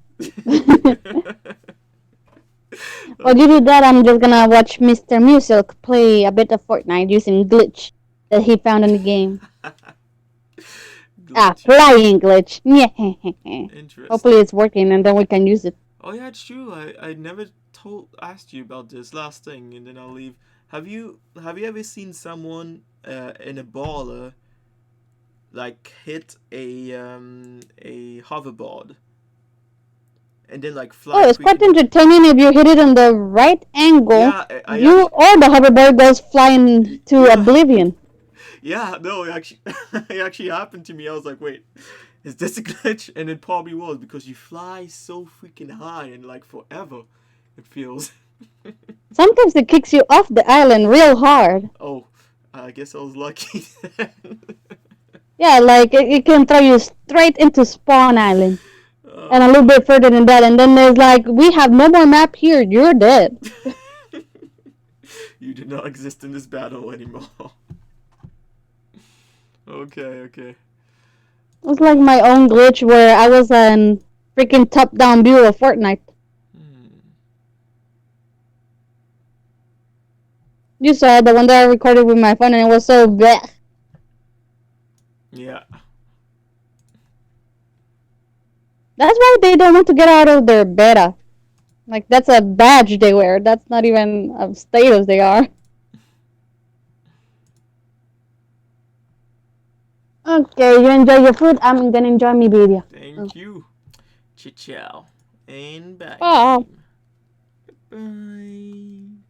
While you do that, I'm just gonna watch Mr. Music play a bit of Fortnite using glitch that he found in the game. Flying glitch. Yeah. Interesting. Hopefully it's working and then we can use it. Oh yeah, it's true. I never asked you about this last thing, and then I'll leave. Have you ever seen someone in a baller like hit a hoverboard and then like fly? Oh, it's quite entertaining if you hit it on the right angle. Yeah, or the hoverboard goes flying to oblivion. Yeah, no, it actually happened to me. I was like, wait, is this a glitch? And it probably was, because you fly so freaking high and like forever, it feels. Sometimes it kicks you off the island real hard. Oh, I guess I was lucky. Yeah, like it can throw you straight into Spawn Island. And a little bit further than that. And then there's like, we have no more map here. You're dead. You do not exist in this battle anymore. Okay. It was like my own glitch where I was in freaking top-down view of Fortnite. You saw the one that I recorded with my phone and it was so bleh. Yeah. That's why they don't want to get out of their beta. Like, that's a badge they wear. That's not even a status they are. Okay, you enjoy your food. I'm gonna enjoy my video. Thank you. Ciao. And bye. Bye. Bye.